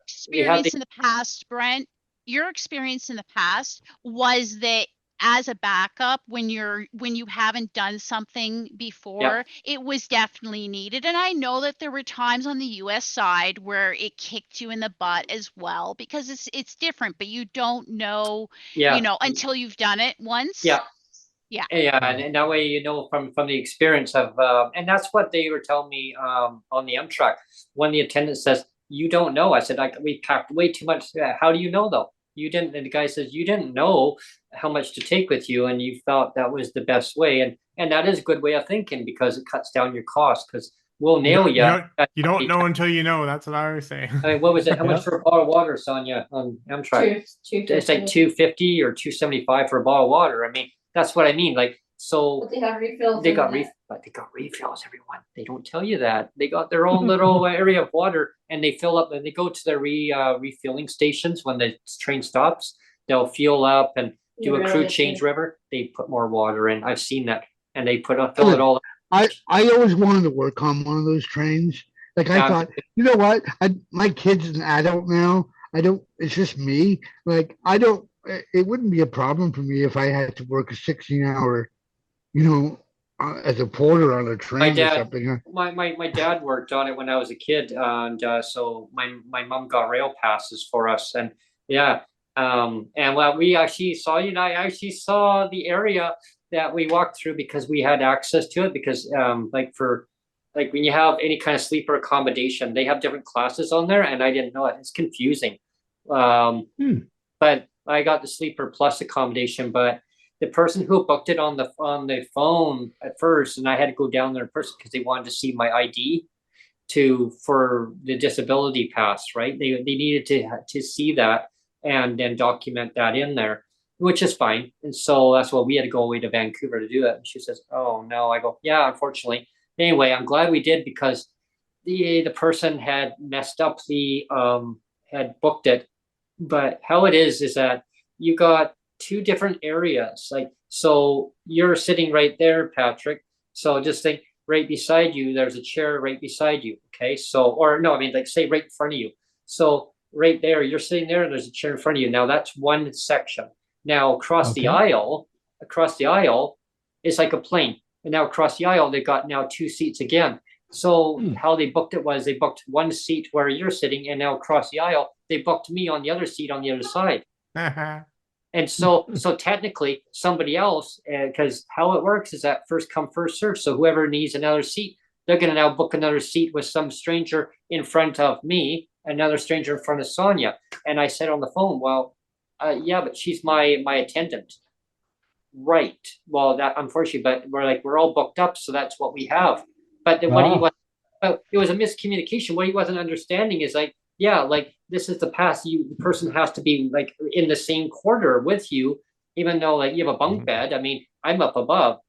Experience in the past, Brent, your experience in the past was that as a backup when you haven't done something before, it was definitely needed. And I know that there were times on the US side where it kicked you in the butt as well, because it's different, but you don't know, until you've done it once. Yeah, and that way from the experience of, and that's what they were telling me on the Amtrak. When the attendant says, you don't know. I said, we packed way too much. How do you know though? You didn't. And the guy says, you didn't know how much to take with you, and you thought that was the best way. And that is a good way of thinking, because it cuts down your cost, because we'll nail you. You don't know until you know. That's what I was saying. I mean, what was it? How much for a bottle of water, Sonia, on Amtrak? It's like $2.50 or $2.75 for a bottle of water. I mean, that's what I mean. Like, so But they have refills. they got refills, everyone. They don't tell you that. They got their own little area of water, and they fill up, and they go to their refilling stations when the train stops. They'll fuel up and do a crew change, river. They put more water in. I've seen that. And they fill it all up. I always wanted to work on one of those trains. Like I thought, you know what? My kid's an adult now. It's just me. Like it wouldn't be a problem for me if I had to work a 16-hour, as a porter on a train or something. My dad worked on it when I was a kid, and so my mom got rail passes for us, and and we actually saw, I actually saw the area that we walked through, because we had access to it, because like when you have any kind of sleeper accommodation, they have different classes on there, and I didn't know it. It's confusing. But I got the sleeper plus accommodation, but the person who booked it on the phone at first, and I had to go down there in person because they wanted to see my ID for the disability pass, right? They needed to see that and then document that in there, which is fine. And so that's why we had to go away to Vancouver to do it. And she says, oh no. I go, yeah, unfortunately. Anyway, I'm glad we did, because the person had messed up had booked it. But how it is that you got two different areas. Like, so you're sitting right there, Patrick. So just think, right beside you, there's a chair right beside you. Okay. So, or no, I mean, like, say right in front of you. So right there, you're sitting there and there's a chair in front of you. Now that's one section. Now across the aisle, it's like a plane. And now across the aisle, they've got now two seats again. So how they booked it was they booked one seat where you're sitting, and now across the aisle, they booked me on the other seat on the other side. And so technically somebody else, because how it works is that first come, first serve. So whoever needs another seat, they're going to now book another seat with some stranger in front of me, another stranger in front of Sonia. And I said on the phone, well, yeah, but she's my attendant. Right. Well, that unfortunately, but we're all booked up, so that's what we have. But then it was a miscommunication. What he wasn't understanding is this is the pass. The person has to be like in the same quarter with you, even though like you have a bunk bed. I mean, I'm up above,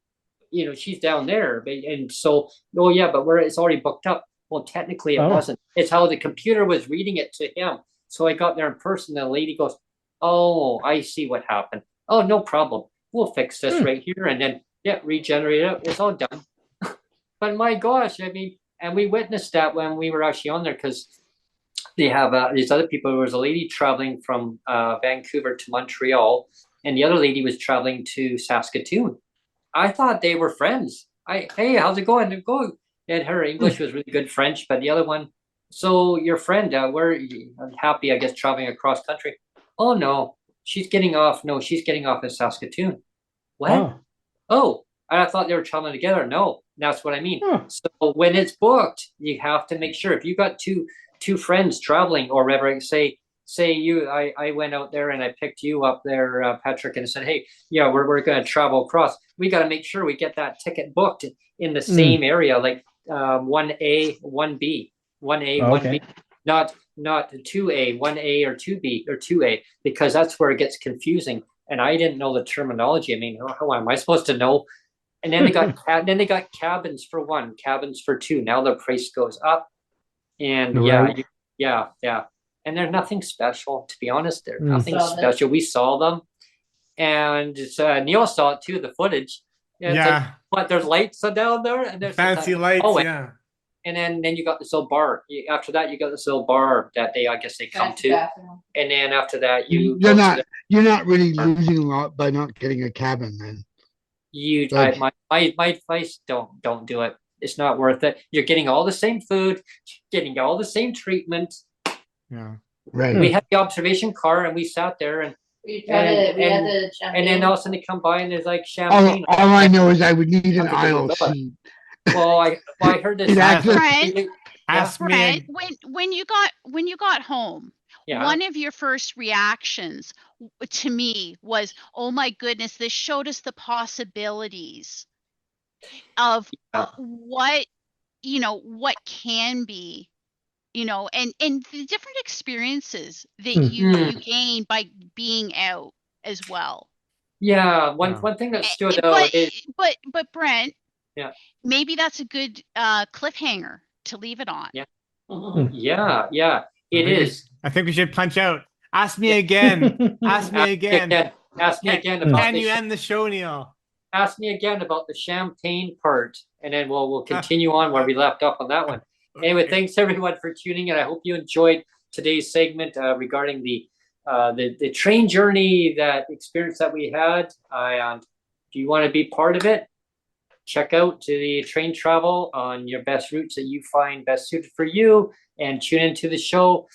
she's down there, and so but it's already booked up. Well, technically it wasn't. It's how the computer was reading it to him. So I got there in person. The lady goes, "Oh, I see what happened. Oh, no problem. We'll fix this right here, and then regenerate it. It's all done." But my gosh, I mean, and we witnessed that when we were actually on there, because they have these other people. There was a lady traveling from Vancouver to Montreal, and the other lady was traveling to Saskatoon. I thought they were friends. Hey, how's it going? And her English was really good French, but the other one, so your friend, I'm happy, I guess, traveling across country. Oh no, she's getting off. No, she's getting off in Saskatoon. What? Oh, I thought they were traveling together. No, that's what I mean. So when it's booked, you have to make sure, if you got two friends traveling, or whatever, say I went out there and I picked you up there, Patrick, and said, hey, we're going to travel across. We got to make sure we get that ticket booked in the same area, like 1A, 1B, 1A, 1B, not 2A, 1A or 2B or 2A, because that's where it gets confusing. And I didn't know the terminology. I mean, how am I supposed to know? And then they got cabins for one, cabins for two. Now the price goes up, and yeah. And they're nothing special, to be honest. They're nothing special. We saw them, and Neil saw it too. The footage. Like, but there's lights down there, and there's fancy lights. And then you got this little bar. After that, you got this little bar that I guess they come to. Bathroom. And then after that, you're not really losing a lot by not getting a cabin then. My advice, don't do it. It's not worth it. You're getting all the same food, getting all the same treatment. Yeah. Right. We had the observation car, and we sat there, and then all of a sudden they come by and there's like champagne. All I know is I would need an aisle seat. Well, I heard this. Ask me. Brent, when you got home, Yeah. one of your first reactions to me was, "Oh my goodness, this showed us the possibilities of Yeah. what what can be, and the different experiences that you gain by being out as well." Yeah. One Yeah. one thing that Eh, stood out is But Brent, yeah. maybe that's a good cliffhanger to leave it on. Yeah. Mhm. Yeah. Yeah. I It think we- is. I think we should punch out. Ask me again. Ask me again. Ask me again about Can the you end the show, Neil? ask me again about the champagne part, and then we'll continue on where we left off on that one. Anyway, Okay. thanks everyone for tuning in. I hope you enjoyed today's segment regarding the train journey, that experience that we had. And if you want to be part of it, check out to the train travel on your best routes that you find best suited for you, and tune into the show.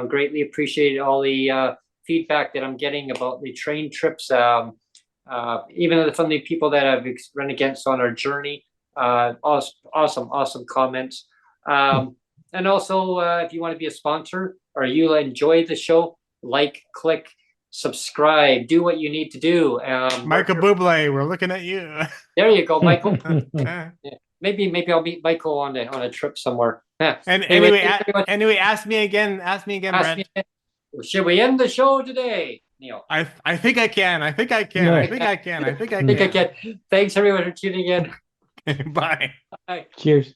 Greatly appreciate all the feedback that I'm getting about the train trips. Even from the people that I've run against on our journey. Awesome comments. And also, if you want to be a sponsor or you enjoy the show, like, click, subscribe, do what you need to do. Michael Bublé, we're looking at you. There you go, Michael. Maybe I'll meet Michael on a trip somewhere. And Anyway, anyway, ask me again. Ask me again, ask Brent. me again. Should we end the show today, Neil? I think I can. I think I can. I think I can. I think I I think I can. can. Thanks everyone for tuning in. Bye. Bye. Cheers.